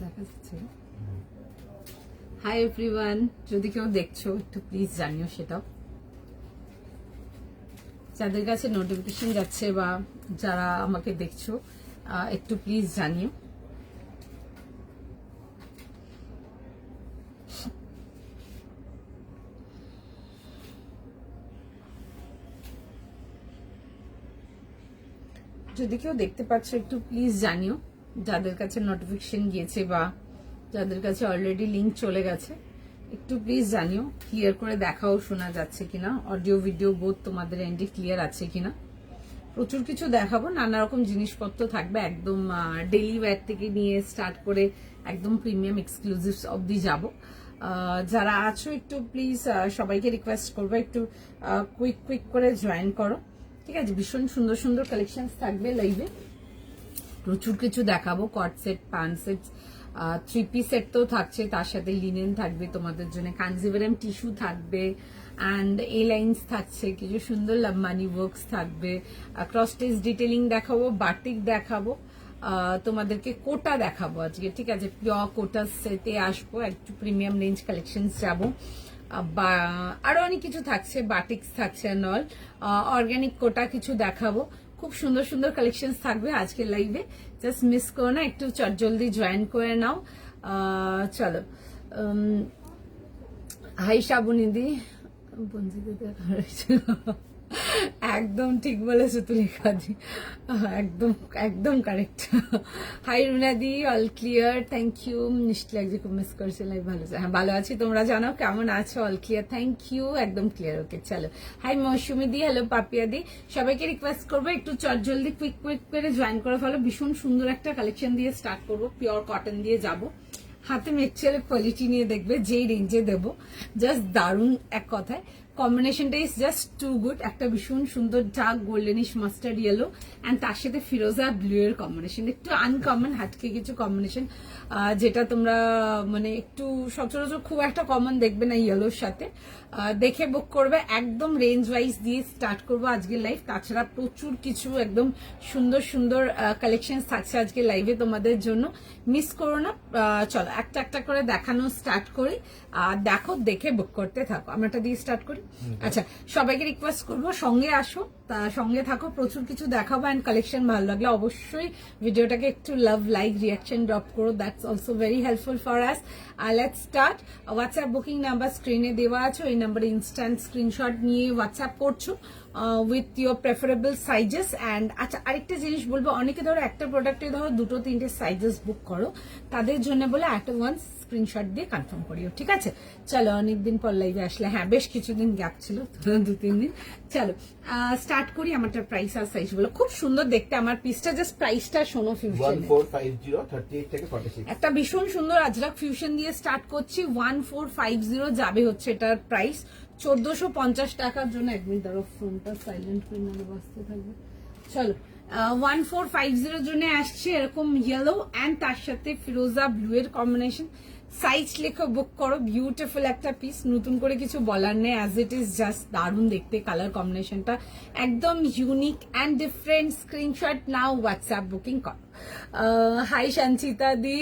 দেখা যাচ্ছে। Hi everyone, যদি কেউ দেখছো একটু প্লিজ জানিও সেটাও, যাদের কাছে নোটিফিকেশন যাচ্ছে বা যারা আমাকে দেখছো একটু প্লিজ জানিও। যদি কেউ দেখতে পাচ্ছ একটু প্লিজ জানিও, যাদের কাছে নোটিফিকেশন গিয়েছে বা যাদের কাছে অলরেডি লিংক চলে গেছে একটু প্লিজ জানিও। ক্লিয়ার করে দেখাও শোনা যাচ্ছে কিনা, অডিও ভিডিও বোধ তোমাদের এন্ডে ক্লিয়ার আছে কিনা। প্রচুর কিছু দেখাবো, নানা রকম জিনিসপত্র থাকবে, একদম ডেইলি ওয়্যার থেকে নিয়ে স্টার্ট করে একদম প্রিমিয়াম এক্সক্লুসিভস অবধি যাব। যারা আছো একটু প্লিজ সবাইকে রিকোয়েস্ট করবো একটু কুইক করে জয়েন করো, ঠিক আছে? ভীষণ সুন্দর সুন্দর কালেকশন থাকবে লাইভে, প্রচুর কিছু দেখাবো। Coat set, pant set, three piece set তো থাকছে, তার সাথে লিনেন থাকবে তোমাদের জন্য, কাঞ্জিভারাম টিস্যু থাকবে, অ্যান্ড এ লাইন্স থাকছে, কিছু সুন্দর মানি ওয়ার্কস থাকবে, ক্রস স্টিচ ডিটেলিং দেখাবো, বাটিক দেখাবো, তোমাদেরকে কোটা দেখাবো আজকে, ঠিক আছে? পিওর কোটা সেটে আসবো, একটু প্রিমিয়াম রেঞ্জ কালেকশন যাবো, বা আরো অনেক কিছু থাকছে, বাটিক্স থাকছে অ্যান্ড অল, অর্গানিক কোটা কিছু দেখাবো। খুব সুন্দর সুন্দর কালেকশন থাকবে আজকের লাইভে, জাস্ট মিস করো না, একটু জলদি জয়েন করে নাও। চলো, হাই শ্রাবণীদি, একদম ঠিক বলেছো তুলিকাদি, একদম একদম কারেক্ট। হাই রুনাদি, অল ক্লিয়ার, থ্যাংক ইউ। মিষ্টি লাগছে, খুব মিস করছে লাইভ, ভালো আছে? হ্যাঁ ভালো আছি, তোমরা জানাও কেমন আছো? অল ক্লিয়ার, থ্যাংক ইউ, একদম ক্লিয়ার। ওকে চলো, হাই মৌসুমি দি, হ্যালো পাপিয়া দি, সবাইকে রিকোয়েস্ট করবো একটু জলদি কুইক করে জয়েন করে ফেলো। ভীষণ সুন্দর একটা কালেকশন দিয়ে স্টার্ট করবো, পিওর কটন দিয়ে যাবো, হাতে মেটেরিয়ালের কোয়ালিটি নিয়ে দেখবে, যেই রেঞ্জে দেবো জাস্ট দারুণ। এক কথায় কম্বিনেশনটা ইজ জাস্ট টু গুড। একটা ভীষণ সুন্দর dark goldenish mustard yellow and তার সাথে ফিরোজা ব্লু এর কম্বিনেশন, একটু আনকমন হাটকে কিছু কম্বিনেশন, যেটা তোমরা মানে একটু সচরাচর খুব একটা কমন দেখবে না ইয়েলোর সাথে। দেখে বুক করবে, একদম রেঞ্জ ওয়াইজ দিয়ে স্টার্ট করবো আজকের লাইভ। তাছাড়া প্রচুর কিছু একদম সুন্দর সুন্দর কালেকশন থাকছে আজকে লাইভে তোমাদের জন্য, মিস করো না। চলো একটা একটা করে দেখানো স্টার্ট করি, দেখো, দেখে বুক করতে থাকো। আমরা এটা দিয়ে স্টার্ট করি। আচ্ছা, সবাইকে রিকোয়েস্ট করবো সঙ্গে আসো, সঙ্গে থাকো, প্রচুর কিছু দেখাবো। অ্যান্ড কালেকশন ভালো লাগলে অবশ্যই ভিডিওটাকে একটু লাভ, লাইক, রিয়াকশন ড্রপ করো, that's also very helpful for us. Let's start. WhatsApp booking number স্ক্রিনে দেওয়া আছে, ওই নাম্বারে ইনস্ট্যান্ট স্ক্রিনশট নিয়ে হোয়াটসঅ্যাপ করছো with your preferable sizes. And আচ্ছা, আরেকটা জিনিস বলবো, অনেকে ধরো একটা প্রোডাক্টে ধরো দুটো তিনটে সাইজেস বুক করো, তাদের জন্য বলে একটা ওয়ান্স স্ক্রিনশট দিয়ে কনফার্ম করিও, ঠিক আছে? চলো, অনেকদিন পর লাইভে আসলে, হ্যাঁ বেশ কিছুদিন গ্যাপ ছিল, 2-3 দিন। চলো স্টার্ট করি। আমারটা প্রাইস আর সাইজ বলো, খুব সুন্দর দেখতে আমার পিসটা, জাস্ট প্রাইসটা শোনো। ফিউশন 1450 38 থেকে 46, একটা ভীষণ সুন্দর আজরাক ফিউশন দিয়ে স্টার্ট করছি। 1450 যাবে হচ্ছে এটার প্রাইস, 1450 টাকার জন্য। এক মিনিট ধরো, ফোনটা সাইলেন্ট করে নাহলে বাঁচতে থাকবে। চলো, 1450 জন্য আসছে এরকম ইয়েলো অ্যান্ড তার সাথে ফিরোজা ব্লু এর কম্বিনেশন। সাইজ লেখো, বুক করো, বিউটিফুল একটা পিস, নতুন করে কিছু বলার নেই, অ্যাজ ইট ইজ জাস্ট দারুণ দেখতে। কালার কম্বিনেশনটা একদম ইউনিক অ্যান্ড ডিফারেন্ট। স্ক্রিনশট নাও, হোয়াটসঅ্যাপ বুকিং করো। হাই সঞ্চিতা দি,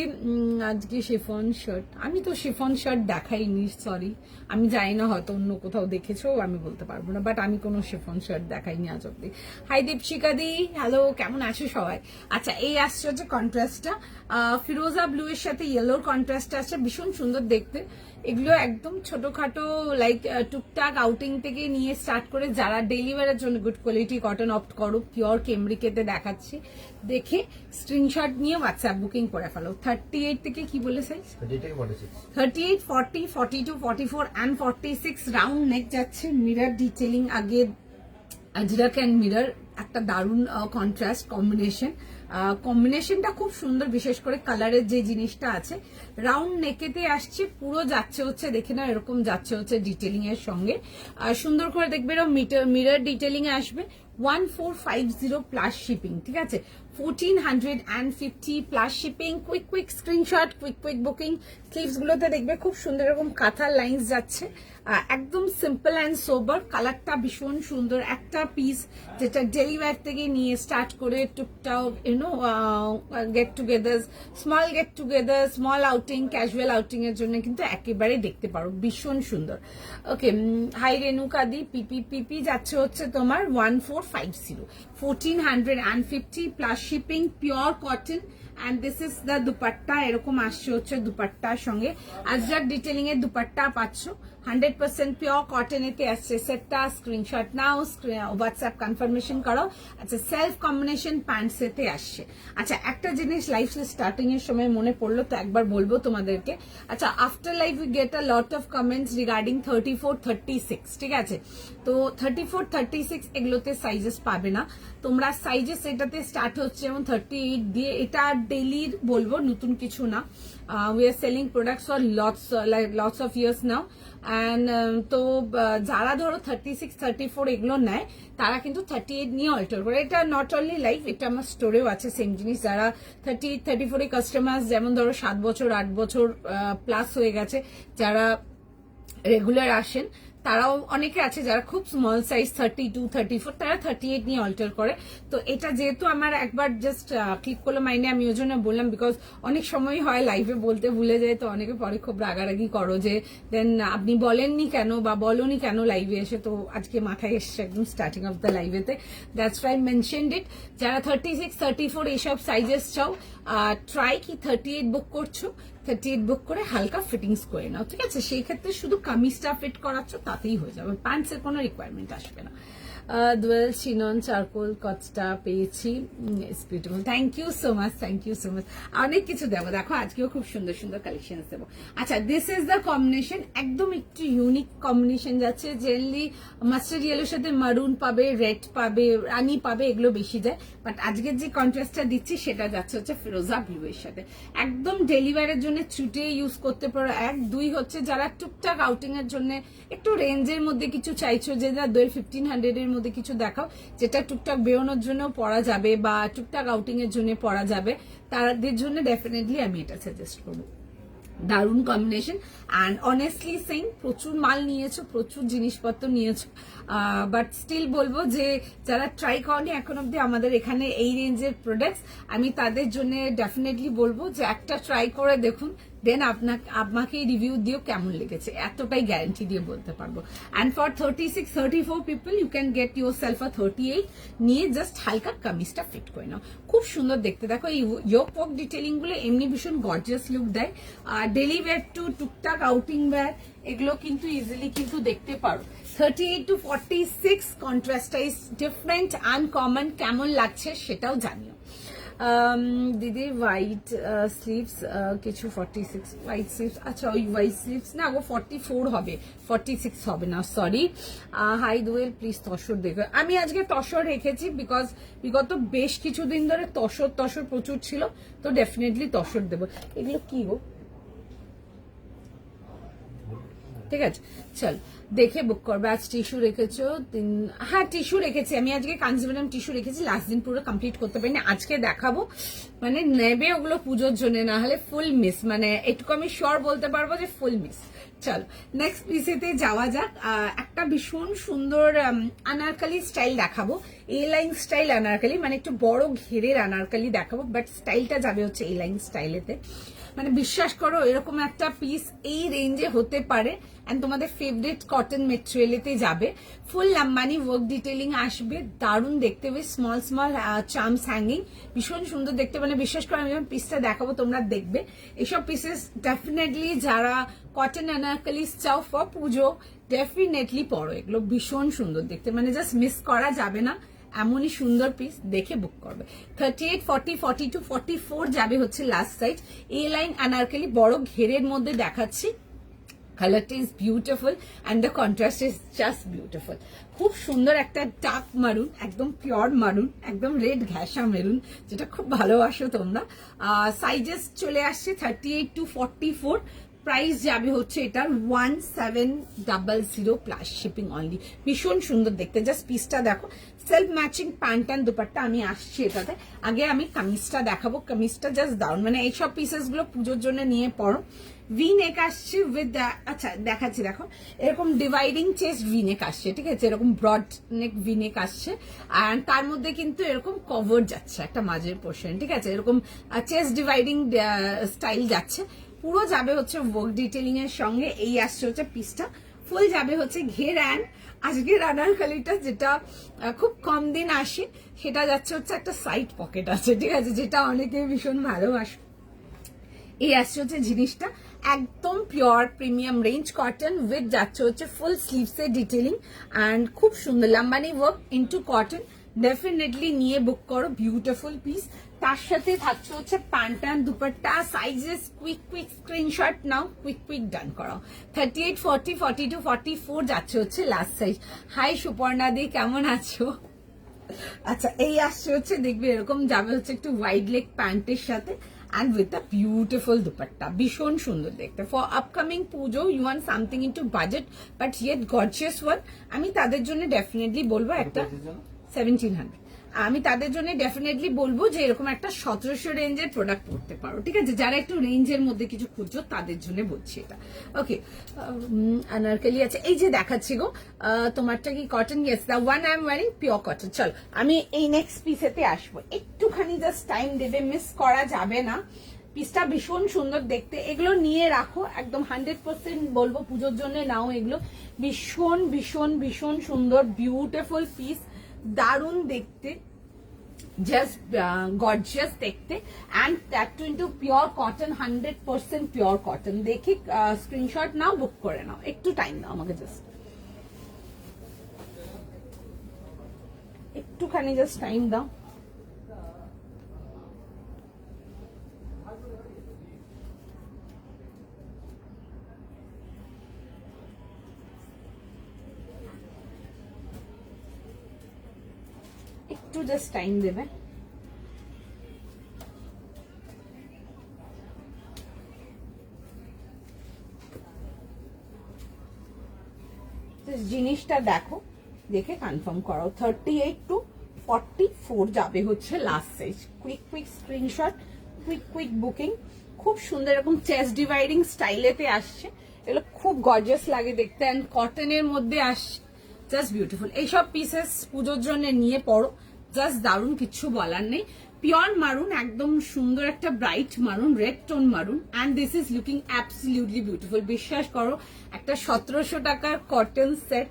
আজকে শিফন শার্ট, আমি তো শিফন শার্ট দেখাইনি, সরি, আমি জানি না, হয়তো অন্য কোথাও দেখেছো, আমি বলতে পারবো না, বাট আমি কোনো শিফন শার্ট দেখাইনি আজ অব্দি। হাই দীপশিকা দি, হ্যালো, কেমন আছো সবাই? আচ্ছা, এই আসছে হচ্ছে কন্ট্রাস্টটা, ফিরোজা ব্লু এর সাথে ইয়েলোর কন্ট্রাস্টটা আসছে, ভীষণ সুন্দর দেখতে। এগুলো একদম ছোটখাটো লাইক টুকটাক আউটিং থেকে নিয়ে স্টার্ট করে যারা ডেলিভারের জন্য গুড কোয়ালিটি কটন অপ্ট করো, পিওর কেমব্রিকেতে দেখাচ্ছি, দেখে স্ক্রিনশট নিয়ে হোয়াটসঅ্যাপ বুকিং করে ফেলো। 38 থেকে কি বলে সাইজ? 38, 40, 42, 44 অ্যান্ড 46 রাউন্ড নেক যাচ্ছে। মিরর ডিটেলিং আগে, আজরাক অ্যান্ড মিরর, একটা দারুণ কন্ট্রাস্ট কম্বিনেশন। কম্বিনেশনটা খুব সুন্দর, বিশেষ করে কালারের যে জিনিসটা আছে। রাউন্ড নেকেতে আসছে, পুরো যাচ্ছে হচ্ছে, দেখে না এরকম যাচ্ছে হচ্ছে ডিটেলিং এর সঙ্গে। সুন্দর করে দেখবে, মিরর ডিটেলিং এ আসবে। 1450 প্লাস শিপিং, ঠিক আছে? 1450 plus shipping. Quick screenshot, quick booking. Sleeves গুলোতে দেখবে খুব সুন্দর এরকম কাঁথার লাইন্স যাচ্ছে, একদম সিম্পল অ্যান্ড সোবার। কালারটা ভীষণ সুন্দর, একটা পিস যেটা ডেলি ওয়্যার থেকে নিয়ে স্টার্ট করে টুকটাক get together, small get together, small outing, casual outing এর জন্য কিন্তু একেবারে দেখতে পারো, ভীষণ সুন্দর। ওকে, হাই রেনুকাদি, পিপি যাচ্ছে হচ্ছে তোমার 1450, 1450 plus shipping, pure cotton. And this is the dupatta, এরকম আসছে হচ্ছে দুপাট্টার সঙ্গে। আজরাক ডিটেলিং এর দুপাট্টা পাচ্ছ, 100% পিওর কটনেতে আসছে। সেটটা স্ক্রিনশট নাও, হোয়াটসঅ্যাপ কনফার্মেশন করো। আচ্ছা, সেলফ কম্বিনেশন প্যান্টস এতে আসছে। আচ্ছা, একটা জিনিস লাইফ স্টার্টিং এর সময় মনে পড়লো তো একবার বলবো তোমাদেরকে। আচ্ছা, after life we get a lot of comments regarding 34, 36, ঠিক আছে? তো 34, 36 এগুলোতে সাইজেস পাবে না তোমরা। সাইজেস এটাতে স্টার্ট হচ্ছে যেমন 38 দিয়ে। এটা ডেইলির বলবো, নতুন কিছু না। We are selling products for lots of years now. And তো যারা ধরো 36, 34 এগুলো নেয় তারা কিন্তু 38 নিয়ে অল্টার করে। এটা নট অনলি লাইফ, এটা আমার স্টোরেও আছে সেম জিনিস। যারা 38, 34 এর কাস্টমার, যেমন ধরো 7 বছর 8 বছর প্লাস হয়ে গেছে, যারা রেগুলার আসেন, তারাও অনেকে আছে যারা খুব স্মল সাইজ 32, 34, তারা 38 নিয়ে অল্টার করে। তো এটা যেহেতু আমার একবার জাস্ট ক্লিক করলো মাইন্ডে, আমি ওই জন্য বললাম, বিকজ অনেক সময় হয় লাইভে বলতে ভুলে যায়, তো অনেকে পরে খুব রাগারাগি করো যে দেন আপনি বলেননি কেন বা বলনি কেন লাইভে এসে। তো আজকে মাথায় এসছে একদম স্টার্টিং অফ দ্য লাইভেতে, দ্যাটস ওয়াই মেনশনড ইট। যারা 36, 34 এইসব সাইজেস চাও, ট্রাই কি 38 বুক করছো, 38 বুক করে হালকা ফিটিংস করে নাও, ঠিক আছে? সেই ক্ষেত্রে শুধু কামিজটা ফিট করাচ্ছ, তাতেই হয়ে যাবে, প্যান্টসের কোনো রিকোয়ারমেন্ট আসবে না। ডুয়েল চিনন চারকোল কচটা পেয়েছি, it's beautiful, thank you so much, thank you so much. অনেক কিছু দেবো, দেখো আজকেও খুব সুন্দর সুন্দর কালেকশন দেবো। আচ্ছা, দিস ইজ দ্য কম্বিনেশন, একদম একটু ইউনিক কম্বিনেশন যাচ্ছে। জেনারেলি মাস্টার্ড ইয়েলোর সাথে মারুন পাবে, রেড পাবে, রানি পাবে, এগুলো বেশি যায়। বাট আজকের যে কন্ট্রাস্টটা দিচ্ছি সেটা যাচ্ছে হচ্ছে ফিরোজা ব্লু এর সাথে। একদম ডেলিভারের জন্য ছুটে ইউজ করতে পারো। 1, 2 হচ্ছে যারা টুকটাক আউটিং এর জন্য একটু রেঞ্জের মধ্যে কিছু চাইছো, যে যা 1500 এর মধ্যে কিছু দেখাও যেটা টুকটাক বেরোনোর জন্য পরা যাবে বা টুকটাক আউটিং এর জন্য পরা যাবে, তাদের জন্য ডেফিনেটলি আমি এটা সাজেস্ট করবো। দারুণ কম্বিনেশন। অ্যান্ড অনেস্টলি সেইং, প্রচুর মাল নিয়েছো, প্রচুর জিনিসপত্র নিয়েছো, বাট স্টিল বলবো যে যারা ট্রাই করেনি এখন অব্দি আমাদের এখানে এই রেঞ্জের প্রোডাক্টস, আমি তাদের জন্য ডেফিনেটলি বলবো যে একটা ট্রাই করে দেখুন, দেন আমাকে রিভিউ দিও কেমন লেগেছে, এতটাই গ্যারান্টি দিয়ে বলতে পারবো। And for 36, 34 people you can get yourself a 38 নিয়ে জাস্ট হালকা কামিজটা ফিট করে নাও, খুব সুন্দর দেখতে। দেখো এই ইয়োক পোক ডিটেলিং গুলো এমনি ভীষণ গর্জিয়াস লুক দেয়। ডেলি ওয়্যার টু টুকটাক আউটিং ওয়্যার, এগুলো কিন্তু ইজিলি কিন্তু দেখতে পারো। 38 to 46 কন্ট্রাস্টটা ইজ ডিফারেন্ট, আনকমন, কেমন লাগছে সেটাও জানিও। দিদি হোয়াইট স্লিভস কিছু 46 হোয়াইট স্লিভস, আচ্ছা ওই হোয়াইট স্লিভস না গো 44 হবে, 46 হবে না, sorry. Hi Doyel please tussar দেখো, আমি আজকে তসর রেখেছি বিকজ বিগত বেশ কিছুদিন ধরে তসর প্রচুর ছিল, তো ডেফিনেটলি তসর দেবো। এগুলো কি গো, ঠিক আছে চল দেখে বুক করবে। আজ টিস্যু রেখেছো? হ্যাঁ টিস্যু রেখেছি আমি, আজকে কাঞ্জিভারাম টিস্যু রেখেছি, লাস্ট দিন পুরো কমপ্লিট করতে পারিনি, আজকে দেখাবো। মানে নেবে ওগুলো পুজোর জন্য, না হলে ফুল মিস, মানে এটুকু আমি শিওর বলতে পারবো যে ফুল মিস। চলো নেক্সট পিসেতে যাওয়া যাক। একটা ভীষণ সুন্দর আনারকালি স্টাইল দেখাবো, এ লাইন স্টাইল আনারকালি, মানে একটু বড় ঘেরের আনারকালি দেখাবো, বাট স্টাইলটা যাবে হচ্ছে এ লাইন স্টাইলেতে। মানে বিশ্বাস করো এরকম একটা পিস এই রেঞ্জে হতে পারে, এন্ড তোমাদের ফেভারিট কটন মেটেরিয়ালেতে যাবে, ফুল লাম্বানি ওয়ার্ক ডিটেলিং আসবে, দারুণ দেখতে হবে, স্মল স্মল চার্মস হ্যাঙ্গিং, ভীষণ সুন্দর দেখতে। মানে বিশ্বাস করো আমি যখন পিসটা দেখাবো তোমরা দেখবে এসব পিসেস ডেফিনেটলি যারা কটন অ্যানারকালিস চাও ফর পুজো ডেফিনেটলি পরো, এগুলো ভীষণ সুন্দর দেখতে, মানে জাস্ট মিস করা যাবে না, এমনই সুন্দর পিস, দেখে বুক করবে। 38, 40, 42, 44 যাবে হচ্ছে লাস্ট সাইজ, এ লাইন অ্যানারকালি বড় ঘেরের মধ্যে দেখাচ্ছি। কালারটা is beautiful and the contrast is just beautiful, খুব সুন্দর একটা ডার্ক মারুন, একদম পিওর মারুন, একদম রেড ঘ্যাসা মেরুন, যেটা খুব ভালোবাসো তোমরা। সাইজেস চলে আসছে 38 to 44, প্রাইস যাবে হচ্ছে এটার 1700 প্লাস শিপিং অনলি, ভীষণ সুন্দর দেখতে, জাস্ট পিসটা দেখো, self matching pant and dupatta. আমি আসছি এটাতে, আগে আমি কামিজটা দেখাবো। কামিজটা জাস্ট দারুন, মানে এইসব পিসেস গুলো পুজোর জন্য নিয়ে পড়ো। ভি নেক আসছে উইথ, আচ্ছা দেখাচ্ছি, দেখো এরকম ডিভাইডিং চেস্ট ভি নেক আসছে, ঠিক আছে, এরকম ব্রড নেক ভি নেক আসছে, আর তার মধ্যে কিন্তু এরকম কভার যাচ্ছে একটা মাঝের পোর্শন, ঠিক আছে, এরকম চেস্ট ডিভাইডিং স্টাইল যাচ্ছে। পুরো যাবে হচ্ছে ওয়ার্ক ডিটেলিং এর সঙ্গে। এই আসছে হচ্ছে পিসটা, ফুল যাবে হচ্ছে ঘের। অ্যান্ড আজকের আনারকলিটা যেটা খুব কম দিন আসে, সেটা যাচ্ছে হচ্ছে একটা সাইড পকেট আছে, ঠিক আছে, যেটা অনেকে ভীষণ ভালোবাসে। এই আসছে হচ্ছে জিনিসটা একদম pure premium range cotton with যাচ্ছে হচ্ছে ফুল স্লিভস এর ডিটেলিং অ্যান্ড খুব সুন্দর Lambani work into cotton. Definitely নিয়ে বুক করো, বিউটিফুল পিস। তার সাথে থাকছে হচ্ছে pant and dupatta. Sizes quick screenshot নাও, কুইক ডান করো। 38, 40, 42, 44 যাচ্ছে হচ্ছে last size. Hi Suparna di, কেমন আছো? আচ্ছা, এই আসছে হচ্ছে, দেখবে এরকম যাবে হচ্ছে একটু ওয়াইড লেগ প্যান্টের সাথে and with a beautiful dupatta, ভীষণ সুন্দর দেখতে। For upcoming Puja you want something into budget but yet gorgeous one, আমি তাদের জন্য ডেফিনেটলি বলবো একটা 1700। আমি তাদের জন্য ডেফিনেটলি বলবো যে এরকম একটা 1700 রেঞ্জের প্রোডাক্ট পড়তে পারো, ঠিক আছে, যারা একটু রেঞ্জের মধ্যে কিছু খুঁজছো তাদের জন্য বলছি এটা। ওকে, আনারকলি আছে, এই যে দেখাচ্ছি গো, তোমারটা কি cotton? Yes, the one I am wiring pure cotton. চলো আমি এই নেক্সট পিসেতে আসবো, একটুখানি জাস্ট টাইম দেবে, মিস করা যাবে না। পিসটা ভীষণ সুন্দর দেখতে, এগুলো নিয়ে রাখো, একদম 100% বলবো পুজোর জন্য নাও এগুলো। ভীষণ ভীষণ ভীষণ সুন্দর বিউটিফুল পিস, দারুণ দেখতে, জাস্ট গর্জিয়াস দেখতে, and that too into pure cotton, 100% pure cotton. দেখি স্ক্রিনশট নাও, বুক করে নাও, একটু টাইম দাও আমাকে, জাস্ট একটুখানি জাস্ট টাইম দাও। একটু জাস্ট টাইম দেবে। জিনিসটা দেখো, দেখে কনফার্ম করো। 38 to 44 যাবে হচ্ছে last size. Quick screenshot, quick booking. খুব সুন্দর এরকম চেস্ট ডিভাইডিং স্টাইলেতে আসছে, এগুলো খুব গর্জিয়াস লাগে দেখতে, অ্যান্ড কটনের মধ্যে আসছে, জাস্ট বিউটিফুল। এইসব পিসেস পুজোর জন্য নিয়ে পড়ো, জাস্ট দারুণ, কিচ্ছু বলার নেই। পিওর মারুন, একদম সুন্দর একটা ব্রাইট মারুন, রেড টোন মারুন, and this is looking absolutely beautiful. বিশ্বাস করো, একটা 1700 টাকার কটন সেট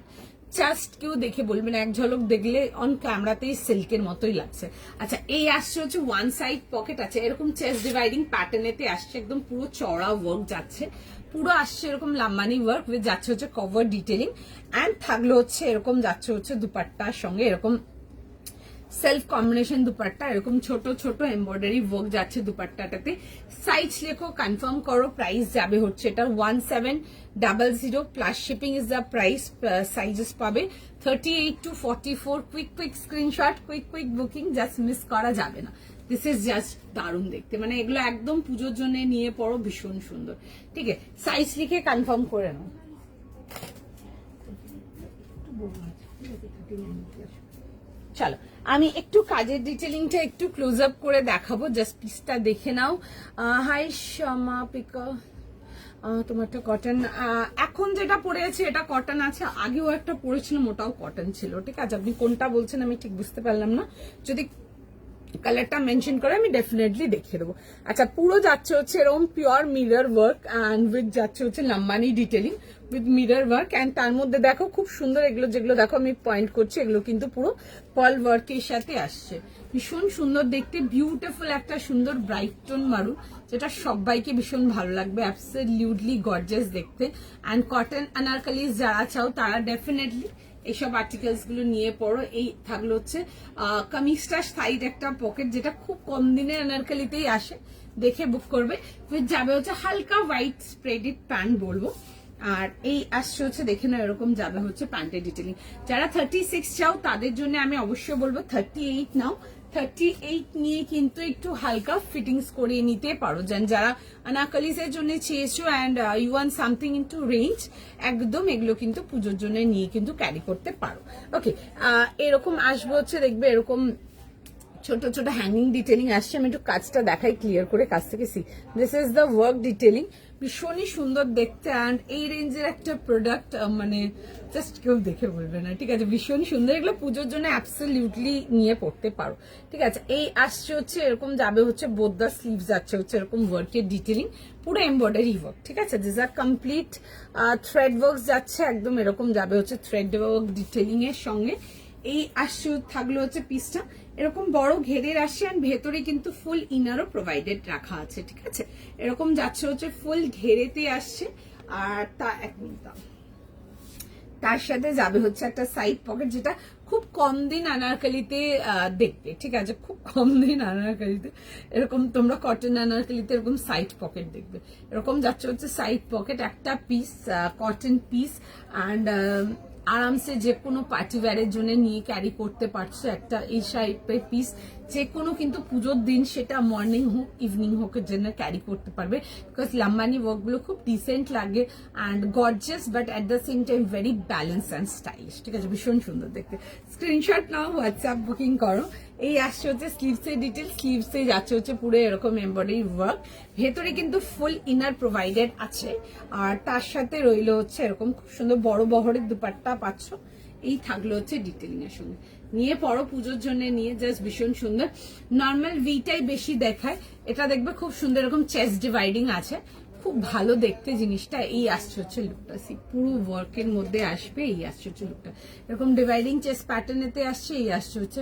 জাস্ট কেউ দেখে বলবে না, এক ঝলক দেখলে অন ক্যামেরাতেই সিল্কের মতোই লাগছে। আচ্ছা, এই আসছে হচ্ছে ওয়ান সাইড পকেট আছে, এরকম চেস্ট ডিভাইডিং প্যাটার্নেতে আসছে, একদম পুরো চড়া ওয়ার্ক যাচ্ছে, পুরো আসছে এরকম লাম্বানি ওয়ার্ক উইথ যাচ্ছে হচ্ছে কভার ডিটেলিং, অ্যান্ড থাকলো হচ্ছে এরকম যাচ্ছে হচ্ছে দুপাট্টার সঙ্গে এরকম সেলফ কম্বিনেশন দুপাট্টা, এরকম ছোট ছোট এমব্রয়ডারি ওয়ার্ক যাচ্ছে দুপাট্টাটাতে। সাইজ লেখো, কনফার্ম করো, প্রাইস যাবে হচ্ছে এটা 1700 plus shipping is the price. Sizes পাবে 38 to 44। Quick screenshot, quick booking, just miss করা যাবে না। দিস ইজ জাস্ট দারুণ দেখতে, মানে এগুলো একদম পুজোর জন্য নিয়ে পড়ো, ভীষণ সুন্দর, ঠিক আছে। সাইজ লিখে কনফার্ম করে নাও। চলো আমি একটু কাজের ডিটেলিংটা একটু ক্লোজ আপ করে দেখাবো, জাস্ট পিসটা দেখে নাও। হাই শ্যামা পিকা, তোমারটা কটন। এখন যেটা পরে আছে এটা কটন আছে, আগেও একটা পরেছিলাম ওটাও কটন ছিল, ঠিক আছে। আপনি কোনটা বলছেন আমি ঠিক বুঝতে পারলাম না, যদি কালারটা মেনশন করে আমি ডেফিনেটলি দেখিয়ে দেবো। আচ্ছা, পুরো যাচ্ছে হচ্ছে এরকম pure mirror work and with যাচ্ছে হচ্ছে Lambani detailing with mirror work, and তার মধ্যে দেখো খুব সুন্দর এগুলো, যেগুলো দেখো আমি পয়েন্ট করছি, এগুলো কিন্তু পুরো পার্ল ওয়ার্কের সাথে আসছে, ভীষণ সুন্দর দেখতে, বিউটিফুল একটা সুন্দর ব্রাইট টোন মারুন, যেটা সবাইকে ভীষণ ভালো লাগবে, অ্যাবসলিউটলি গর্জিয়াস দেখতে। অ্যান্ড কটন আনারকলিজ যারা চাও তারা ডেফিনেটলি এইসব আর্টিকেলস গুলো নিয়ে পড়ো। এই থাকলো হচ্ছে কামিজটা সাইড একটা পকেট, যেটা খুব কম দিনের আনারকলিতেই আসে, দেখে বুক করবে। উইথ যাবে হচ্ছে হালকা হোয়াইট স্প্রেডেড প্যান্ট বলবো, আর এই আসছে হচ্ছে দেখে নাও এরকম যাবে হচ্ছে প্যান্টের ডিটেলিং। যারা 36 চাও তাদের জন্য আমি অবশ্যই বলবো 38 নাও, 38 নিয়ে কিন্তু একটু হালকা ফিটিংস করিয়ে নিতে পারো, যারা আনাকালিজের জন্য চেয়েছো and you want something into range, একদম এগুলো কিন্তু পুজোর জন্য নিয়ে কিন্তু ক্যারি করতে পারো। ওকে, এরকম আসবে হচ্ছে, দেখবে এরকম ছোট ছোট হ্যাঙ্গিং ডিটেলিং আসছে। আমি একটু কাজটা দেখাই ক্লিয়ার করে কাছ থেকে। See, this is the work detailing, ভীষণই সুন্দর দেখতে। অ্যান্ড এই রেঞ্জের একটা প্রোডাক্ট মানে জাস্ট কেউ দেখে বলবে না, ঠিক আছে, ভীষণই সুন্দর। এগুলো পুজোর জন্য অ্যাবসলিউটলি নিয়ে পড়তে পারো, ঠিক আছে। এই আসছে হচ্ছে এরকম, যাবে হচ্ছে বোথ দ্য স্লিভস যাচ্ছে হচ্ছে এরকম ওয়ার্কের ডিটেলিং, পুরো এমব্রয়ডারি ওয়ার্ক, ঠিক আছে। This are complete thread work যাচ্ছে একদম এরকম, যাবে হচ্ছে থ্রেড ওয়ার্ক ডিটেলিং এর সঙ্গে। এই আসছে থাকলো হচ্ছে পিসটা এরকম বড় ঘেরের আসছে, আর ভেতরে কিন্তু ফুল ইনারও প্রোভাইডেড রাখা আছে, ঠিক আছে। এরকম যাচ্ছে হচ্ছে ফুল ঘেরেতে আসছে। আর তার সাথে যাবে হচ্ছে একটা সাইড পকেট, যেটা খুব কম দিন আনারকালিতে দেখবে, ঠিক আছে, খুব কম দিন আনারকালিতে এরকম তোমরা কটন আনারকালিতে এরকম সাইড পকেট দেখবে। এরকম যাচ্ছে হচ্ছে সাইড পকেট, একটা পিস কটন পিস, অ্যান্ড আরামসে যে কোনো পার্টি ওয়্যারের জন্য নিয়ে ক্যারি করতে পারছো একটা এই টাইপের পিস। যে কোনো কিন্তু পুজোর দিন, সেটা মর্নিং হোক ইভিনিং হোক এর জন্য ক্যারি করতে পারবে, বিকজ লাম্বানি ওয়ার্কগুলো খুব ডিসেন্ট লাগে and gorgeous, but at the same time very balance and stylish, ঠিক আছে, ভীষণ সুন্দর দেখতে। স্ক্রিনশট নাও, হোয়াটসঅ্যাপ বুকিং করো। এই আসছে হচ্ছে স্লিভসের ডিটেল, স্লিভসে যাচ্ছে হচ্ছে পুরো এরকম এমব্রয়ডারি ওয়ার্ক, ভেতরে কিন্তু ফুল ইনার প্রোভাইডেড আছে। আর তার সাথে রইলো হচ্ছে এরকম খুব সুন্দর বড় বহরের দুপাট্টা পাচ্ছ। এই থাকলো হচ্ছে ডিটেলিং এর সঙ্গে, নিয়ে পরো পুজোর জন্য নিয়ে, জাস্ট ভীষণ সুন্দর। নর্মাল ভিটাই বেশি দেখায়, এটা দেখবে খুব সুন্দর এরকম চেস্ট ডিভাইডিং আছে, খুব ভালো দেখতে জিনিসটা। এই আসছে হচ্ছে লুকটা, পুরো ওয়ার্কের মধ্যে আসবে। এই আসছে হচ্ছে লুকটা, এরকম ডিভাইডিং চেস্ট প্যাটার্নেতে আসছে। এই আসছে হচ্ছে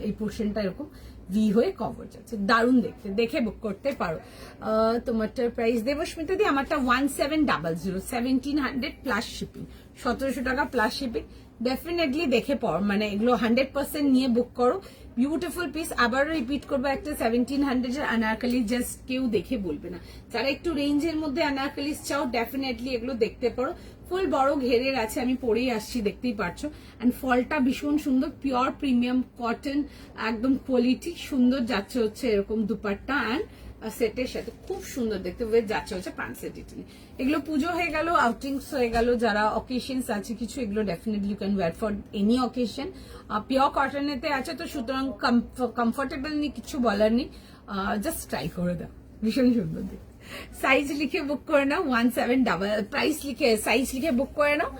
এই পোর্শনটা এরকম ভি হয়ে কভার যাচ্ছে, দারুণ দেখতে, দেখে বুক করতে পারো। তোমারটার প্রাইস দেবস্মিতা দি, আমারটা 1700, 1700 প্লাস শিপিং, 1700 টাকা প্লাস শিপিং। ডেফিনেটলি দেখে পড়, মানে এগুলো 100% নিয়ে বুক করো। বিউটিফুল পিস, আবারও রিপিট করবো, একটা 1700 এর আনারকালি জাস্ট কেউ দেখে বলবে না। যারা একটু রেঞ্জের মধ্যে আনারকালিস চাও, ডেফিনেটলি এগুলো দেখতে পারো। ফুল বড় ঘেরের আছে, আমি পরেই আসছি দেখতেই পারছো। অ্যান্ড ফলটা ভীষণ সুন্দর, পিওর প্রিমিয়াম কটন, একদম কোয়ালিটি সুন্দর যাচ্ছে হচ্ছে এরকম দুপাট্টা অ্যান্ড সেটের সাথে খুব সুন্দর দেখতে যাচ্ছে হচ্ছে প্যান্ট সেট ডিটেইল। এগুলো পুজো হয়ে গেল, আউটিংস হয়ে গেল, যারা অকেশনস আছে কিছু, এগুলো definitely you can wear for any occasion. Pure কটনেতে আছে, তো সুতরাং কমফোর্টেবল নেই, কিছু বলার নেই, জাস্ট ট্রাই করে দাও, ভীষণ সুন্দর দেখতে। সাইজ লিখে বুক করে নাও, 1700, প্রাইস লিখে সাইজ লিখে বুক করে নাও।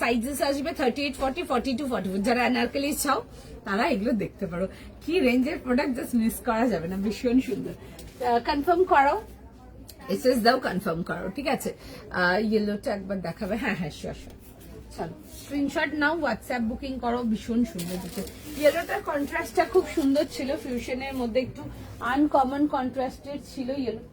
সাইজেস আসবে 38, 40, 42, 44। যারা অ্যানারকালি চাও তারা এগুলো দেখতে পারো। কি রেঞ্জের প্রোডাক্ট, জাস্ট মিস করা যাবে না, ভীষণ সুন্দর। কনফার্ম করো, এসএস দাও, কনফার্ম করো, ঠিক আছে। ইয়েলোটা একবার দেখাবে, হ্যাঁ হ্যাঁ শিওর শিওর। চলো স্ক্রিনশট নাও, হোয়াটসঅ্যাপ বুকিং করো, ভীষণ সুন্দর দেখতে। ইয়েলোটার কন্ট্রাস্টটা খুব সুন্দর ছিল, ফিউশনের মধ্যে একটু আনকমন কন্ট্রাস্টেড ছিল ইয়েলো।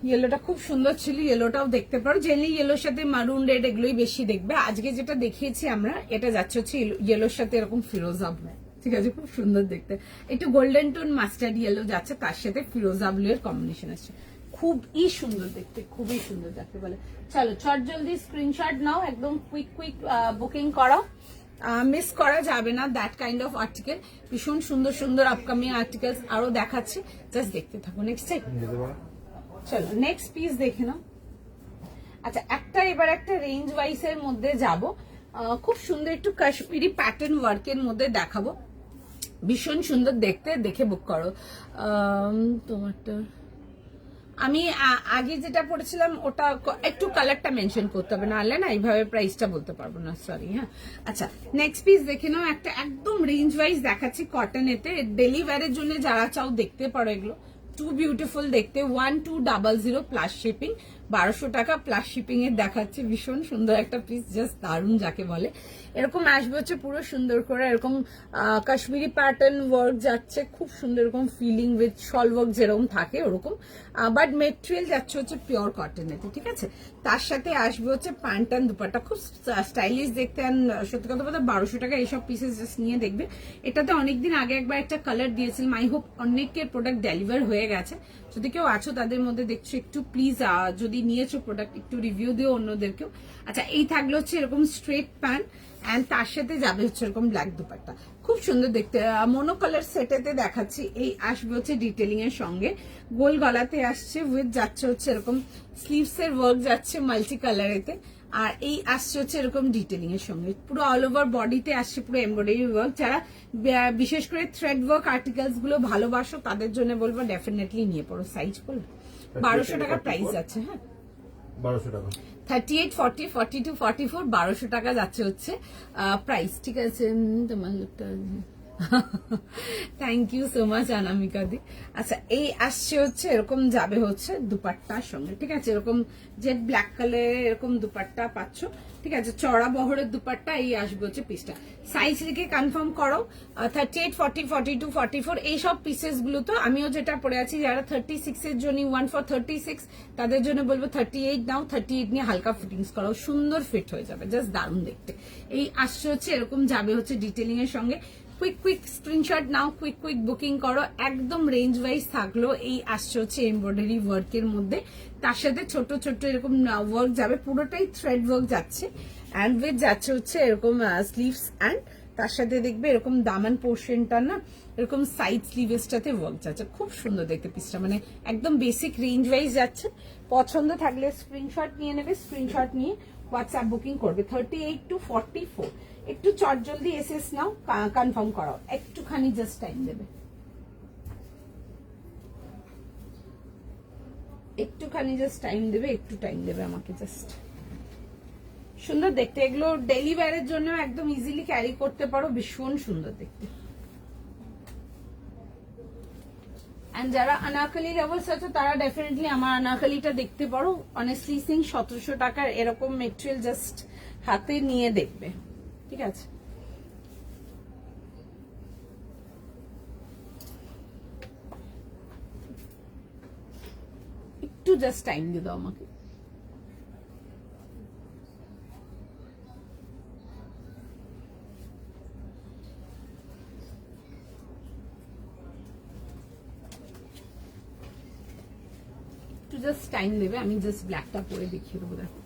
ইয়েলোটা খুব সুন্দর ছিল, ইয়েলোটাও দেখতে পারো। জেনারেলি ইয়েলোর সাথে মারুন রেড এগুলোই বেশি দেখবে। আজকে যেটা দেখিয়েছি আমরা, এটা যাচ্ছে হচ্ছে ইয়েলোর সাথে এরকম ফিরোজা ব্লু, ঠিক আছে, খুব সুন্দর দেখতে। একটু গোল্ডেন টোন মাস্টার্ড ইয়েলো যাচ্ছে, তার সাথে ফিরোজা ব্লু এর কম্বিনেশন আসছে, খুবই সুন্দর দেখতে, খুবই সুন্দর যাকে বলে। চলো চট জলদি স্ক্রিনশট নাও, একদম কুইক কুইক বুকিং করো, মিস করা যাবে না দ্যাট কাইন্ড অফ আর্টিকেল। ভীষণ সুন্দর সুন্দর আপকামিং আর্টিকেলস আরো দেখাচ্ছি, জাস্ট দেখতে থাকো। নেক্সট টাইম চলো নেক্সট পিস দেখে নাও। আচ্ছা, এবার একটা রেঞ্জ ওয়াইজ এর মধ্যে যাব, খুব সুন্দর একটু কাশ্মীরি প্যাটার্ন ওয়ার্কের মধ্যে দেখাবো, ভীষণ সুন্দর দেখতে, দেখে বুক করো। তোমারটা আমি আগে যেটা পড়েছিলাম ওটা একটু কালারটা মেনশন করতে হবে, নাহলে না এইভাবে প্রাইসটা বলতে পারবো না, সরি। হ্যাঁ, আচ্ছা নেক্সট পিস দেখে নাও, একটা একদম রেঞ্জ ওয়াইজ দেখাচ্ছি কটনেতে, ডেলি ওয়্যারের জন্য যারা চাও দেখতে পারো। এগুলো টু বিউটিফুল দেখতে, 1200 প্লাস শিপিং, 1200 টাকা প্লাস শিপিং এর দেখাচ্ছে, ভীষণ সুন্দর একটা পিস, জাস্ট দারুণ যাকে বলে। এরকম আসবে হচ্ছে পুরো সুন্দর করে এরকম কাশ্মীরি প্যাটার্ন ওয়ার্ক যাচ্ছে, খুব সুন্দর এরকম ফিলিং উইথ শল ওয়ার্ক যেরকম থাকে ওরকম, বাট মেটেরিয়াল যাচ্ছে হচ্ছে পিওর কটনেতে, ঠিক আছে। তার সাথে আসবে হচ্ছে প্যান্ট অ্যান্ড দুপাট্টা, খুব স্টাইলিশ দেখতে। অ্যান্ড সত্যি কথা বলতে 1200 টাকা এইসব পিসেস জাস্ট নিয়ে দেখবে। এটাতে অনেকদিন আগে একবার একটা কালার দিয়েছিলাম, আই হোপ অনেকের প্রোডাক্ট ডেলিভার হয়ে গেছে। যদি কেউ আছো তাদের মধ্যে দেখছো, একটু প্লিজ যদি নিয়েছো প্রোডাক্ট একটু রিভিউ দিও অন্যদেরকেও। আচ্ছা, এই থাকলো হচ্ছে এরকম স্ট্রেট প্যান্ট অ্যান্ড তার সাথে যাবে হচ্ছে এরকম ব্ল্যাক দুপাট্টা, খুব সুন্দর দেখতে। মোনো কালার সেটেতে দেখাচ্ছি। এই আসবে হচ্ছে ডিটেলিং এর সঙ্গে, গোল গলাতে আসছে, উইথ যাচ্ছে হচ্ছে এরকম স্লিভস এর ওয়ার্ক যাচ্ছে মাল্টি কালারেতে, আর এই আসছে হচ্ছে এরকম ডিটেলিং এর সঙ্গে পুরো অল ওভার বডিতে আসছে পুরো এমব্রয়ডারি ওয়ার্ক। যারা বিশেষ করে থ্রেড ওয়ার্ক আর্টিকেলস গুলো ভালোবাসো তাদের জন্য বলবো ডেফিনেটলি নিয়ে পড়ো। সাইজ বলবো 1200 টাকা প্রাইস আছে। হ্যাঁ, 1200 টাকা। 38, 40, 42, 44, 1200 টাকা যাচ্ছে হচ্ছে প্রাইস। ঠিক আছে, তোমার লুকটা থ্যাংক ইউ সো মাচ অনামিকা দি। আচ্ছা, এই আসছে হচ্ছে এরকম যাবে হচ্ছে দুপাট্টার সঙ্গে। ঠিক আছে, এরকম জেড ব্ল্যাক কালারের এরকম দুপাট্টা পাচ্ছ। ঠিক আছে, চড়া বহরের দুপাট্টা। এই আসবে হচ্ছে পিসটা। সাইজ লিখে কনফার্ম করো। 38, 40, 42, 44 এইসব পিসেস গুলো। তো আমিও যেটা পরে আছি, যারা 36 এর জন্য 1 for 36 তাদের জন্য বলবো 38 নাও। 38 নিয়ে হালকা ফিটিংস করো, সুন্দর ফিট হয়ে যাবে, জাস্ট দারুণ দেখতে। এই আসছে হচ্ছে এরকম যাবে হচ্ছে ডিটেলিং এর সঙ্গে। কুইক স্ক্রিনশট নাও, কুইক বুকিং করো। একদম রেঞ্জ ওয়াইজ থাকলো। এই আসছে হচ্ছে এমব্রয়ডারি ওয়ার্কের মধ্যে, তার সাথে ছোট ছোট এরকম ওয়ার্ক যাবে, পুরোটাই থ্রেড ওয়ার্ক যাচ্ছে অ্যান্ড উইথ যাচ্ছে হচ্ছে এরকম স্লিভস অ্যান্ড তার সাথে দেখবে এরকম দামান পোর্শনটা না এরকম সাইড স্লিভেসটাতে ওয়ার্ক যাচ্ছে, খুব সুন্দর দেখতে পিসটা। মানে একদম বেসিক রেঞ্জ ওয়াইজ যাচ্ছে। পছন্দ থাকলে স্ক্রিনশট নিয়ে নেবে, স্ক্রিনশট নিয়ে হোয়াটসঅ্যাপ বুকিং করবে। 38 to 44 একটু চট জলদি এসএস নাও, কনফার্ম করাও, একটুখানি জাস্ট টাইম দেবে, একটুখানি জাস্ট টাইম দেবে, একটু টাইম দেবে আমাকে জাস্ট। সুন্দর দেখতে এগুলো, ডেইলি ওয়্যারের জন্য একদম ইজিলি ক্যারি করতে পারো, ভীষণ সুন্দর দেখতে। এন্ড যারা আনারকলি লাভার্স আছে তারা ডেফিনেটলি আমার আনারকলিটা দেখতে পারো। অনেস্টলি সিং 1700 টাকার এরকম মেটেরিয়াল জাস্ট হাতে নিয়ে দেখবে। ঠিক আছে, একটু জাস্ট টাইম দিয়ে দাও আমাকে। একটু জাস্ট টাইম দেবে, আমি জাস্ট ব্ল্যাকটা পরে দেখিয়ে দেবো। দেখো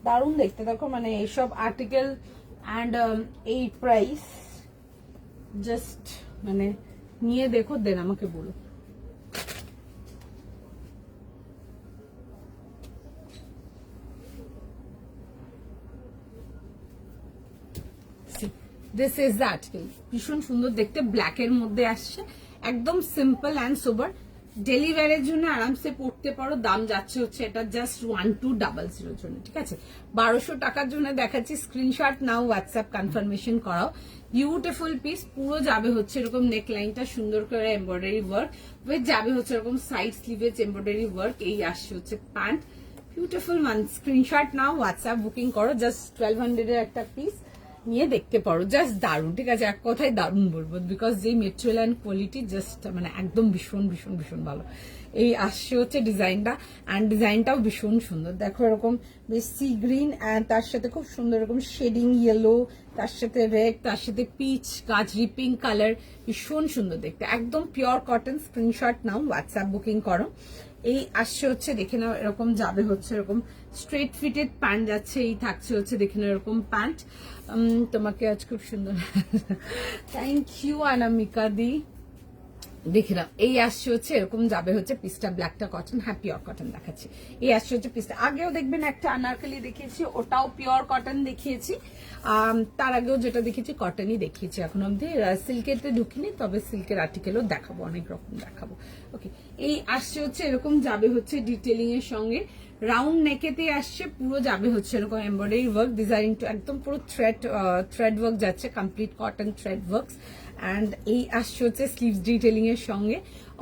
দারুণ দেখতে। দেখো মানে এইসব আর্টিকেল অ্যান্ড এই প্রাইস জাস্ট মানে নিয়ে দেখো, দেন আমাকে বলো। দিস ইজ দ্য আর্টিকেল, ভীষণ সুন্দর দেখতে, ব্ল্যাক এর মধ্যে আসছে, একদম সিম্পল অ্যান্ড সোবার। ডেলি ওয়্যারের জন্য আরামসে পড়তে পারো। দাম যাচ্ছে হচ্ছে এটা জাস্ট 1200 জন্য। ঠিক আছে, 1200 টাকার জন্য দেখাচ্ছি। স্ক্রিনশট নাও, হোয়াটসঅ্যাপ কনফার্মেশন করাও। বিউটিফুল পিস, পুরো যাবে হচ্ছে এরকম নেক লাইনটা সুন্দর করে এমব্রয়ডারি ওয়ার্ক, উইথ যাবে হচ্ছে এরকম সাইড স্লিভেজ এমব্রয়ডারি ওয়ার্ক। এই আসছে হচ্ছে প্যান্ট, বিউটিফুল মান। স্ক্রিনশট নাও, হোয়াটসঅ্যাপ বুকিং করো। জাস্ট 1200 এর একটা পিস নিয়ে দেখতে পারো, জাস্ট দারুণ। ঠিক আছে, এক কথায় দারুণ বলবো, বিকজ যে মেটেরিয়াল অ্যান্ড কোয়ালিটি জাস্ট মানে একদম ভীষণ ভীষণ ভীষণ ভালো। এই আসছে হচ্ছে ডিজাইনটা, অ্যান্ড ডিজাইনটাও ভীষণ সুন্দর। দেখো এরকম বেশ সি গ্রিন অ্যান্ড তার সাথে খুব সুন্দর এরকম শেডিং ইয়েলো, তার সাথে রেড, তার সাথে পিচ গাজরি পিঙ্ক কালার, ভীষণ সুন্দর দেখতে, একদম পিওর কটন। স্ক্রিনশট নাও, হোয়াটসঅ্যাপ বুকিং করো। এই আসছে হচ্ছে দেখে নাও এরকম যাবে হচ্ছে এরকম স্ট্রেট ফিটেড প্যান্ট যাচ্ছে। এই থাকছে হচ্ছে দেখে নাও এরকম প্যান্ট। তোমাকে আজ খুব সুন্দর থ্যাংক ইউ অনামিকা দি। দেখে নাও, এই আসছে হচ্ছে এরকম যাবে হচ্ছে পিসটা, ব্ল্যাকটা কটন, হ্যাঁ পিওর কটন দেখাচ্ছি। এই আসছে হচ্ছে পিসটা। আগেও দেখবেন একটা আনারকলি দেখিয়েছি, ওটাও পিওর কটন দেখিয়েছি। তার আগেও যেটা দেখেছি কটনই দেখিয়েছি। এখন অব্দি সিল্কেতে ঢুকিনি, তবে সিল্কের আর্টিকেলও দেখাবো, অনেক রকম দেখাবো। ওকে, এই আসছে হচ্ছে এরকম যাবে হচ্ছে ডিটেলিং এর সঙ্গে, রাউন্ড নেকেতে আসছে, পুরো যাবে হচ্ছে এরকম এমব্রয়ডারি ওয়ার্ক, ডিজাইন টু একদম পুরো থ্রেড ওয়ার্ক যাচ্ছে, complete cotton thread works. And এই আসছে হচ্ছে স্লিভস ডিটেলিং এর সঙ্গে,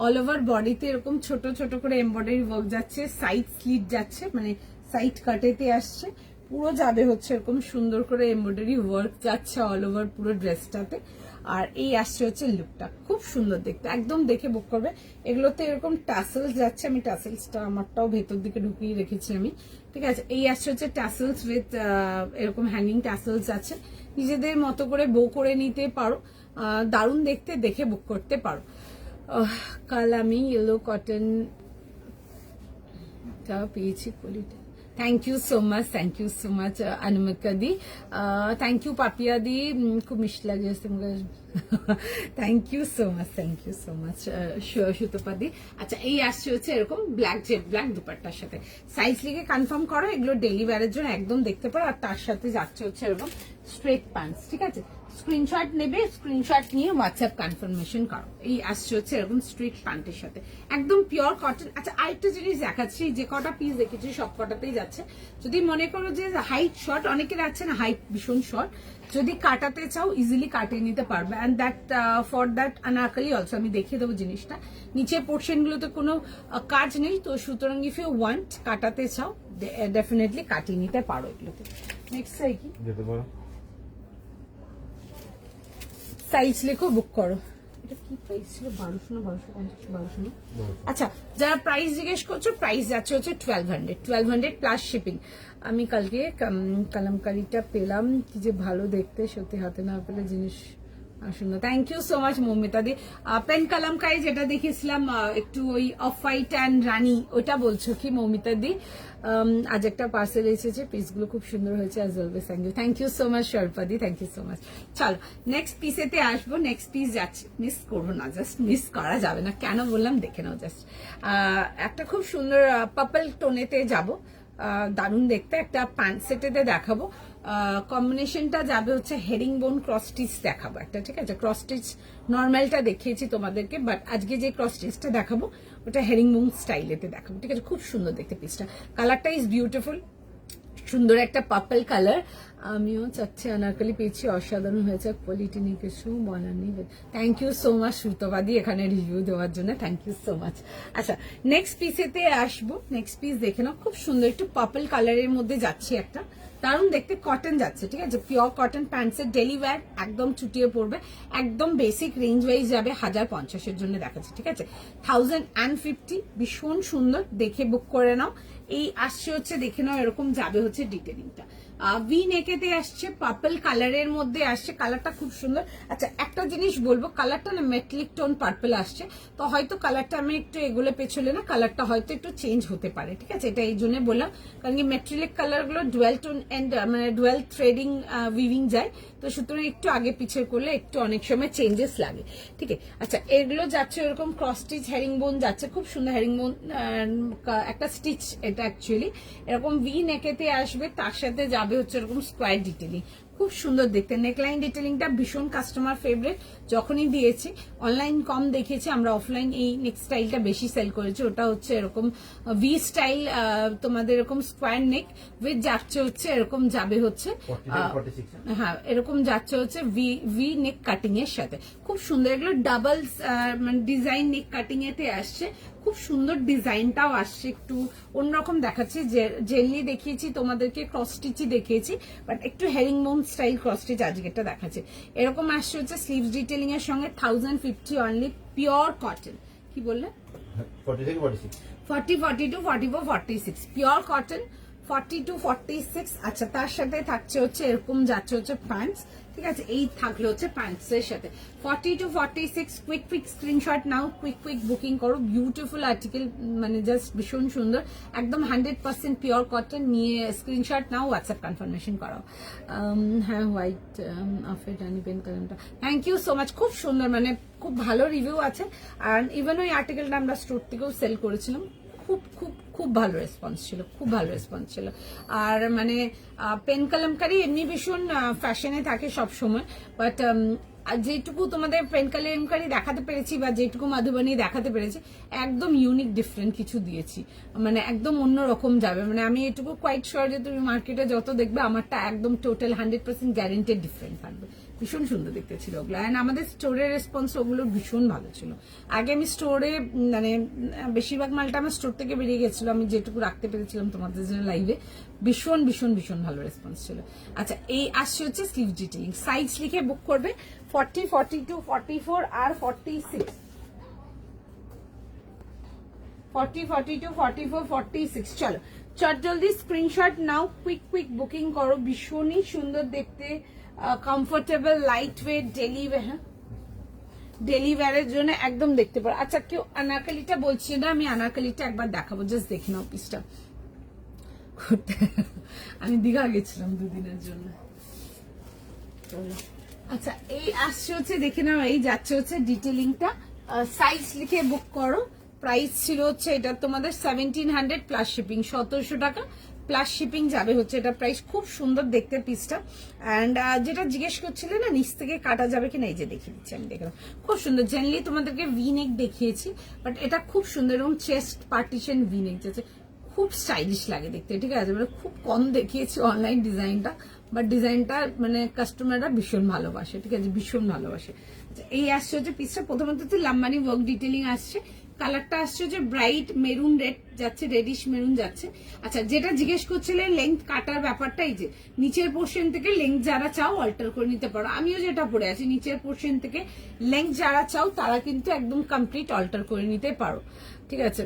অল ওভার বডিতে এরকম ছোট ছোট করে এমব্রয়ডারি ওয়ার্ক যাচ্ছে, সাইড স্লিভ যাচ্ছে, মানে সাইড কাটেতে আসছে, পুরো যাবে হচ্ছে এরকম সুন্দর করে এমব্রয়ডারি ওয়ার্ক যাচ্ছে অল ওভার পুরো ড্রেসটাতে। আর এই আসছে হচ্ছে লুকটা, খুব সুন্দর দেখতে, একদম দেখে বুক করবে। এগুলোতে এরকম টাসেলস যাচ্ছে, আমি টাসেলসটা আমারটাও ভেতর দিকে ঢুকিয়ে রেখেছি আমি, ঠিক আছে। এই আসছে হচ্ছে টাসেলস উইথ এরকম হ্যাঙ্গিং টাসেলস আছে, নিজেদের মতো করে বো করে নিতে পারো, দারুণ দেখতে, দেখে বুক করতে পারো। কাল আমি ইয়েলো কটন পেয়েছি quality. Thank you so much Anumika di, thank you Papiya di, খুব মিষ্টি লাগে thank you so much Sutapa di. আচ্ছা এই আসছে হচ্ছে এরকম ব্ল্যাক জেড ব্ল্যাক দুপাট্টার সাথে, সাইজ লিখে কনফার্ম করো, এগুলো ডেইলি ওয়্যারের জন্য একদম দেখতে পারো। আর তার সাথে যাচ্ছে হচ্ছে এরকম স্ট্রেট প্যান্টস, ঠিক আছে। স্ক্রিনশট নেবে, স্ক্রিনশট নিয়ে হোয়াটসঅ্যাপ কনফার্মেশন করো। এই আসছে হচ্ছে এরকম স্ট্রিট প্যান্টের সাথে, একদম পিওর কটন। আচ্ছা আরেকটা জিনিস দেখাচ্ছি, যে কটা পিস দেখেছি সব কটাতেই যাচ্ছে। যদি মনে করো যে হাইট শর্ট, অনেকের আছে না হাইট ভীষণ শর্ট, যদি কাটাতে চাও ইজিলি কাটিয়ে নিতে পারবে। And that for that Anarkali also আমি দেখিয়ে দেবো জিনিসটা, নিচের পোর্শন গুলোতে কোনো কাজ নেই, তো সুতরাং ইফ ইউ ওয়ান্ট কাটাতে চাও ডেফিনেটলি কাটিয়ে নিতে পারো এগুলোতে। নেক্সট সাই কি যেতে পারো, সাইজ লেখো, বুক করো। এটা কি প্রাইস ছিল? 1200 না 1250? 1200 না? আচ্ছা যারা প্রাইস জিজ্ঞেস করছো, প্রাইস যাচ্ছে হচ্ছে 1200 প্লাস শিপিং। আমি কালকে কালামকারিটা পেলাম, কি যে ভালো দেখতে, সত্যি হাতে না পেলে জিনিস আসুন। Thank you so much Moumita di. Pen Kalamkari যেটা দেখেছিলাম একটু ওই অফ হোয়াইট অ্যান্ড রানি, ওটা বলছো কি মৌমিতা দি? আজ একটা পার্সেল এসেছে, পিসগুলো খুব সুন্দর হয়েছে as always. Thank you so much শর্পাদি, থ্যাংক ইউ সো মাচ। চলো নেক্সট পিসেতে আসবো, নেক্সট পিস যাচ্ছে, মিস করবো না, জাস্ট মিস করা যাবে না, কেন বললাম দেখে নাও জাস্ট। একটা খুব সুন্দর পার্পল টোনেতে যাবো, দারুণ দেখতে একটা প্যান্ট সেটেতে দেখাবো। কম্বিনেশনটা যাবে হচ্ছে হেরিং বোন ক্রস স্টিচ দেখাবো একটা, ঠিক আছে। ক্রস স্টিচ নর্মালটা দেখিয়েছি তোমাদেরকে, বাট আজকে যে ক্রস স্টিচটা দেখাবো ওটা হেরিং বোন স্টাইলেতে দেখাবো, ঠিক আছে। খুব সুন্দর দেখতে পিসটা, কালারটা ইজ বিউটিফুল, সুন্দর একটা পার্পল কালার। আমিও চাচ্ছি আনারকলি পেয়েছি, অসাধারণ হয়েছে, কোয়ালিটি নিয়ে কিছু বলার নেই। থ্যাংক ইউ সো মাচ শ্রুতবাদী এখানে রিভিউ দেওয়ার জন্য, থ্যাংক ইউ সো মাচ। আচ্ছা নেক্সট পিসেতে আসবো, নেক্সট পিস দেখে নাও, খুব সুন্দর একটু পার্পল কালারের মধ্যে যাচ্ছে একটা, দারুণ দেখতে, কটন যাচ্ছে, ঠিক আছে। পিওর কটন প্যান্টসের ডেলি ওয়্যার, একদম চুটিয়ে পড়বে, একদম বেসিক রেঞ্জ ওয়াইজ যাবে 1050-এর জন্য দেখাচ্ছে, ঠিক আছে। 1050, ভীষণ সুন্দর, দেখে বুক করে নাও। এই আসছে হচ্ছে দেখে নাও, এরকম যাবে হচ্ছে ডিটেলিংটা, ভি নেকেতে আসছে, পার্পল কালারের মধ্যে আসছে, কালারটা খুব সুন্দর। আচ্ছা একটা জিনিস বলবো, কালারটা না মেটালিক টোন পার্পল আসছে, তো হয়তো কালারটা আমি একটু এগুলো পেছলে না, কালারটা হয়তো একটু চেঞ্জ হতে পারে, ঠিক আছে। এটা এই জন্য বললাম, কারণ কি মেটালিক কালার গুলো ডুয়েল টোন এন্ড মানে ডুয়েল থ্রেডিং উইভিং যায়, তো সুতরাং একটু আগে পিছিয়ে করলে একটু অনেক সময় চেঞ্জেস লাগে, ঠিক আছে। আচ্ছা এগুলো যাচ্ছে এরকম ক্রস স্টিচ হেরিং বোন যাচ্ছে, খুব সুন্দর হেরিং বোন একটা স্টিচ, এটা অ্যাকচুয়ালি এরকম ভি নেকেতে আসবে, তার সাথে যাবে হচ্ছে এরকম স্কোয়ার ডিটেলিং, খুব সুন্দর দেখতে। নেকলাইন ডিটেলিংটা ভীষণ কাস্টমার ফেভারিট, যখনই দিয়েছি অনলাইন কম দেখেছি, আমরা অফলাইন এই নেক স্টাইলটা বেশি সেল করেছি। ওটা হচ্ছে এরকম ভি স্টাইল, তোমাদের এরকম স্কোয়ার নেক উইথ যাচ্ছে হচ্ছে এরকম যাবে হচ্ছে, হ্যাঁ এরকম যাচ্ছে হচ্ছে ভি নেক কাটিং এর সাথে, খুব সুন্দর। এগুলো ডাবল ডিজাইন নেক কাটিং এতে আসছে, খুব সুন্দর ডিজাইনটাও আসছে, একটু অন্যরকম দেখাচ্ছে। জেলি দেখিয়েছি তোমাদেরকে, ক্রস স্টিচই দেখিয়েছি, বাট একটু হেরিং বোন স্টাইল ক্রস স্টিচ আজকেটা দেখাচ্ছে। এরকম আসছে হচ্ছে স্লিভস ডিটেলিং এর সঙ্গে 1050 অনলি, পিওর কটন। কি বললে? 40, 42, 44, 46 পিওর কটন, 42, 46। আচ্ছা তার সাথে থাকছে হচ্ছে এরকম যাচ্ছে হচ্ছে প্যান্টস, ঠিক আছে। এই থাকলে হচ্ছে প্যান্টস এর সাথে 40 to 46। কুইক স্ক্রিনশট নাও, কুইক বুকিং করো, বিউটিফুল আর্টিকেল, মানে জাস্ট ভীষণ সুন্দর, একদম 100% পিওর কটন, নিয়ে স্ক্রিনশট নাও, হোয়াটসঅ্যাপ কনফার্মেশন করাও। হ্যাঁ হোয়াইট আফে ডানি পেন কালারটা, থ্যাংক ইউ সো মাচ, খুব সুন্দর, মানে খুব ভালো রিভিউ আছে। আর ইভেন ওই আর্টিকেলটা আমরা স্টোর থেকেও সেল করেছিলাম, খুব খুব খুব ভালো রেসপন্স ছিল, খুব ভালো রেসপন্স ছিল। আর মানে পেন কালামকারি এমনি ভীষণ ফ্যাশনে থাকে সব সময়, বাট যেটুকু তোমাদের পেন কালামকারি দেখাতে পেরেছি বা যেটুকু মাধুবনী দেখাতে পেরেছি, একদম ইউনিক ডিফারেন্ট কিছু দিয়েছি, মানে একদম অন্যরকম যাবে। মানে আমি এটুকু কোয়াইট শিওর যে তুমি মার্কেটে যত দেখবে আমারটা একদম টোটাল 100% গ্যারেন্টেড ডিফারেন্ট থাকবে, ভীষণ সুন্দর দেখতে ছিল ওগুলো। অ্যান্ড আমাদের স্টোরের রেসপন্স ওগুলো ভীষণ ভালো ছিল। আগে আমি স্টোরে মানে বেশিরভাগ মালটা আমার স্টোর থেকে বেরিয়ে গেছিল, আমি যেটুকু রাখতে পেরেছিলাম তোমাদের জন্য লাইভে, ভীষণ ভীষণ ভীষণ ভালো রেসপন্স ছিল। আচ্ছা, এই আসছে হচ্ছে স্লিভ ডিটেইলিং। সাইজ লিখে বুক করবে 40, 42, 44 আর 46। 40, 42, 44, 46। চলো চট জলদি স্ক্রিনশট নাও, কুইক বুকিং করো। ভীষণই সুন্দর দেখতে, কমফোর্টেবল, লাইট ওয়েট, ডেলি ওয়্যারের জন্য একদম দেখতে পারো। আচ্ছা, কেউ আনারকালিটা বলছি না, আমি আনারকালিটা একবার দেখাবো, জাস্ট দেখে নাও পিসটা। আমি দীঘা গেছিলাম 2 দিনের জন্য। আচ্ছা, এই আসছে হচ্ছে দেখে নাও, এই যাচ্ছে হচ্ছে ডিটেলিংটা। সাইজ লিখে বুক করো। প্রাইস ছিল হচ্ছে এটা তোমাদের 1700 প্লাস শিপিং, 1700 টাকা প্লাস শিপিং যাবে হচ্ছে এটা প্রাইস। খুব সুন্দর দেখতে পিসটা। অ্যান্ড যেটা জিজ্ঞেস করছিলে না নিচ থেকে কাটা যাবে কিনা, এই যে দেখিয়ে দিচ্ছি আমি, দেখলাম খুব সুন্দর। জেনারেলি তোমাদেরকে ভি নেক দেখিয়েছি, বাট এটা খুব সুন্দর এবং চেস্ট পার্টিশন ভি নেক যাচ্ছে, খুব স্টাইলিশ লাগে দেখতে। ঠিক আছে, মানে খুব কম দেখিয়েছি অনলাইন ডিজাইনটা, বাট ডিজাইনটা মানে কাস্টমাররা ভীষণ ভালোবাসে। ঠিক আছে, ভীষণ ভালোবাসে। এই আসছে হচ্ছে পিসটা, প্রথমত হচ্ছে লাম্বানি ওয়ার্ক ডিটেলিং আসছে। কালারটা আসছে যে ব্রাইট মেরুন রেড যাচ্ছে, রেডিশ মেরুন যাচ্ছে। আচ্ছা, যেটা জিজ্ঞেস করছিলে লেংথ কাটার ব্যাপারটা, এই যে নিচের পোর্শন থেকে লেংথ যারা চাও অল্টার করে নিতে পারো। আমিও যেটা পরে আছি, নিচের পোর্শন থেকে লেংথ যারা চাও তারা কিন্তু একদম কমপ্লিট অল্টার করে নিতে পারো। ঠিক আছে,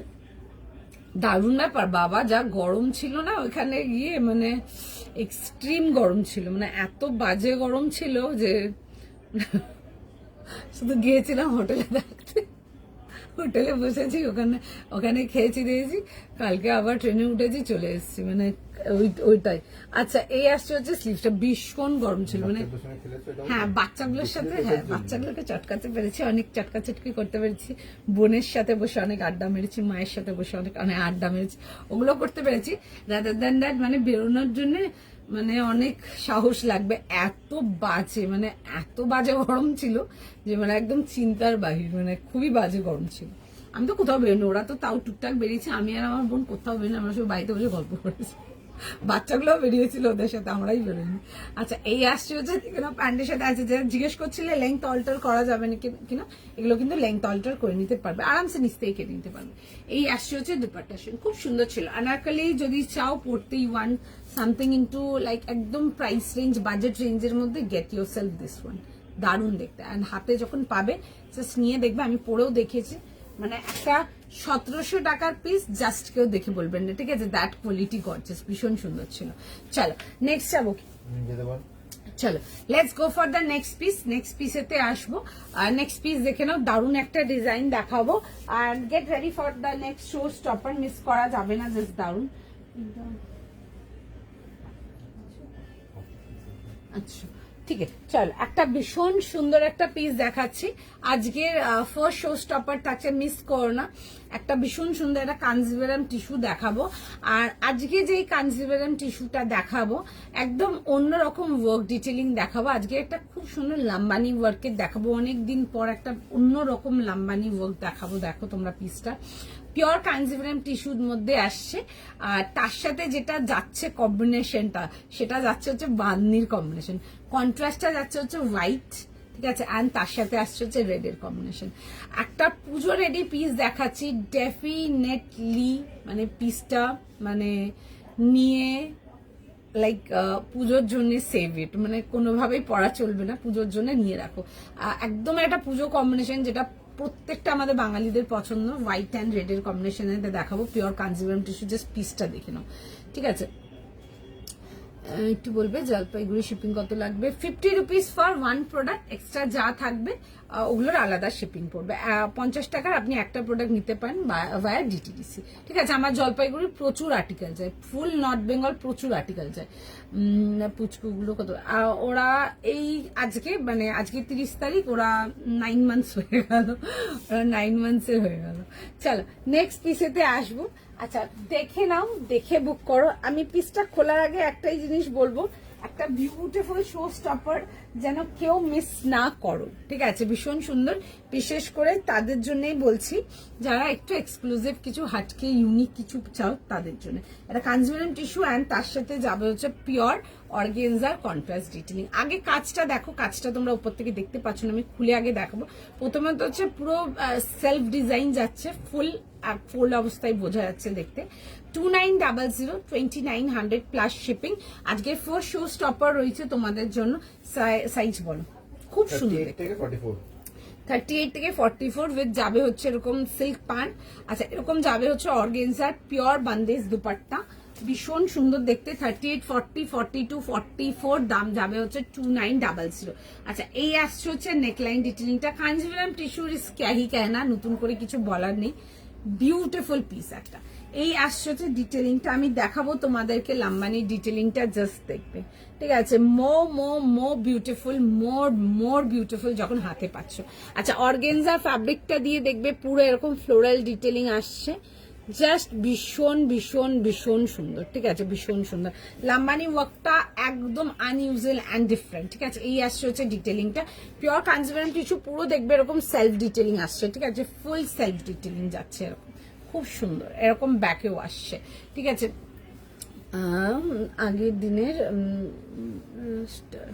দারুণ ব্যাপার বাবা। যা গরম ছিল না ওইখানে গিয়ে, মানে এক্সট্রিম গরম ছিল, মানে এত বাজে গরম ছিল যে শুধু গিয়েছিলাম হোটেলে থাকতে, হোটেলে বসেছি, ওখানে খেয়েছি দিয়েছি, কালকে আবার ট্রেনে উঠেছি, চলে এসেছি, মানে ওইটাই। আচ্ছা, এই আসছে হচ্ছে স্লিভসটা, ভীষণ গরম ছিল, মানে হ্যাঁ বাচ্চাগুলোর সাথে, হ্যাঁ বাচ্চাগুলোকে চটকাতে পেরেছি, অনেক চটকাচটকি করতে পেরেছি, বোনের সাথে বসে অনেক আড্ডা মেরেছি, মায়ের সাথে বসে অনেক আড্ডা মেরেছি, ওগুলো করতে পেরেছি। রাদার দ্যান দ্যাট মানে বেরোনোর জন্য মানে অনেক সাহস লাগবে, এত বাজে, মানে এত বাজে গরম ছিল যে মানে একদম চিন্তার বাহির, মানে খুবই বাজে গরম ছিল। আমি তো কোথাও বেরোনি, ওরা তো তাও টুকটাক বেরিয়েছে, আমি আর আমার বোন কোথাও বেরোনি, আমরা সব বাড়িতে বসে গল্প করেছি, বাচ্চাগুলোও বেরিয়েছিল ওদের সাথে, আমরাই বেরোয়নি। আচ্ছা, এই আসছে হচ্ছে প্যান্টের সাথে আছে, যে জিজ্ঞেস করছিলে লেংথ অল্টার করা যাবে না কিনা, এগুলো কিন্তু লেংথ অল্টার করে নিতে পারবে, আরামসে নিচ থেকে কেটে নিতে পারবে। এই আসছে হচ্ছে দুপাট্টা, খুব সুন্দর ছিল। আনারকলি যদি চাও পড়তেই ওয়ান সামথিং ইন্টু লাইক একদম প্রাইস রেঞ্জ, বাজেট রেঞ্জের মধ্যে, get your self this one, দারুণ দেখতে। অ্যান্ড হাতে যখন পাবে জাস্ট নিয়ে দেখবে, আমি পরেও দেখিয়েছি, মানে একটা 1700 টাকার পিস জাস্ট কেউ দেখে বলবেন না। ঠিক আছে, দ্যাট কোয়ালিটি গর্জিয়াস, ভীষণ সুন্দর ছিল। চলো নেক্সট যাবো কি, চলো let's go for the next piece. Next পিসেতে আসবো, আর নেক্সট পিস দেখে নাও, দারুণ একটা ডিজাইন দেখাবো। আর get ready for the next showstopper, miss করা যাবে না, জাস্ট দারুণ। আচ্ছা ঠিক আছে, চল একটা ভীষণ সুন্দর একটা পিস দেখাচ্ছি। আজকের ফার্স্ট শো স্টপার থাকছে, মিস করো না। একটা ভীষণ সুন্দর একটা কাঞ্জিভারাম টিস্যু দেখাবো। আর আজকে যেই কাঞ্জিভারাম টিস্যুটা দেখাবো একদম অন্যরকম ওয়ার্ক ডিটেলিং দেখাবো। আজকে একটা খুব সুন্দর লাম্বানি ওয়ার্কের দেখাবো, অনেকদিন পর একটা অন্যরকম লাম্বানি ওয়ার্ক দেখাবো। দেখো তোমরা পিসটা পিওর কাঞ্জিভারাম টিস্যুর মধ্যে আসছে, আর তার সাথে যেটা যাচ্ছে কম্বিনেশনটা, সেটা যাচ্ছে হচ্ছে বান্নির কম্বিনেশন, কন্ট্রাস্টটা যাচ্ছে হচ্ছে হোয়াইট। ঠিক আছে, অ্যান্ড তার সাথে আসছে হচ্ছে রেড এর কম্বিনেশন। একটা পুজো রেডি পিস দেখাচ্ছি, ডেফিনেটলি মানে পিসটা মানে নিয়ে লাইক পুজোর জন্য সেভ ইট, মানে কোনোভাবেই পড়া চলবে না, পুজোর জন্য নিয়ে রাখো। একদম একটা পুজো কম্বিনেশন, যেটা প্রত্যেকটা আমাদের বাঙালিদের পছন্দ, হোয়াইট অ্যান্ড রেড এর কম্বিনেশনে দেখাবো। পিওর কাঞ্জিভারাম টিস্যু, জাস্ট পিসটা দেখে নাও। ঠিক আছে, একটু বলবে জলপাইগুড়ি শিপিং কত লাগবে? 50 rupees for one product, extra যা থাকবে ওগুলোর আলাদা শিপিং পড়বে। 50 টাকার আপনি একটা প্রোডাক্ট নিতে পারেন ভায়া ডিটিডিসি। ঠিক আছে, আমার জলপাইগুড়ির প্রচুর আর্টিকেল যায়, ফুল নর্থ বেঙ্গল প্রচুর আর্টিকেল যায়। পুচকুগুলো কত, ওরা এই আজকে মানে আজকে 30 তারিখ, ওরা 9 মান্থস হয়ে গেল, ওরা 9 মান্থসের হয়ে গেল। চলো নেক্সট পিসেতে আসবো। আচ্ছা দেখে নাও, দেখে বুক করো। আমি পিসটা খোলার আগে একটাই জিনিস বলবো, একটা বিউটিফুল শো স্টপার, যেন কেউ মিস না করো, ঠিক আছে? ভীষণ সুন্দর, বিশেষ করে তাদের জন্যই বলছি যারা একটু এক্সক্লুসিভ কিছু হাটকে ইউনিক কিছু চাও তাদের জন্য। এটা কাঞ্জিভারাম টিস্যু অ্যান্ড তার সাথে যাবে হচ্ছে পিওর অর্গেনজার কন্ট্রাস্ট ডিটেলিং। আগে কাজটা দেখো, কাজটা তোমরা উপর থেকে দেখতে পাচ্ছ না, আমি খুলে আগে দেখাবো। প্রথমে তো হচ্ছে পুরো সেলফ ডিজাইন যাচ্ছে, ফুল ফোল্ড অবস্থায় বোঝা যাচ্ছে দেখতে। 2900, 2900 প্লাস শিপিং। আজকে 4 শো স্টপার রয়েছে তোমাদের জন্য। সাইজ বলো, খুব সুন্দর 38 থেকে 44 38 থেকে 44 উইথ যাবে হচ্ছে এরকম সিল্ক পান। আচ্ছা, এরকম যাবে হচ্ছে অর্গেনজার পিওর বান্দেজ দুপাট্টা, ভীষণ সুন্দর দেখতে। 38, 40, 42, 44 দাম যাবে হচ্ছে 2900। আচ্ছা, এই আসছে হচ্ছে নেকলাইন ডিটেলিংটা। কাঞ্জিভারাম টিস্যুর ক্যাহি কেনা, নতুন করে কিছু বলার নেই, বিউটিফুল পিস একটা। এই আসছে হচ্ছে ডিটেলিংটা, আমি দেখাবো তোমাদেরকে লাম্বানি ডিটেলিংটা, জাস্ট দেখবে, ঠিক আছে? মোর বিউটিফুল, মোর বিউটিফুল যখন হাতে পাচ্ছ। আচ্ছা, অর্গেনজা ফ্যাব্রিকটা দিয়ে দেখবে পুরো এরকম ফ্লোরাল ডিটেলিং আসছে, জাস্ট ভীষণ ভীষণ ভীষণ সুন্দর, ঠিক আছে? ভীষণ সুন্দর। লাম্বানি ওয়ার্কটা একদম আনইউজুয়াল অ্যান্ড ডিফারেন্ট, ঠিক আছে? এই আসছে হচ্ছে ডিটেলিংটা, পিওর কাঞ্জিভারাম টিস্যু, পুরো দেখবে এরকম সেলফ ডিটেলিং আসছে, ঠিক আছে? ফুল সেলফ ডিটেলিং যাচ্ছে এরকম, খুব সুন্দর। এরকম ব্যাকেও আসছে, ঠিক আছে? আগের দিনের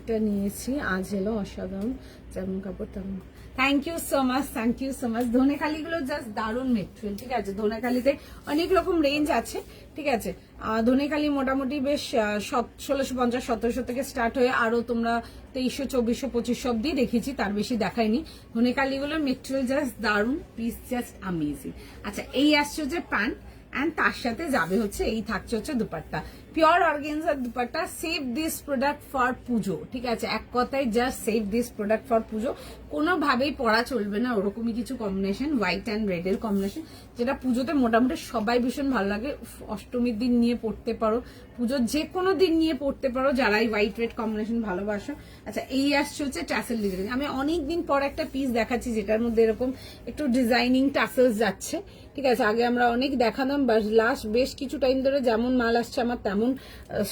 টা নিয়েছি, আজ এলো অসাধারণ, যেমন কাপড় তেমন। Thank you so much, thank you so much. Dhaniakhali গুলো জাস্ট দারুণ মেটেরিয়াল, ঠিক আছে? ধনেখালিতে অনেক রকম রেঞ্জ আছে, ঠিক আছে? ধনেখালি মোটামুটি বেশ 1650, 1700 থেকে স্টার্ট হয়ে আরো তোমরা 2300, 2400, 2500 অব্দি দেখেছি, তার বেশি দেখায়নি। ধনেখালি গুলোর মেটেরিয়াল জাস্ট দারুণ, পিস জাস্ট আমেজিং। আচ্ছা, এই আসছে যে প্যান্ট অ্যান্ড তার সাথে যাবে হচ্ছে এই থাকছে হচ্ছে dupatta, pure অর্গেনজার dupatta. Save this product for পুজো, ঠিক আছে? এক কথায় just save this product for পুজো। কোনোভাবেই পরা চলবে না ওরকমই কিছু কম্বিনেশন, হোয়াইট অ্যান্ড রেড এর কম্বিনেশন, যেটা পুজোতে মোটামুটি সবাই ভীষণ ভালো লাগে। অষ্টমীর দিন নিয়ে পড়তে পারো, পুজোর যে কোনো দিন নিয়ে পড়তে পারো, যারাই হোয়াইট রেড কম্বিনেশন ভালোবাসো। আচ্ছা, এই আসছে হচ্ছে টাসেল ডিজাইন। আমি অনেকদিন পর একটা পিস দেখাচ্ছি যেটার মধ্যে এরকম একটু ডিজাইনিং টাসেলস যাচ্ছে, ঠিক আছে? আগে আমরা অনেক দেখালাম, বাট লাস্ট বেশ কিছু টাইম ধরে যেমন মাল আসছে আমার তেমন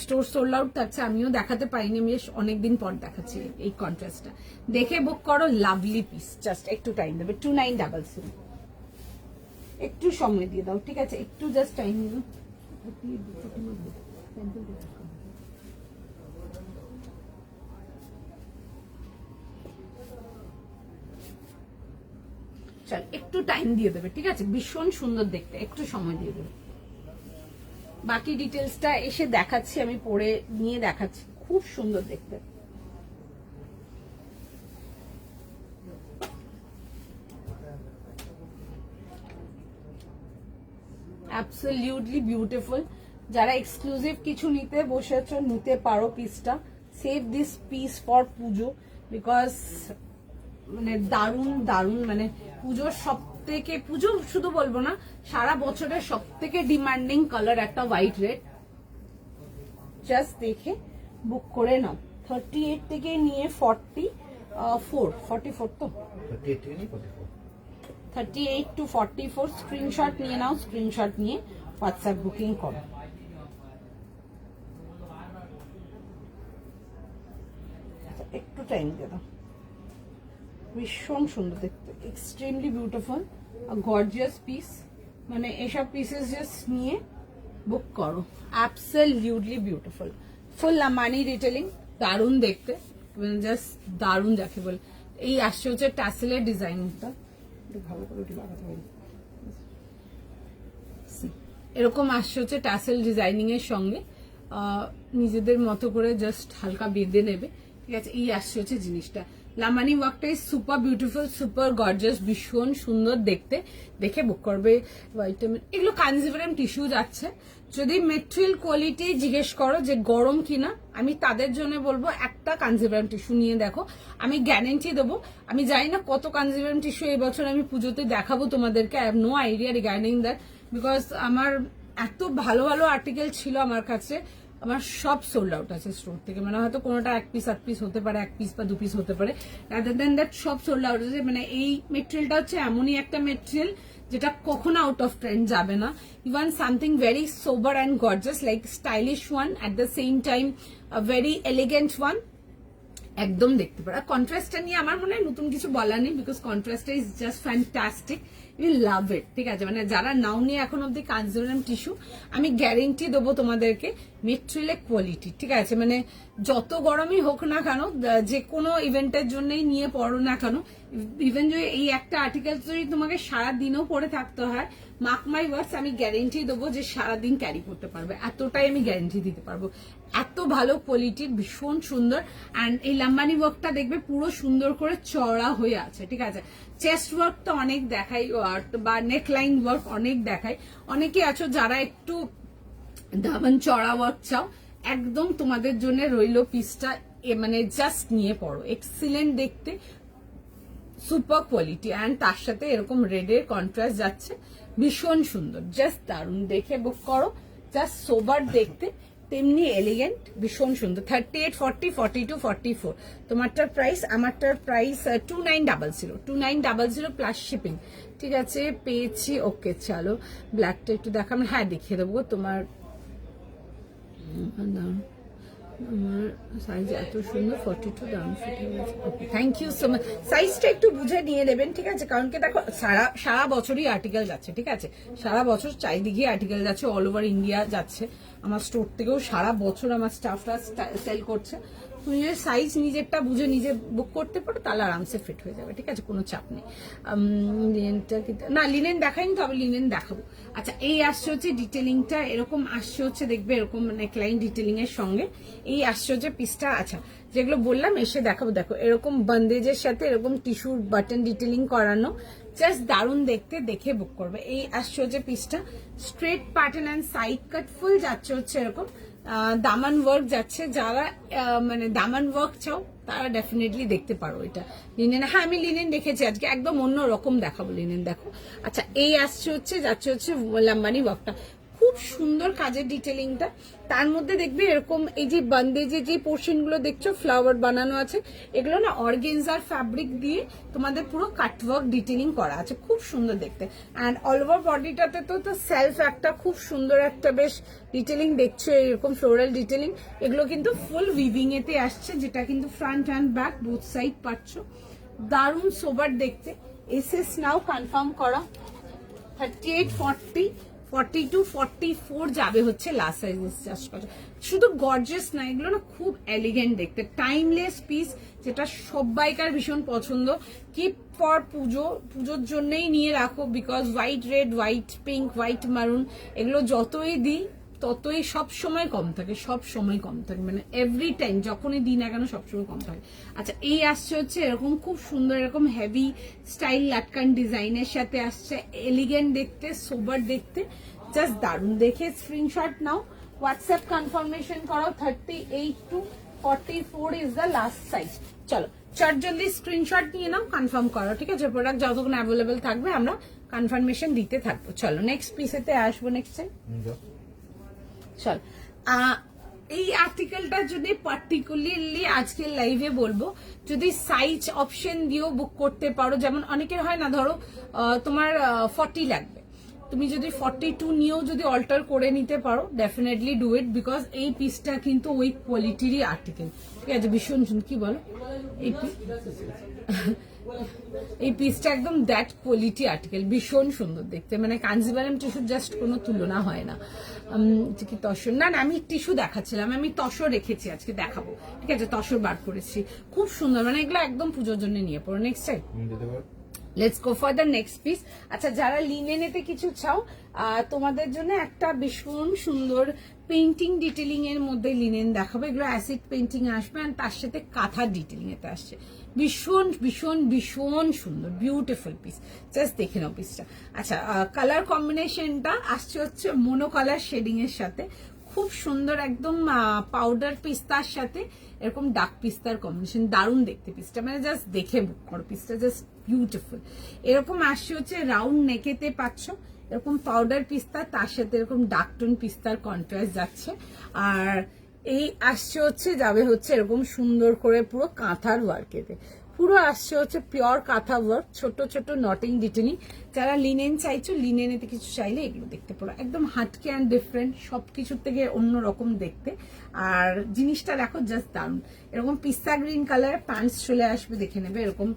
স্টোর সোল্ড আউট থাকছে, আমিও দেখাতে পারিনি, বেশ অনেকদিন পর দেখাচ্ছি এই কন্ট্রাস্টটা। দেখে বুক করো, লাভলি পিস, জাস্ট একটু টাইম দেবে। 2900, একটু সময় দিয়ে দাও, ঠিক আছে? একটু জাস্ট টাইম দিও। চল, একটু টাইম দিয়ে দেবে, ঠিক আছে? ভীষণ সুন্দর দেখতে, একটু সময় দিয়ে দেবে। বাকি ডিটেলসটা এসে দেখাচ্ছি, আমি পরে নিয়ে দেখাচ্ছি, খুব সুন্দর দেখতে। Absolutely beautiful. যারা এক্সক্লুসিভ কিছু নিতে বসেছ নিতে পারো পিসটা। Save this piece for Puja, because মানে দারুণ দারুণ, মানে পুজোর সব থেকে, পুজো শুধু বলবো না, সারা বছরের সব থেকে ডিমান্ডিং কালার একটা হোয়াইট রেড। জাস্ট দেখে বুক করে নাও। 38 থেকে নিয়ে 44 তো 38 থেকে নিয়ে 44 38 to 44 স্ক্রিনশট নিয়ে নাও, স্ক্রিনশট নিয়ে হোয়াটসঅ্যাপ বুকিং করো। একটু টাইম দিয়ে দাও, ভীষণ সুন্দর দেখতে, এক্সট্রিমলি বিউটিফুল, গর্জিয়াস পিস। মানে এসব পিসেস জাস্ট নিয়ে বুক করো, অ্যাবসলিউটলি বিউটিফুল। ফুল লাম্বানি ডিটেলিং, দারুণ দেখতে, জাস্ট দারুণ যাকে বলে। এই আসছে হচ্ছে টাসেলের ডিজাইনটা, ভালো করে লাগাতে হবে। এরকম আসছে হচ্ছে টাসেল ডিজাইনিং এর সঙ্গে, নিজেদের মতো করে জাস্ট হালকা বেঁধে নেবে, ঠিক আছে? এই আসছে হচ্ছে জিনিসটা। লাম্বানি ওয়ার্কটা is super beautiful, super gorgeous, ভীষণ সুন্দর দেখতে। দেখে বুক করবে। এগুলো কাঞ্জিভারাম টিস্যু যাচ্ছে। যদি মেটেরিয়াল কোয়ালিটি জিজ্ঞেস করো যে গরম কিনা, আমি তাদের জন্য বলবো একটা কাঞ্জিভারাম টিস্যু নিয়ে দেখো, আমি গ্যারেন্টি দেবো। আমি জানি না কত কাঞ্জিভারাম টিস্যু এই বছর আমি পুজোতে দেখাবো তোমাদেরকে, I have no idea regarding that, because আমার এত ভালো ভালো আর্টিকেল ছিল আমার কাছে, আমার সব সোল্ড আউট আছে স্টোর থেকে, মানে হয়তো কোনোটা 1 পিস 8 পিস হতে পারে, 1 পিস বা 2 পিস হতে পারে, রাদার দেন দ্যাট সব সোল্ড আউট আছে। মানে এই মেটেরিয়ালটা হচ্ছে এমনই একটা মেটেরিয়াল যেটা কখনো আউট অফ ট্রেন্ড যাবে না। Even something very sober and gorgeous, like stylish one at the same time very elegant one, একদম দেখতে পারো। কন্ট্রাস্টটা নিয়ে আমার মনে হয় নতুন কিছু বলার নেই, বিকজ কন্ট্রাস্টটা is just fantastic, you love it. ঠিক আছে, মানে যারা নাও নিয়ে এখন অব্দি কাঞ্জিভারাম টিস্যু, আমি গ্যারেন্টি দেবো তোমাদেরকে মেটেরিয়ালের কোয়ালিটি। ঠিক আছে, মানে যত গরমই হোক না কেন, যে কোনো ইভেন্টের জন্যই নিয়ে পড়ো না কেন, ইভেন যদি এই একটা আর্টিকেল যদি তোমাকে সারাদিনও পরে থাকতে হয়, মার্ক মাই ওয়ার্ডস, আমি গ্যারেন্টি দেবো যে সারাদিন ক্যারি করতে পারবে, এতটাই আমি গ্যারেন্টি দিতে পারবো। এত ভালো কোয়ালিটির, ভীষণ সুন্দর। অ্যান্ড এই লাম্বানি ওয়ার্কটা দেখবে পুরো সুন্দর করে চড়া হয়ে আছে। ঠিক আছে, চেস্ট ওয়ার্ক তো অনেক দেখাই, বা নেকলাইন ওয়ার্ক অনেক দেখাই। অনেকে আছো যারা একটু দামান চড়া ওয়ার্ক চাও, একদম তোমাদের জন্য রইলো পিসটা, মানে জাস্ট নিয়ে পড়ো, এক্সিলেন্ট দেখতে, সুপার কোয়ালিটি। অ্যান্ড তার সাথে এরকম রেডের কন্ট্রাস্ট যাচ্ছে, ভীষণ সুন্দর, জাস্ট দারুণ। দেখে বুক করো, জাস্ট সোবার দেখতে, তেমনি এলিগেন্ট, ভীষণ সুন্দর। 38, 40, 42, 44 তোমারটার প্রাইস, আমারটার প্রাইস 2900, 2900 প্লাস শিপিং। ঠিক আছে, পেয়েছি। ওকে, চলো ব্ল্যাকটা একটু দেখাম, হ্যাঁ দেখিয়ে দেবো তোমার। আমার সাইজ এত সুন্দর, 42 দাম ফিট হয়ে গেছে। ওকে, থ্যাংক ইউ সো মাচ। সাইজটা একটু বুঝে নিয়ে নেবেন, ঠিক আছে, কারণ কি দেখো সারা বছরই আর্টিকেল যাচ্ছে। ঠিক আছে, সারা বছর চারিদিকে আর্টিকেল যাচ্ছে, অল ওভার ইন্ডিয়া যাচ্ছে। আমার স্টোর থেকেও সারা বছর আমার স্টাফরা সেল করছে। তুমি যদি সাইজ নিজেরটা বুঝে নিজে বুক করতে পারো, তাহলে আরামসে ফিট হয়ে যাবে। ঠিক আছে, কোনো চাপ নেই। লিনেনটা কি, না লিনেন দেখাইনি, তবে লিনেন দেখাবো। আচ্ছা, এই আসছে হচ্ছে ডিটেলিংটা, এরকম আসছে হচ্ছে, দেখবে এরকম নেকলাইন ডিটেলিং এর সঙ্গে এই আসছে হচ্ছে পিসটা। আচ্ছা, যেগুলো বললাম এসে দেখাবো, দেখো এরকম বন্দেজের সাথে এরকম টিস্যুর বাটন ডিটেলিং করানো, জাস্ট দারুণ দেখতে, দেখে বুক করবে। এই আসছে হচ্ছে পিসটা, straight pattern and side cut full যাচ্ছে হচ্ছে এরকম দামান ওয়ার্ক যাচ্ছে। যারা মানে দামান ওয়ার্ক চাও তারা ডেফিনেটলি দেখতে পারো এটা লিনেন। হ্যাঁ, আমি লিনেন দেখেছি আজকে, একদম অন্য রকম দেখাবো লিনেন, দেখো। আচ্ছা, এই আসছে হচ্ছে, যাচ্ছে হচ্ছে লাম্বানি ওয়ার্কটা, খুব সুন্দর কাজের ডিটেলিংটা। তার মধ্যে দেখবে এরকম এই যে বন্দেজে যে পোর্শন গুলো দেখছো ফ্লাওয়ার বানানো আছে, এগুলো না অর্গেনজার ফ্যাব্রিক দিয়ে তোমাদের পুরো কাটওয়ার্ক ডিটেলিং করা আছে, খুব সুন্দর দেখতে। অ্যান্ড অল ওভার বডিটাতে তো সেলফ একটা খুব সুন্দর একটা বেশ ডিটেলিং দেখছো, এরকম ফ্লোরাল ডিটেলিং। এগুলো কিন্তু ফুল উইভিং এতে আসছে, যেটা কিন্তু front and back both side পাচ্ছ, দারুণ সোবার দেখতে। এসএস নাও কনফার্ম করা, 38, 40, 42, 44 যাবে হচ্ছে লাস্ট সাইজ। জাস্ট কথা, শুধু গর্জিয়াস না, এগুলো না খুব এলিগেন্ট দেখতে, টাইমলেস পিস, যেটা সবাইকার ভীষণ পছন্দ। কিপ ফর পুজোর জন্যই নিয়ে রাখো, because white red, white pink, white মারুন, এগুলো যতই দিই ততই সব সময় কম থাকে, সব সময় কম থাকে, মানে এভরি টাইম যখনই দিই না কেন সবসময় কম থাকে। আচ্ছা, এই আসছে হচ্ছে এরকম খুব সুন্দর, এরকম হেভি স্টাইল লাটকান ডিজাইনের সাথে আসছে, এলিগেন্ট দেখতে, সোবার দেখতে, জাস্ট দারুণ। দেখে স্ক্রিনশট নাও, হোয়াটসঅ্যাপ কনফার্মেশন করো, 38 to 44 is the last size. চলো চট জলদি স্ক্রিনশট নিয়ে নাও, কনফার্ম করো। ঠিক আছে, প্রোডাক্ট যতক্ষণ অ্যাভেলেবেল থাকবে আমরা কনফার্মেশন দিতে থাকবো। চলো নেক্সট পিসেতে আসবো, নেক্সট টাইম। চল, এই আর্টিকেলটা যদি পার্টিকুলারলি আজকের লাইভে বলবো, যদি সাইজ অপশন দিয়েও বুক করতে পারো, যেমন অনেকের হয় না, ধরো তোমার 40 লাগবে, তুমি যদি 42 নিয়েও যদি অল্টার করে নিতে পারো, ডেফিনেটলি ডু ইট, বিকজ এই পিসটা কিন্তু ওই কোয়ালিটিরই আর্টিকেল। ঠিক আছে, ভীষণ কি বলো, এই পিসটা একদম দ্যাট কোয়ালিটি আর্টিকেল, ভীষণ সুন্দর দেখতে, মানে কাঞ্জিভারাম টিস্যুর জাস্ট কোনো তুলনা হয় না। কি তসর, না আমি টিস্যু দেখাচ্ছিলাম, আমি তসর রেখেছি, আজকে দেখাবো। ঠিক আছে, তসর বার করেছি, খুব সুন্দর, মানে এগুলো একদম পুজোর জন্য নিয়ে পড়ো। Next time let's go for the next piece. আচ্ছা, যারা লিনেনেতে কিছু চাও, তোমাদের জন্য একটা ভীষণ সুন্দর পেইন্টিং ডিটেলিং এর মধ্যে লিনেন দেখাবো। এগুলো অ্যাসিড পেইন্টিং আসবে, আর তার সাথে কাঁথা ডিটেলিং এতে আসছে, ভীষণ ভীষণ ভীষণ সুন্দর, বিউটিফুল পিস, জাস্ট দেখে নাও পিসটা। আচ্ছা, কালার কম্বিনেশনটা আসছে হচ্ছে মোনো কালার শেডিং এর সাথে, খুব সুন্দর, একদম পাউডার পিস্তার সাথে এরকম ডার্ক পিস্তার কম্বিনেশন, দারুণ দেখতে পিসটা, মানে জাস্ট দেখে বুক করো, পিসটা জাস্ট বিউটিফুল। এরকম আসছে হচ্ছে রাউন্ড নেকেতে পাচ্ছ এরকম পাউডার পিস্তা, তার সাথে এরকম ডার্ক টোন পিস্তার কন্ট্রাস্ট যাচ্ছে। আর এই আসছে হচ্ছে যাবে হচ্ছে এরকম সুন্দর করে পুরো কাঁথার ওয়ার্কেতে, পুরো আসছে হচ্ছে পিওর কাঁথা ওয়ার্ক, ছোট ছোট নটিং ডিটেনিং। যারা লিনেন চাইছো, লিনেনেতে কিছু চাইলে এগুলো দেখতে পারো, একদম হাটকে অ্যান্ড ডিফারেন্ট, সবকিছুর থেকে অন্যরকম দেখতে। আর জিনিসটা দেখো জাস্ট দারুন। এরকম পিস্তা গ্রিন কালারের প্যান্টস চলে আসবে, দেখে নেবে। এরকম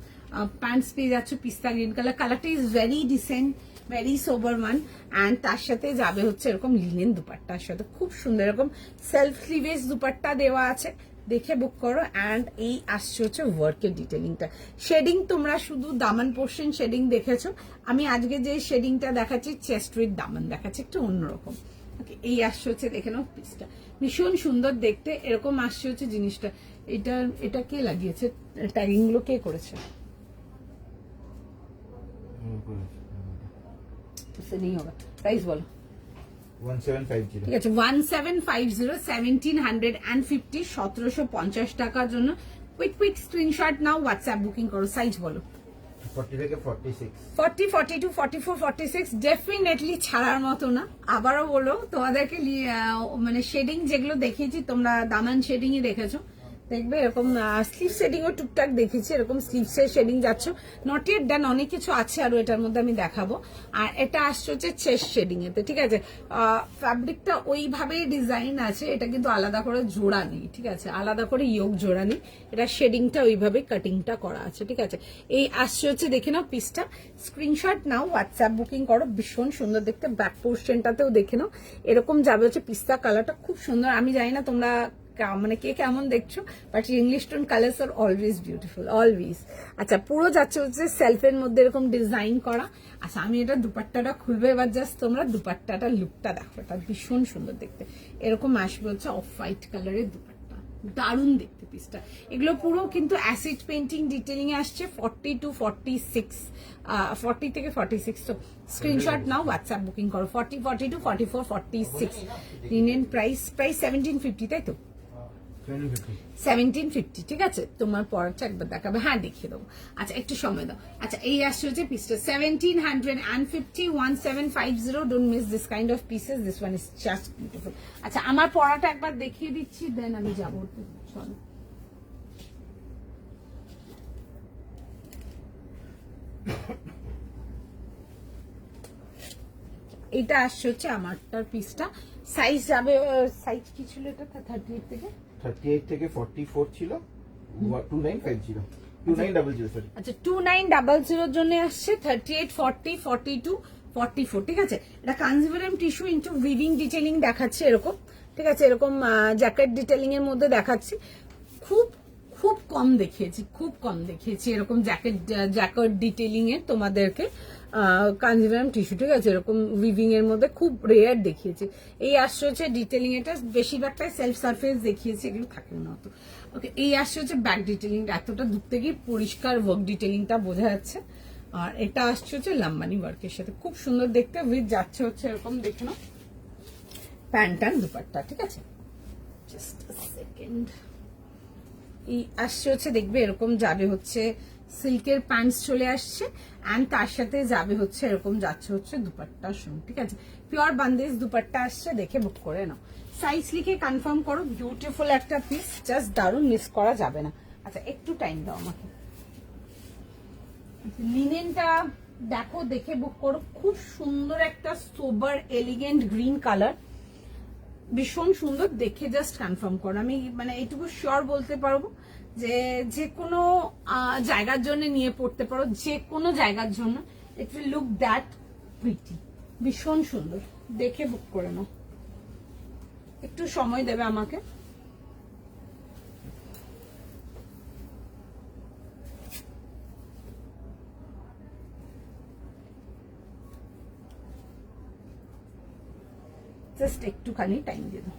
প্যান্টস পেয়ে যাচ্ছে পিস্তা গ্রিন কালার, কালারটা is very decent, very sober one. And তার সাথে যাবে হচ্ছে এরকম লিনেন দুপাট্টার সাথে, খুব সুন্দর এরকম সেলফ স্লিভেস দুপাট্টা দেওয়া আছে, দেখে বুক করো। অ্যান্ড এই আসছে হচ্ছে ওয়ার্কের ডিটেলিংটা। শেডিং তোমরা শুধু দামান পোর্শন শেডিং দেখেছো, আমি আজকে যে শেডিংটা দেখাচ্ছি চেস্ট উইথ দামান দেখাচ্ছি, একটু অন্যরকম। ওকে, এই আসছে হচ্ছে দেখে নাও পিসটা, ভীষণ সুন্দর দেখতে। এরকম আসছে হচ্ছে জিনিসটা। এটা কে লাগিয়েছে, ট্যাগিং গুলো কে করেছে? নেই হোগা। প্রাইস বলো। 1750 ঠিক আছে, 1750, 1750, 1750 টাকার জন্য কুইক স্ক্রিনশট নাও, হোয়াটসঅ্যাপ বুকিং করো। সাইজ বলো। 40 থেকে 46 40, 42, 44, 46 ডেফিনেটলি ছাড়ার মতো না। আবারও বলো তোমাদেরকে, মানে শেডিং যেগুলো দেখিয়েছি তোমরা দামান শেডিংই দেখেছো, দেখবে এরকম স্লিভ শেডিং ও টুকটাক দেখেছি, এরকম স্লিভসের শেডিং যাচ্ছ, নট ইয়েট ডান, অনেক কিছু আছে আরো এটার মধ্যে আমি দেখাবো। আর এটা আসছে হচ্ছে চেস্ট শেডিং এতে, ঠিক আছে। ফ্যাব্রিকটা ওইভাবেই ডিজাইন আছে, এটা কিন্তু আলাদা করে জোড়া নেই, ঠিক আছে, আলাদা করে ইয়োগ জোড়া নেই, এটা শেডিংটা ওইভাবে কাটিংটা করা আছে, ঠিক আছে। এই আসছে হচ্ছে দেখে নাও পিসটা, স্ক্রিনশট নাও, হোয়াটসঅ্যাপ বুকিং করো, ভীষণ সুন্দর দেখতে। ব্যাক পোর্শনটাতেও দেখে নাও, এরকম যাবে হচ্ছে পিস্তা কালারটা, খুব সুন্দর। আমি জানি না তোমরা মানে কে কেমন দেখছো, but English tone colours are always beautiful, always. আচ্ছা, পুরো যাচ্ছে হচ্ছে সেলফের মধ্যে এরকম ডিজাইন করা। আচ্ছা, আমি এটা দুপাট্টাটা খুলবে এবার, জাস্ট তোমরা দুপাট্টাটা লুকটা দেখো, এটা ভীষণ সুন্দর দেখতে। এরকম আসবে হচ্ছে অফ হোয়াইট কালারের দুপাট্টা, দারুণ দেখতে পিসটা। এগুলো পুরো কিন্তু অ্যাসিড পেন্টিং ডিটেলিং এ আসছে। 40 to 46, 40 থেকে 46, তো স্ক্রিনশট নাও, হোয়াটসঅ্যাপ বুকিং করো। 40, 42, 44, 46 লিনেন। প্রাইস 1750, তাই তো? 1750, ঠিক আছে। তোমার পরটা একবার দেখাবে, হ্যাঁ দেখিয়ে দেবো। আচ্ছা, একটু সময় দাও। আচ্ছা, এই আসছে হচ্ছে পিসটা 1750, 1750, don't miss this kind of pieces, this one is just beautiful. আচ্ছা, আমার পরাটা একবার দেখিয়ে দিচ্ছি, দেন আমি যাবো। চলো, এটা আসছে হচ্ছে আমারটার পিসটা। সাইজ যাবে, সাইজ কি ছিল এটা? 38 থেকে 38 থেকে 44 ছিল, 2950 2900 সরি। আচ্ছা, 2900 এর জন্য আসছে 38, 40, 42, 44, ঠিক আছে। এটা Kanjivaram tissue into weaving detailing দেখাচ্ছে এরকম, ঠিক আছে। এরকম জ্যাকেট ডিটেইলিং এর মধ্যে দেখাচ্ছি। খুব খুব কম দেখিয়েছি, খুব কম দেখিয়েছি এরকম জ্যাকেট ডিটেইলিং এর তোমাদেরকে কাঞ্জিভারাম টিস্যু, ঠিক আছে। এরকম উইভিং এর মধ্যে খুব রেয়ার দেখিয়েছি। এই আসছে হচ্ছে ডিটেইলিং, এটা বেশিরভাগটাই সেলফ সারফেস দেখিয়েছি, এগুলো থাকে না অত। ওকে, এই আসছে হচ্ছে ব্যাক ডিটেইলিং, এতটা দূর থেকেই পরিষ্কার ওয়ার্ক ডিটেইলিংটা বোঝা যাচ্ছে। আর এটা আসছে হচ্ছে লাম্বানি ওয়ার্কের সাথে, খুব সুন্দর দেখতে। উইথ যাচ্ছে হচ্ছে এরকম, দেখে নাও, প্যান্ট অ্যান্ড দুপাট্টা, ঠিক আছে। Just second. এই আসছে হচ্ছে দেখবে এরকম যাবে হচ্ছে সিল্কের প্যান্টস চলে আসছে, অ্যান্ড তার সাথে যাবে হচ্ছে এরকম যাচ্ছে হচ্ছে দুপাট্টার সঙ্গে, ঠিক আছে। পিওর বান্দেজ দুপাট্টা আসছে, দেখে বুক করে নাও। সাইজ লিখে কনফার্ম করো। বিউটিফুল একটা পিস, জাস্ট দারুণ, মিস করা যাবে না। আচ্ছা, একটু টাইম দাও আমাকে। লিনেনটা দেখো, দেখে বুক করো, খুব সুন্দর একটা সোবার এলিগেন্ট গ্রিন কালার, ভীষণ সুন্দর দেখে, জাস্ট কনফার্ম করো। আমি মানে এইটুকু শিওর বলতে পারবো যে যে কোনো জায়গার জন্য নিয়ে পড়তে পারো, যে কোনো জায়গার জন্য it will look that pretty, ভীষণ সুন্দর দেখে বুক করে নাও। একটু সময় দেবে আমাকে। জাস্ট একটুখানি টাইম দিয়ে দাও।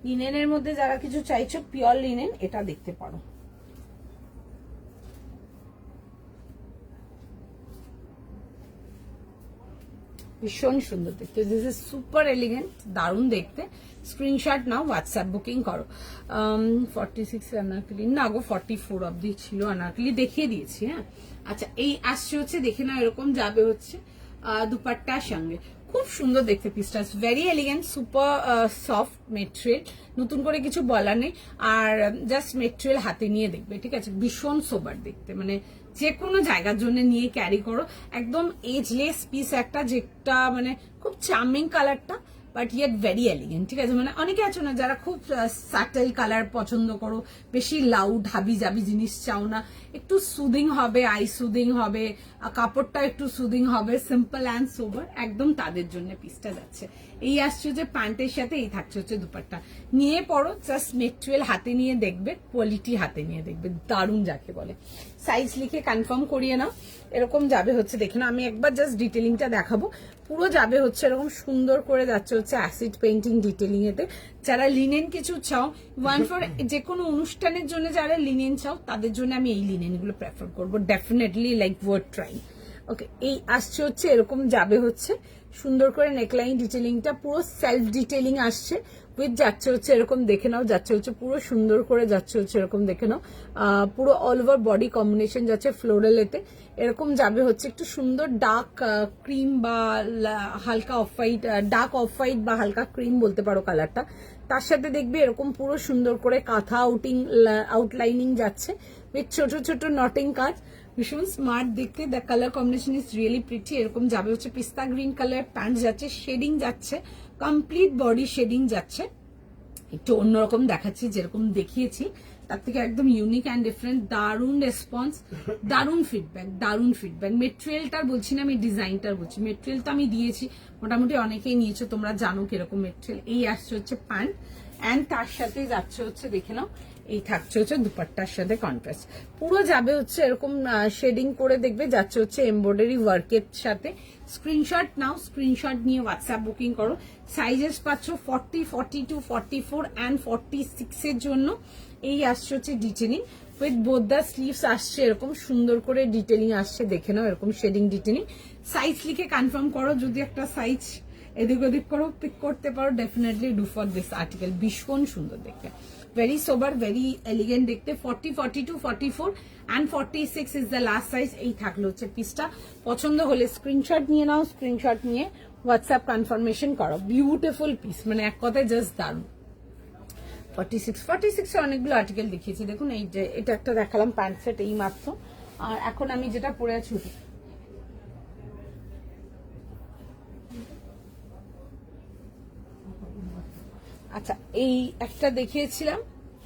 লিনেনের মধ্যে যারা কিছু চাইছো পিওর লিনেন, এটা দেখতে পারো। ভীষণ সুন্দর দেখতে, দিস ইজ সুপার এলিগেন্ট, দারুণ দেখতে। স্ক্রিনশট নাও, হোয়াটসঅ্যাপ বুকিং করো। 46 আনারকলি না গো, 44 অব্দি ছিল আনারকলি, দেখিয়ে দিয়েছি। হ্যাঁ আচ্ছা, এই আসছে হচ্ছে দেখে নাও, এরকম যাবে হচ্ছে দুপাট্টার সঙ্গে, খুব সুন্দর দেখতে পিসটা, very elegant, super soft material, নতুন করে কিছু বলার নেই। আর জাস্ট মেটেরিয়াল হাতে নিয়ে দেখবে, ঠিক আছে, ভীষণ সোবার দেখতে, মানে যে কোনো জায়গার জন্য নিয়ে ক্যারি করো, একদম এজলেস পিস একটা, যেটা মানে খুব চার্মিং কালারটা, বাট ইয়েট ভেরি এলিগেন্ট, ঠিক আছে। মানে অনেকে আছে না যারা খুব সাটেল কালার পছন্দ করো, বেশি লাউড হাবি জাবি জিনিস চাও না, একটু সুদিং হবে, আই সুদিং হবে, কাপড়টা একটু সুদিং হবে, সিম্পল অ্যান্ড সোবার, একদম তাদের জন্য পিসটা যাচ্ছে। এই আসছে যে প্যান্টের সাথে এই থাকছে হচ্ছে দুপাট্টা, নিয়ে পড়ো, জাস্ট মেটেরিয়াল হাতে নিয়ে দেখবে, কোয়ালিটি হাতে নিয়ে দেখবে, দারুণ যাকে বলে। সাইজ লিখে কনফার্ম করিয়ে নাও, এরকম যাবে হচ্ছে দেখে নাও, আমি একবার জাস্ট ডিটেলিংটা দেখাবো, পুরো যাবে হচ্ছে এরকম সুন্দর করে যাচ্ছে হচ্ছে অ্যাসিড পেইন্টিং ডিটেলিং এতে। যারা লিনেন কিছু চাও, ওয়ান ফর যে কোনো অনুষ্ঠানের জন্য যারা লিনেন চাও, তাদের জন্য আমি এই লিনেন গুলো প্রেফার করবো, ডেফিনেটলি লাইক ওয়ার্থ ট্রাইং। ওকে, এই আসছে হচ্ছে এরকম যাবে হচ্ছে সুন্দর করে নেকলাইন ডিটেলিংটা, পুরো সেলফ ডিটেলিং আসছে, উইথ যাচ্ছে হচ্ছে এরকম দেখে নাও, যাচ্ছে হচ্ছে পুরো সুন্দর করে যাচ্ছে হচ্ছে এরকম দেখে নাও, পুরো অল ওভার বডি কম্বিনেশন যাচ্ছে ফ্লোরাল এতে, এরকম যাবে হচ্ছে একটু সুন্দর ডার্ক ক্রিম বা হালকা off white, dark off white বা হালকা ক্রিম বলতে পারো কালারটা। তার সাথে দেখবে এরকম পুরো সুন্দর করে কাঁথা আউটলাইনিং যাচ্ছে, উইথ ছোট ছোট নটিং কাজ, ভীষণ স্মার্ট দেখতে। The colour combination is really pretty, এরকম যাবে হচ্ছে পিস্তা গ্রিন কালার প্যান্ট যাচ্ছে, শেডিং যাচ্ছে, কমপ্লিট বডি শেডিং যাচ্ছে, একটু অন্যরকম দেখাচ্ছি, যেরকম দেখিয়েছি তার থেকে একদম ইউনিক অ্যান্ড ডিফারেন্ট, দারুণ রেসপন্স, দারুণ ফিডব্যাক, দারুণ ফিডব্যাক। মেটেরিয়ালটার বলছি না, আমি ডিজাইনটার বলছি, মেটেরিয়াল তো আমি দিয়েছি, মোটামুটি অনেকেই নিয়েছো, তোমরা জানো কিরকম মেটেরিয়াল। এই আসছে হচ্ছে প্যান্ট, অ্যান্ড তার সাথে যাচ্ছে হচ্ছে দেখে নাও, এই থাকছে হচ্ছে দুপাট্টার সাথে কন্ট্রাস্ট, পুরো যাবে হচ্ছে এরকম শেডিং করে দেখবে, যাচ্ছে হচ্ছে এমব্রয়ডারি ওয়ার্কের সাথে। স্ক্রিনশট নাও, স্ক্রিনশট নিয়ে হোয়াটসঅ্যাপ বুকিং করো। সাইজেস পাচ্ছ 40, 42, 44 অ্যান্ড 46 এর জন্য। এই আসছে হচ্ছে detailing with both the sleeves আসছে, এরকম সুন্দর করে ডিটেলিং আসছে, দেখে নাও এরকম শেডিং ডিটেলিং। সাইজ লিখে কনফার্ম করো, যদি একটা সাইজ এদিক ওদিক করো, পিক করতে পারো, definitely do for this article, ভীষণ সুন্দর দেখতে, ভেরি সোবার, ভেরি এলিগেন্ট দেখতে। 40, 42, 44 and 46 is the last size. এই থাকলো হচ্ছে পিসটা, পছন্দ হলে স্ক্রিনশট নিয়ে নাও, স্ক্রিনশট নিয়ে হোয়াটসঅ্যাপ কনফার্মেশন করো। বিউটিফুল পিস, মানে এক কথায় জাস্ট দারুণ। 46 এ অনেকগুলো আর্টিকেল দেখিয়েছি, দেখুন এই যে এটা একটা দেখালাম প্যান্ট সেট এই মাত্র, আর এখন আমি যেটা পরে আছি ওটা। আচ্ছা, এই একটা দেখিয়েছিলাম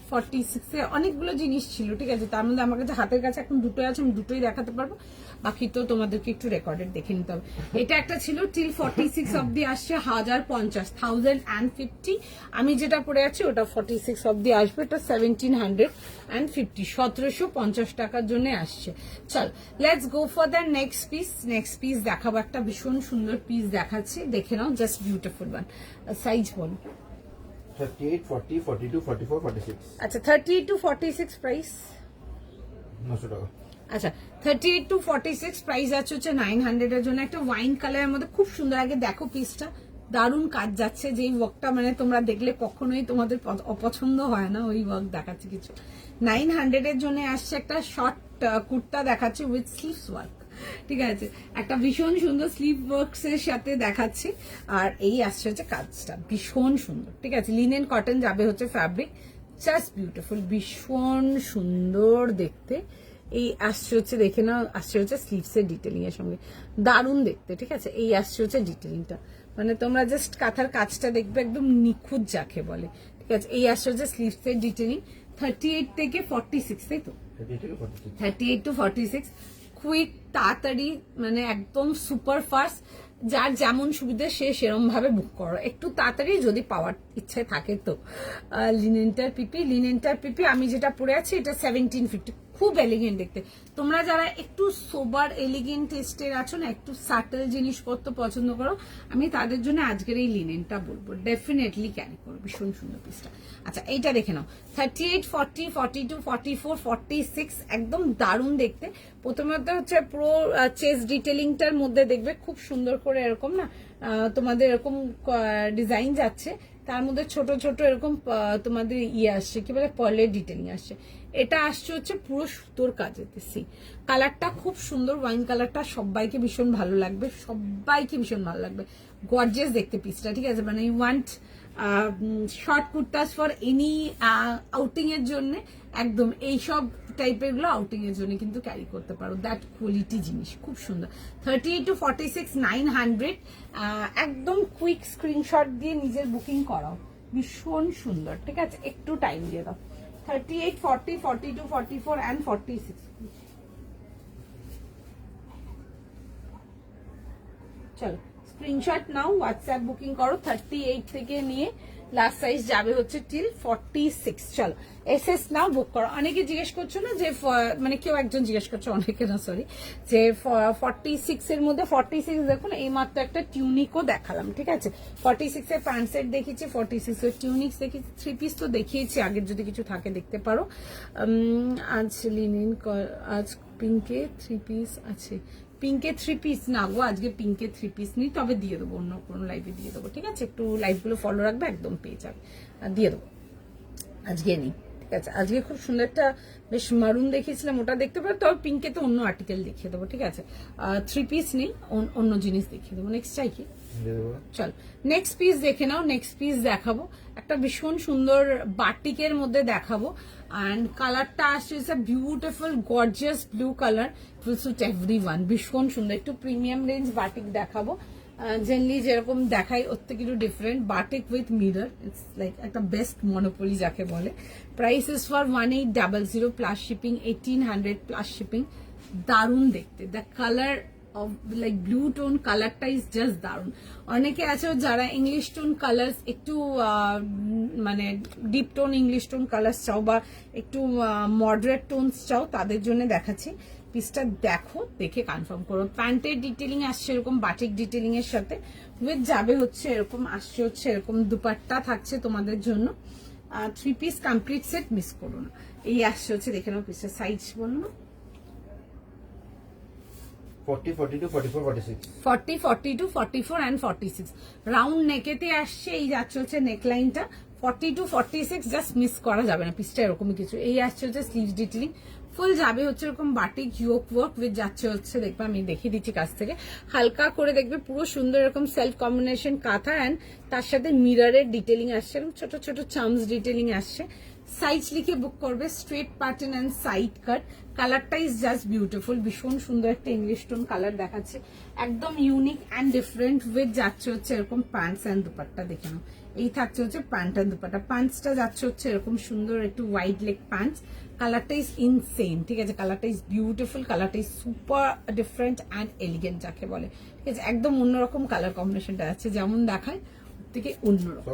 46 এ, অনেকগুলো জিনিস ছিল, ঠিক আছে, তার মধ্যে আমার কাছে হাতের কাছে এখন দুটোই আছে, আমি দুটোই দেখাতে পারবো, বাকি তো তোমাদেরকে একটু রেকর্ডেড দেখে নিতে হবে। এটা একটা ছিল টিল 46 অব্দি আসছে 1050, 1050, আমি যেটা পরে আছি ওটা 46 অব্দি আসবে, এটা 1750, 1750 টাকার জন্য আসছে। চল, let's go for the next piece. Next piece দেখাবো, একটা ভীষণ সুন্দর পিস দেখাচ্ছি, দেখে নাও, জাস্ট বিউটিফুল ওয়ান। সাইজ বলো। 38, 40, 42, 44, 46, আচ্ছা, 38 to 46 প্রাইস, 900 টাকা। আচ্ছা 38 to 46 প্রাইস আছে হচ্ছে 900 এর জন্য, একটা ওয়াইন কালারের মধ্যে খুব সুন্দর। আগে দেখো পিসটা, দারুণ কাজ যাচ্ছে, যেই ওয়ার্কটা মানে তোমরা দেখলে কখনোই তোমাদের অপছন্দ হয় না, ওই ওয়ার্ক দেখাচ্ছে কিছু। 900 এর জন্য আসছে একটা শর্ট কুর্তা দেখাচ্ছে উইথ স্লিভস ওয়ার্ক, ঠিক আছে, একটা ভীষণ সুন্দর স্লিভ ওয়ার্কস এর সাথে দেখাচ্ছে, আর এই আসছে হচ্ছে কাজটা ভীষণ সুন্দর, ঠিক আছে, লিনেন কটন যাবে হচ্ছে ফ্যাব্রিক, জাস্ট বিউটিফুল, ভীষণ সুন্দর দেখতে। এই আসছে হচ্ছে দেখে নাও, আসছে হচ্ছে স্লিভস এর ডিটেলিং এর সঙ্গে, দারুণ দেখতে, ঠিক আছে। এই আসছে হচ্ছে ডিটেলিংটা, মানে তোমরা জাস্ট কাঁথার কাজটা দেখবে, একদম নিখুঁত যাকে বলে, ঠিক আছে। এই আসছে হচ্ছে স্লিভস এর ডিটেলিং, 38 থেকে 46, তাই তো, 38 to 46, কুইক, তাড়াতাড়ি, মানে একদম সুপার ফাস্ট, যার যেমন সুবিধা সে সেরম ভাবে বুক করো, একটু তাড়াতাড়ি যদি পাওয়ার ইচ্ছে থাকে তো। লিনেনটার পিপি আমি যেটা পরে আছি এটা 1750, খুব এলিগেন্ট দেখতে। তোমরা যারা একটু সোবার এলিগেন্ট টেস্টের আছো না, একটু সাটেল জিনিসপত্র পছন্দ করো, আমি তাদের জন্য আজকের এই লিনেনটা বলবো, ডেফিনেটলি ক্যারি করো, ভীষণ সুন্দর পিসটা। আচ্ছা, এইটা দেখে নাও, 38, 40, 42, 44, 46, একদম দারুণ দেখতে। প্রথমত হচ্ছে পুরো চেস্ট ডিটেলিংটার মধ্যে দেখবে খুব সুন্দর করে এরকম না তোমাদের এরকম ডিজাইন যাচ্ছে, তার মধ্যে ছোট ছোট এরকম তোমাদের আসছে কি বলে পার্লের ডিটেলিং আসছে। এটা আসছে হচ্ছে পুরো সুতোর কাজেতে। সি কালারটা খুব সুন্দর, ওয়াইন কালারটা সবাইকে ভীষণ ভালো লাগবে, সবাইকে ভীষণ ভালো লাগবে, গর্জিয়াস দেখতে পিসটা, ঠিক আছে। মানে you want short kurtas for any outing এর জন্য, একদম এইসব টাইপের গুলো আউটিং এর জন্য কিন্তু ক্যারি করতে পারো। দ্যাট কোয়ালিটি জিনিস খুব সুন্দর। 38 to 46 900। একদম কুইক স্ক্রিনশট দিয়ে নিজের বুকিং করাও, ভীষণ সুন্দর, ঠিক আছে। একটু টাইম দিয়ে দাও। 38, 40, 42, 44 and 46। চলো স্ক্রিনশট নাও, হোয়াটসঅ্যাপ বুকিং করো। 38 থেকে নিয়ে লাস্ট সাইজ যাবে হচ্ছে টিল 46। চলো এসএস নাও, বুক করো। অনেকে জিজ্ঞেস করছো না যে, মানে কেউ একজন জিজ্ঞেস করছো, অনেকে না সরি, যে 46 এর মধ্যে 46 দেখুন এই মাত্র একটা টিউনিকও দেখালাম, ঠিক আছে। 46 এর প্যান্ট সেট দেখিয়েছি, 46 এর টিউনিক্স দেখিয়েছি, 3 পিস তো দেখিয়েছি আগের, যদি কিছু থাকে দেখতে পারো। আজ লিনিন, আজ পিঙ্কে 3 পিস আছে। পিঙ্কে 3 পিস না গো, আজকে পিঙ্কে 3 পিস নেই, তবে দিয়ে দেবো, অন্য কোনো লাইভে দিয়ে দেবো, ঠিক আছে। একটু লাইভগুলো ফলো রাখবে, একদম পেয়ে যাবে, দিয়ে দেবো। আজকে নেই, ঠিক আছে। আজকে খুব সুন্দর একটা বেশ মারুন দেখিয়েছিলাম, ওটা দেখতে পারো, তবে পিঙ্কে তো অন্য আর্টিকেল দেখিয়ে দেবো, ঠিক আছে। 3 পিস নেই, অন্য জিনিস দেখিয়ে দেবো। নেক্সট চাই কি, চল নেক্সট পিস দেখে নাও। নেক্সট পিস দেখাবো একটা ভীষণ সুন্দর বাটিকের মধ্যে দেখাবো, অ্যান্ড কালারটা আসছে beautiful gorgeous blue colour, will suit everyone, ভীষণ সুন্দর। একটু প্রিমিয়াম রেঞ্জ বাটিক দেখাবো, জেনারেলি যেরকম দেখাই ওর থেকে একটু different. Batik with mirror, it's like একটা বেস্ট মনোপলি যাকে বলে। Price is for 1800 plus shipping, 1800 plus shipping. দারুণ দেখতে, the colour of like blue tone কালারটা ইজ জাস্ট দারুন। অনেকে আছে যারা ইংলিশ টোন কালার, একটু মানে deep tone English tone colour চাও, বা একটু মডারেট টোনস চাও, তাদের জন্য দেখাচ্ছি। পিসটা দেখো, দেখে কনফার্ম করো। প্যান্টের ডিটেলিং আসছে এরকম বাটিক ডিটেলিং এর সাথে, উইথ যাবে হচ্ছে এরকম, আসছে হচ্ছে এরকম দুপাট্টা থাকছে তোমাদের জন্য। 3 পিস কমপ্লিট সেট মিস করো না। এই আসছে হচ্ছে, দেখে নাও পিসটা সাইজ বললো 40, 42, 44, 46। 40, 42, 44 and 46। রাউন্ড নেকেতে আসছে, এই যাচ্ছে হচ্ছে নেকলাইনটা 42, 46, জাস্ট মিস করা যাবে না। পিসটা এরকমই কিছু। এই আসছে হচ্ছে স্লিভস ডিটেলিং, ফুল যাবে হচ্ছে এরকম বাটিক ইয়োক ওয়ার্ক উইথ যাচ্ছে হচ্ছে, দেখবে আমি দেখিয়ে দিচ্ছি কাছ থেকে, হালকা করে দেখবে পুরো সুন্দর এরকম সেলফ কম্বিনেশন কাঁথা, অ্যান্ড তার সাথে মিররের ডিটেলিং আসছে, এরকম ছোট ছোট চামস ডিটেলিং আসছে। সাইজ লিখে বুক করবে, স্ট্রেট প্যাটার্ন অ্যান্ড সাইড কাট। কালারটা ইজ জাস্ট বিউটিফুল, ভীষণ সুন্দর একটা ইংলিশ টোন কালার দেখাচ্ছে, একদম ইউনিক অ্যান্ড ডিফারেন্ট। উইথ যাচ্ছে হচ্ছে এরকম প্যান্টস অ্যান্ড দুপাট্টা, দেখে নাও। এই থাকছে হচ্ছে প্যান্ট অ্যান্ড দুপাট্টা। প্যান্টসটা যাচ্ছে হচ্ছে এরকম সুন্দর একটু ওয়াইড লেগ প্যান্টস। কালারটা ইজ ইনসেন, ঠিক আছে। কালারটা ইজ বিউটিফুল, কালারটা is super different and elegant যাকে বলে, ঠিক আছে। একদম অন্যরকম কালার কম্বিনেশনটা আছে, যেমন দেখায় থেকে অন্যরকম।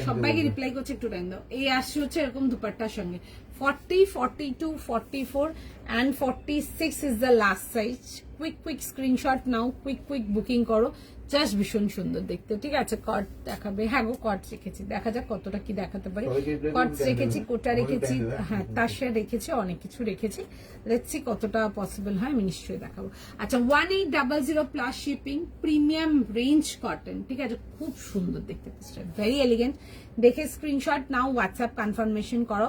সবাইকে রিপ্লাই করছে, একটু টাইম দাও। এই আসছে হচ্ছে এরকম দুপাট্টার সঙ্গে। 40, 42, 44 and 46 is the last size. Quick screenshot নাও, কুইক বুকিং করো, জাস্ট ভীষণ সুন্দর দেখতে, ঠিক আছে। কট দেখাবে, হ্যাঁ গো কট রেখেছি, দেখা যাক কতটা কি দেখাতে পারি। কট রেখেছি, কোটা রেখেছি, হ্যাঁ তাসা রেখেছি, অনেক কিছু রেখেছি। দেখছি কতটা পসিবল হয়, আমি নিশ্চয়ই দেখাবো। আচ্ছা 1800 plus shipping, premium range cotton, ঠিক আছে। খুব সুন্দর দেখতে পিসটা, ভেরি এলিগেন্ট। দেখে স্ক্রিনশট নাও, হোয়াটসঅ্যাপ কনফার্মেশন করো।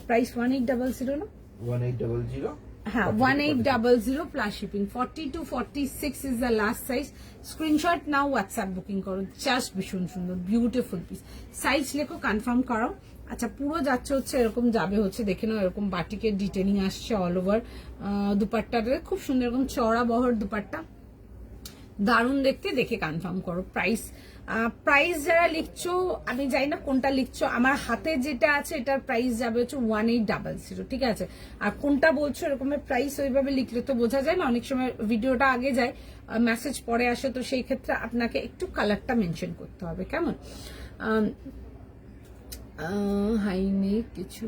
প্রাইস 1800 না, 1800। হ্যাঁ 1800 plus shipping. 40 to 46 is the last size. Screenshot নাও, হোয়াটসঅ্যাপ বুকিং করো, জাস্ট ভীষণ সুন্দর বিউটিফুল পিস। সাইজ লেখো, কনফার্ম করো। আচ্ছা পুরো যাচ্ছে হচ্ছে এরকম, যাবে হচ্ছে দেখে নাও এরকম বাটিকের ডিটেলিং আসছে অল ওভার। দুপাট্টাটা খুব সুন্দর, এরকম চওড়া বহর দুপাট্টা, দারুণ দেখতে, দেখে কনফার্ম করো। প্রাইস যারা লিখছো, আমি জানি না কোনটা লিখছো, আমার হাতে যেটা আছে এটার প্রাইস যাবে হচ্ছে 1800, ঠিক আছে। আর কোনটা বলছো এরকমের প্রাইস ওইভাবে লিখলে তো বোঝা যায় না, অনেক সময় ভিডিওটা আগে যায়, মেসেজ পরে আসে, তো সেই ক্ষেত্রে আপনাকে একটু কালারটা মেনশন করতে হবে, কেমন। হাইনেক কিছু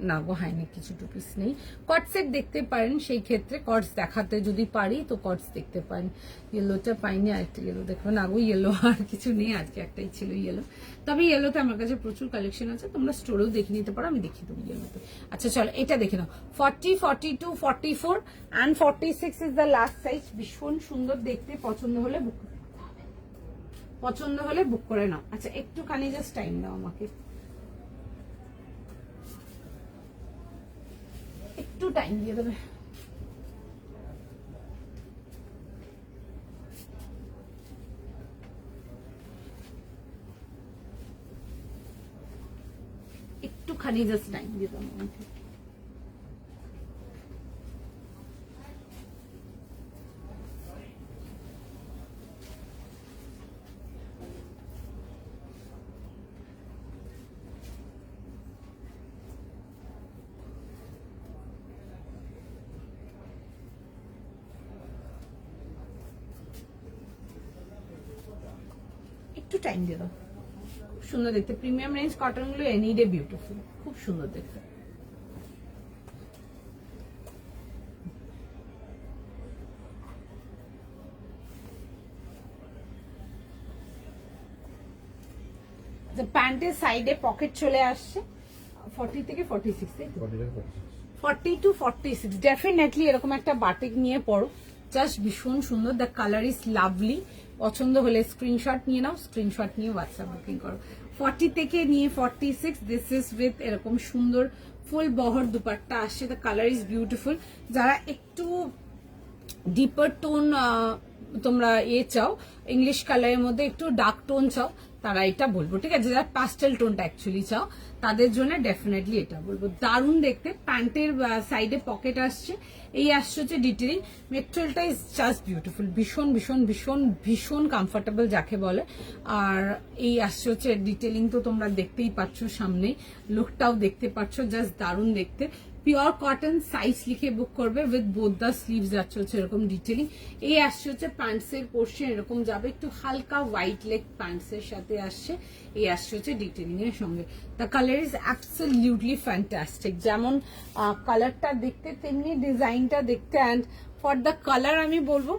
না গো, হাইনেক কিছু টু পিস নেই। কট সেট দেখতে পারেন, সেই ক্ষেত্রে কটস দেখাতে যদি পারি তো কটস দেখতে পারেন। ইয়েলোটা পাইনি, আরেকটা ইয়েলো দেখবো না গো, ইয়েলো আর কিছু নেই, আজকে একটাই ছিল ইয়েলো। তবে ইয়েলোতে আমার কাছে প্রচুর কালেকশন আছে, তোমরা স্টোরেও দেখে নিতে পারো, আমি দেখিয়ে দেবো ইয়েলোতে। আচ্ছা চলো এটা দেখে নাও। 40, 42, 44 and 46 is the last size. ভীষণ সুন্দর দেখতে, পছন্দ হলে বুক করতে হবে। পছন্দ হলে বুক করে নাও। আচ্ছা একটুখানি জাস্ট টাইম দাও আমাকে, একটু টাইম দিয়ে দেবে। একটুখানি জাস্ট টাইম দিয়ে দেবে আমাকে। একটু টাইম দিয়ে দাও। খুব সুন্দর দেখতে, প্রিমিয়াম রেঞ্জ কটন গুলো এনি ডে বিউটিফুল, খুব সুন্দর দেখতে। প্যান্টের সাইডে পকেট চলে আসছে 40 থেকে 46, 40 টু 46। ডেফিনেটলি এরকম একটা বাটিক নিয়ে পড়ো, জাস্ট ভীষণ সুন্দর। The colour is lovely. পছন্দ হলে স্ক্রিনশট নিয়ে নাও, স্ক্রিনশট নিয়ে হোয়াটসঅ্যাপ বুকিং করো। 40 থেকে নিয়ে 46, দিস ইজ উইথ এরকম সুন্দর ফুল বহর দুপাট্টা আসছে। The colour is beautiful. যারা একটু ডিপার টোন তোমরা চাও, ইংলিশ কালারের মধ্যে একটু ডার্ক টোন চাও, তারা এটা বলবো, ঠিক আছে। যারা পাস্টেল টোনটা অ্যাকচুয়ালি চাও তাদের জন্য ডেফিনেটলি এটা বলবো। দারুণ দেখতে, প্যান্টের সাইডে পকেট আসছে, এই আসছে হচ্ছে ডিটেলিং। মেটেরিয়ালটা ইজ জাস্ট বিউটিফুল, ভীষণ ভীষণ ভীষণ ভীষণ কমফোর্টেবল যাকে বলে। আর এই আসছে হচ্ছে ডিটেলিং, তো তোমরা দেখতেই পাচ্ছ সামনেই, লুকটাও দেখতে পাচ্ছ, জাস্ট দারুণ দেখতে। পিওর কটন, সাইজ লিখে বুক করবে উইথ বোথ দ্য স্লিভস যাচ্ছে হচ্ছে এরকম ডিটেলিং। এই আসছে হচ্ছে প্যান্টসের পোর্শন, এরকম যাবে একটু হালকা হোয়াইট লেগ প্যান্টসের সাথে আসছে। এই আসছে হচ্ছে ডিটেলিং এর সঙ্গে। The colour is absolutely fantastic. যেমন কালারটা দেখতে তেমনি ডিজাইনটা দেখতে। অ্যান্ড ফর দ্য কালার আমি বলবো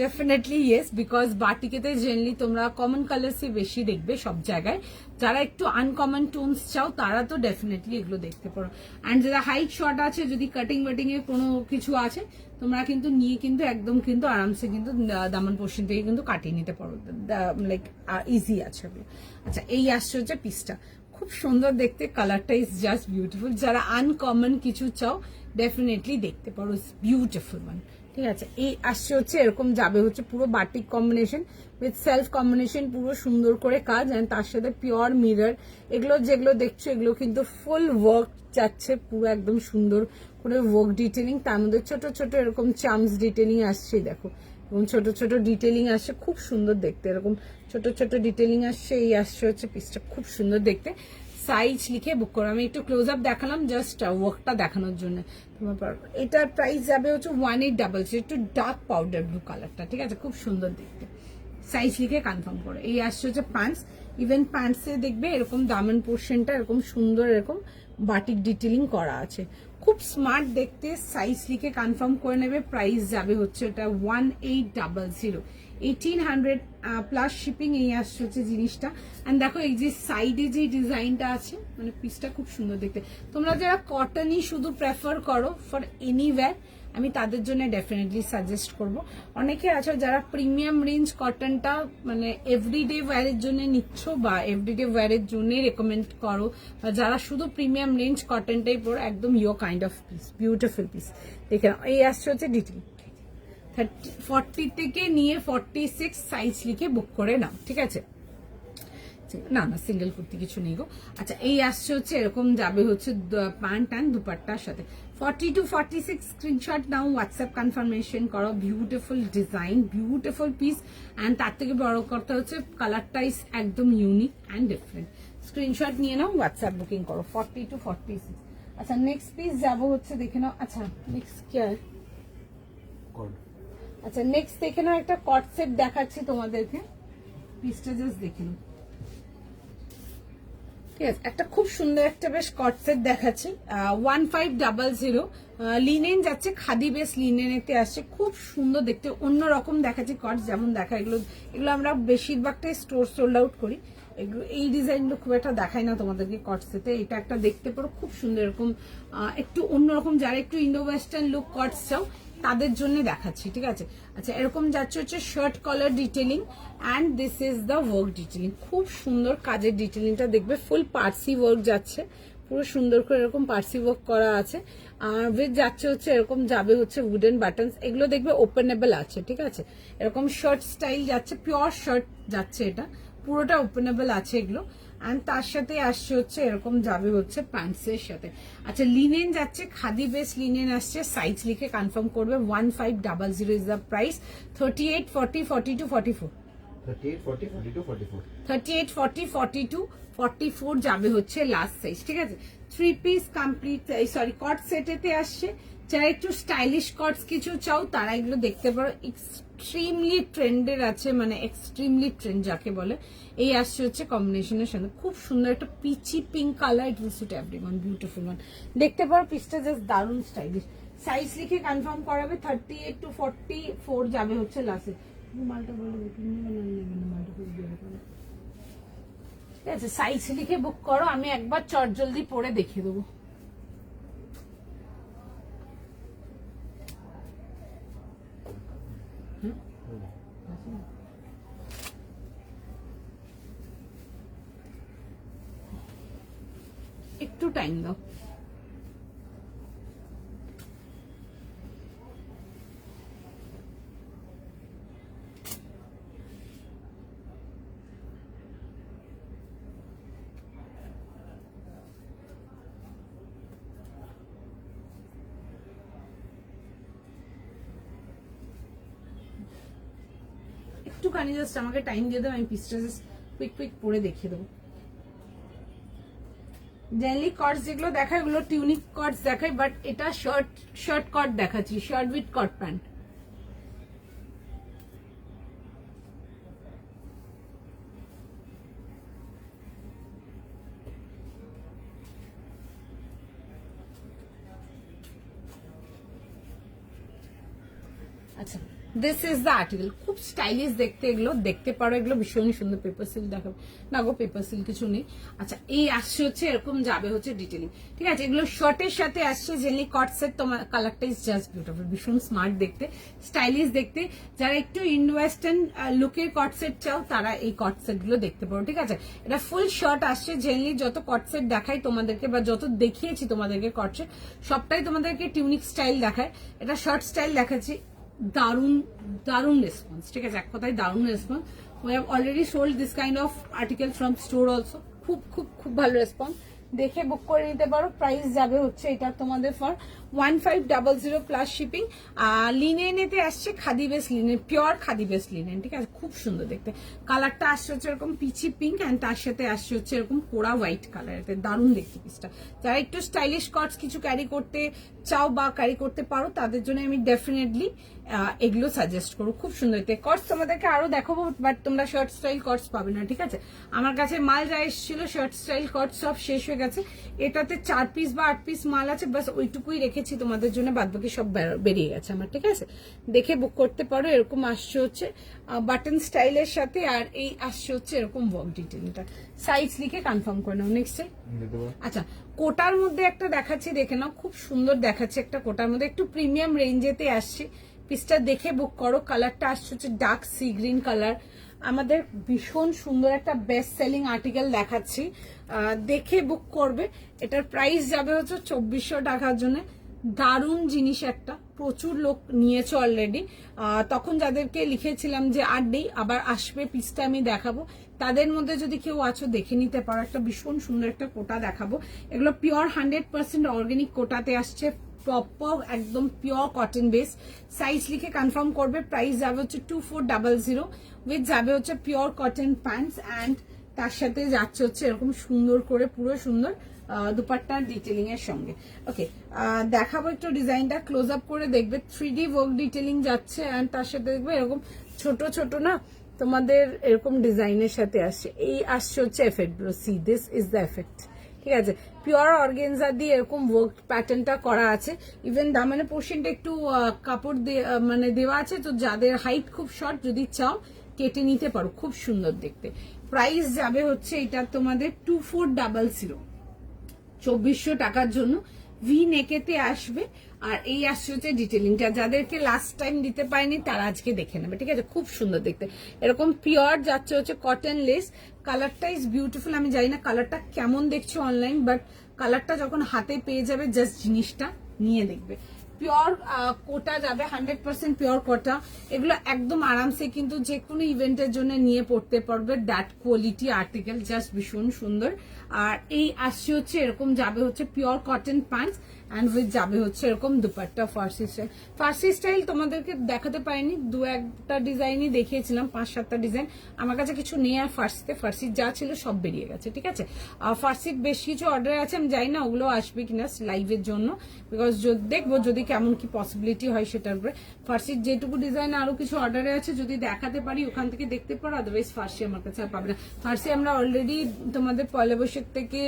ডেফিনেটলি ইয়েস, বিকজ বাটিকেতে জেনারেলি তোমরা কমন কালার্সই বেশি দেখবে সব জায়গায়। যারা একটু আনকমন টোনস চাও তারা তো ডেফিনেটলি এগুলো দেখতে পারো। অ্যান্ড যারা হাইট শর্ট আছে, যদি কাটিং বাটিং এর কোনো কিছু আছে, তোমরা কিন্তু নিয়ে কিন্তু একদম কিন্তু আরামসে কিন্তু দামান পোর্শন থেকে কিন্তু কাটিয়ে নিতে পারো, লাইক ইজি আছে ওগুলো। আচ্ছা এই আসছে হচ্ছে পিসটা, খুব সুন্দর দেখতে, কালারটা ইজ জাস্ট বিউটিফুল। যারা আনকমন কিছু চাও ডেফিনেটলি দেখতে পারো, বিউটিফুল ওয়ান, ঠিক আছে। এই আসছে হচ্ছে এরকম যাবে হচ্ছে পুরো batik combination with self combination, পুরো সুন্দর করে কাজ। অ্যান্ড তার সাথে পিওর মিরর, এগুলো যেগুলো দেখছো এগুলো কিন্তু ফুল ওয়ার্ক যাচ্ছে, পুরো একদম সুন্দর করে ওয়ার্ক ডিটেলিং। তার মধ্যে ছোট ছোট এরকম চামস ডিটেলিং আসছে, দেখো এবং ছোট ছোট ডিটেলিং আসছে, খুব সুন্দর দেখতে, এরকম ছোট ছোট ডিটেলিং আসছে। এই আসছে হচ্ছে পিসটা, খুব সুন্দর দেখতে। সাইজ লিখে বুক করো। আমি একটু ক্লোজ আপ দেখালাম জাস্ট ওয়ার্কটা দেখানোর জন্য তোমার পারবো। এটার প্রাইস যাবে হচ্ছে 1800, একটু ডার্ক পাউডার ব্লু কালারটা, ঠিক আছে, খুব সুন্দর দেখতে। সাইজ লিখে কনফার্ম করো। এই আসছে হচ্ছে প্যান্টস, ইভেন প্যান্টসে দেখবে এরকম দামান পোর্শনটা এরকম সুন্দর এরকম বাটিক ডিটেলিং করা আছে, খুব স্মার্ট দেখতে। সাইজ লিখে কনফার্ম করে নেবে। প্রাইস যাবে হচ্ছে এটা 1800, 1800 প্লাস শিপিং। এই আসছে হচ্ছে জিনিসটা। অ্যান্ড দেখো এই যে সাইডে যে ডিজাইনটা আছে, মানে পিসটা খুব সুন্দর দেখতে। তোমরা যারা কটনই শুধু প্রেফার করো ফর এনিওয়্যার, আমি তাদের জন্য ডেফিনেটলি সাজেস্ট করব। অনেকে আছে যারা প্রিমিয়াম রেঞ্জ কটনটা মানে এভরিডে ওয়্যারের জন্য নিচ্ছ বা এভরিডে ওয়্যারের জন্য রেকমেন্ড করো, বা যারা শুধু প্রিমিয়াম রেঞ্জ কটনটাই পড়ো, একদম your kind of piece, beautiful piece. দেখে নাও, এই আসছে হচ্ছে ডিটেল। 40 থেকে নিয়ে 46 সাইজ লিখে বুক করে নাও, ঠিক আছে। না না সিঙ্গেল কুর্তি কিছু নেই গো। আচ্ছা এই আসছে হচ্ছে এরকম যাবে হচ্ছে প্যান্ট অ্যান্ড দুপাট্টার সাথে। 40 to 46 স্ক্রিনশট নাও, হোয়াটসঅ্যাপ কনফার্মেশন করো। Beautiful design, beautiful piece. And তার থেকে বড় কথা হচ্ছে কালারটা ইজ একদম ইউনিক অ্যান্ড ডিফারেন্ট। স্ক্রিনশট নিয়ে নাও, হোয়াটসঅ্যাপ বুকিং করো। 40 to 46। আচ্ছা নেক্সট পিস যাবো হচ্ছে দেখে নাও। আচ্ছা নেক্সট কি আর, আচ্ছা নেক্সট দেখে নাও, একটা কট সেট দেখাচ্ছি তোমাদেরকে, পিসটা জাস্ট দেখে নাও, ঠিক আছে। একটা খুব সুন্দর একটা বেশ কট সেট দেখাচ্ছি, 1500 লিনেন যাচ্ছে, খাদি বেস লিনেনেতে আসছে, খুব সুন্দর দেখতে, অন্যরকম দেখাচ্ছি কট যেমন দেখা। এগুলো আমরা বেশিরভাগটাই স্টোর সোল্ড আউট করি, এগুলো এই ডিজাইনগুলো খুব একটা দেখাই না তোমাদেরকে কট সেটে। এটা একটা দেখতে পারো, খুব সুন্দর এরকম একটু অন্যরকম, যারা একটু ইন্ডো ওয়েস্টার্ন লুক কটস চাও তাদের জন্য দেখাচ্ছি, ঠিক আছে। আচ্ছা, এরকম যাচ্ছে হচ্ছে shirt collar detailing and this is the work detailing. খুব সুন্দর কাজের ডিটেলিংটা দেখবে, ফুল পার্সি ওয়ার্ক যাচ্ছে, পুরো সুন্দর করে এরকম পার্সি ওয়ার্ক করা আছে। আর উইথ যাচ্ছে হচ্ছে এরকম যাবে হচ্ছে উডেন বাটনস, এগুলো দেখবে ওপেনেবল আছে, ঠিক আছে। এরকম শার্ট স্টাইল যাচ্ছে, পিওর শার্ট যাচ্ছে, এটা পুরোটা ওপেনেবল আছে এগুলো। অ্যান্ড তার সাথে আসছে হচ্ছে এরকম যাবে হচ্ছে প্যান্টসের সাথে। আচ্ছা, লিনেন যাচ্ছে, খাদি বেস লিনেন আসছে, সাইজ লিখে কনফার্ম করবে। 1500 ইজ দ্য প্রাইস। 38, 40, 42, 44, 38, 40, 42, 44. 38, 40, 42, 44 যাবে হচ্ছে লাস্ট সাইজ, ঠিক আছে। 3 পিস কমপ্লিট, সরি কট সেটেতে আসছে। যারা একটু স্টাইলিশ কটস কিছু চাও তারা এগুলো দেখতে পারো, এক্সট্রিমলি ট্রেন্ডের আছে, মানে এক্সট্রিমলি ট্রেন্ড যাকে বলে। এই আসছে হচ্ছে কম্বিনেশনের সাথে খুব সুন্দর একটা peachy pink colour, it will suit everyone, beautiful one. দেখতে পারো পিসটা জাস্ট দারুন স্টাইলিশ। সাইজ লিখে কনফার্ম করাবে। 38 to 44 যাবে হচ্ছে লাস্টে। মালটা বলে মালটা ঠিক আছে, সাইজ লিখে বুক করো, আমি একবার চট জলদি পরে দেখিয়ে দেবো। একটু টাইম দাও। একটুখানি জাস্ট আমাকে টাইম দিয়ে দেবো, আমি পিসটা জাস্ট কুইক কুইক পরে দেখিয়ে দেবো। জেনারেলি কটস যেগুলো দেখায় ওগুলো টিউনিক কটস দেখায়, বাট এটা শার্ট কট দেখাচ্ছি, শার্ট উইথ কট প্যান্ট। আচ্ছা, দিস ইজ দ্য আর্টিকেল। খুব স্টাইলিশ দেখতে, এগুলো দেখতে পারো, এগুলো ভীষণই সুন্দর। পেপার সিল্ক দেখাবে না গো, পেপার সিল্ক কিছু নেই। আচ্ছা, এই আসছে হচ্ছে এরকম যাবে হচ্ছে ডিটেলিং, ঠিক আছে। এগুলো শার্টের সাথে আসছে, জেনারেলি কট সেট। তোমার কালারটা ইজ জাস্ট বিউটিফুল, ভীষণ স্মার্ট দেখতে, স্টাইলিশ দেখতে। যারা একটু ইন্ডো ওয়েস্টার্ন লুকের কট সেট চাও তারা এই কট সেট গুলো দেখতে পারো, ঠিক আছে। এটা ফুল শার্ট আসছে। জেনারেলি যত কট সেট দেখাই তোমাদেরকে বা যত দেখিয়েছি তোমাদেরকে কট সেট, সবটাই তোমাদেরকে টিউনিক স্টাইল দেখায়, এটা শর্ট স্টাইল দেখাচ্ছি। দারুন দারুন রেসপন্স, ঠিক আছে, এক কথায় দারুন response. We have already sold this kind of article from store also. খুব খুব খুব ভালো রেসপন্স, দেখে বুক করে নিতে পারো। প্রাইস যাবে হচ্ছে এটা তোমাদের ফর 1500 প্লাস শিপিং। লিনেনেতে আসছে khadi base linen, pure khadi base linen, ঠিক আছে। খুব সুন্দর দেখতে, কালারটা আসছে হচ্ছে এরকম পিচি পিঙ্ক অ্যান্ড তার সাথে আসছে হচ্ছে এরকম কোড়া হোয়াইট কালার। এতে দারুণ দেখতে পিসটা। যারা একটু স্টাইলিশ কটস কিছু ক্যারি করতে চাও বা ক্যারি করতে পারো তাদের জন্য আমি ডেফিনেটলি এগুলো সাজেস্ট করবো। খুব সুন্দর দেখতে কটস, তোমাদেরকে আরো দেখাবো, বাট তোমরা শার্ট স্টাইল কটস পাবে না, ঠিক আছে। আমার কাছে মাল যা এসেছিল শার্ট স্টাইল কটস সব শেষ হয়ে গেছে। এটাতে 4 পিস বা 8 পিস মাল আছে, বাস ওইটুকুই রেখেছি তোমাদের জন্য, বাদ বাকি সব বেরিয়ে গেছে আমার, ঠিক আছে। দেখে বুক করতে পারো। এরকম আসছে হচ্ছে বাটন স্টাইলের সাথে, আর এই আসছে হচ্ছে এরকম ওয়ার্ক ডিটেইলটা। সাইজ লিখে কনফার্ম করে নাও। নেক্সট। আচ্ছা, কোটার মধ্যে একটা দেখাচ্ছি, দেখে নাও, খুব সুন্দর দেখাচ্ছে। একটা কোটার মধ্যে একটু প্রিমিয়াম রেঞ্জেতে আসছে, পিসটা দেখে বুক করো। কালারটা আসছে হচ্ছে ডার্ক সি গ্রিন কালার, আমাদের ভীষণ সুন্দর একটা বেস্ট সেলিং আর্টিকেল দেখাচ্ছি, দেখে বুক করবে। এটার প্রাইস যাবে হচ্ছে 2400 টাকার জন্য। দারুণ জিনিস একটা, প্রচুর লোক নিয়েছে অলরেডি। তখন যাদেরকে লিখেছিলাম যে আর নেই, আবার আসবে, পিসটা আমি দেখাবো। তাদের মধ্যে যদি কেউ আছো দেখে নিতে পারো। একটা ভীষণ সুন্দর একটা কোটা দেখাবো। এগুলো পিওর 100% অর্গানিক কোটাতে আসছে, প্রপার একদম পিওর কটন বেস। সাইজ লিখে কনফার্ম করবে। প্রাইস যাবে হচ্ছে 2400 উইথ যাবে হচ্ছে পিওর কটন প্যান্টস অ্যান্ড তার সাথে যাচ্ছে হচ্ছে এরকম সুন্দর করে পুরো সুন্দর দুপাট্টার ডিটেলিং এর সঙ্গে। ওকে, দেখাবো একটু ডিজাইনটা, ক্লোজ আপ করে দেখবে। 3D ওয়ার্ক ডিটেলিং যাচ্ছে অ্যান্ড তার সাথে দেখবে এরকম ছোট ছোট না তোমাদের এরকম ডিজাইনের সাথে আসছে। এই আসছে হচ্ছে এফেক্ট গুলো, C this is the effect, ঠিক আছে। পিওর অর্গেনজা দিয়ে এরকম ওয়ার্ক প্যাটার্নটা করা আছে। ইভেন দামানের পোর্শনটা একটু কাপড় মানে দেওয়া আছে, তো যাদের হাইট খুব শর্ট যদি চাও কেটে নিতে পারো, খুব সুন্দর দেখতে। প্রাইস যাবে হচ্ছে এটা তোমাদের 2400, 2400 টাকার জন্য ভি নেকেতে আসবে। আর এই আসছে হচ্ছে ডিটেলিংটা, যাদেরকে লাস্ট টাইম দিতে পারেনি তারা আজকে দেখে নেবে, ঠিক আছে? খুব সুন্দর দেখতে, এরকম পিওর যাচ্ছে হচ্ছে কটন লেস। কালারটা ইজ বিউটিফুল। আমি জানি না কালারটা কেমন দেখছো অনলাইন, বাট কালারটা যখন হাতে পেয়ে যাবে জাস্ট জিনিসটা নিয়ে দেখবে। পিওর কোটা যাবে, 100% পিওর কোটা। এগুলো একদম আরামসে কিন্তু যে কোনো ইভেন্টের জন্য নিয়ে পড়তে পারবে। দ্যাট কোয়ালিটি আর্টিকেল, জাস্ট ভীষণ সুন্দর। আর এই আসছে হচ্ছে এরকম যাবে হচ্ছে pure cotton pants and with যাবে হচ্ছে এরকম দুপাট্টা ফার্সি স্টাইল। ফার্সি স্টাইল তোমাদেরকে দেখাতে পারিনি, 2-1টা ডিজাইনই দেখিয়েছিলাম, 5-7টা ডিজাইন। আমার কাছে কিছু নেই আর ফার্সিতে, ফার্সি যা ছিল সব বেরিয়ে গেছে, ঠিক আছে? ফার্সির বেশ কিছু অর্ডার আছে, আমি জানি না ওগুলো আসবে কিনা লাইভের জন্য, বিকজ দেখবো যদি কেমন কি পসিবিলিটি হয় সেটার উপরে। ফার্সির যেটুকু ডিজাইন আরো কিছু অর্ডারে আছে, যদি দেখাতে পারি ওখান থেকে দেখতে পারো, আদারওয়াইজ ফার্সি আমার কাছে আর পাবে না। ফার্সি আমরা অলরেডি তোমাদের পয়লা বৈশাখ থেকে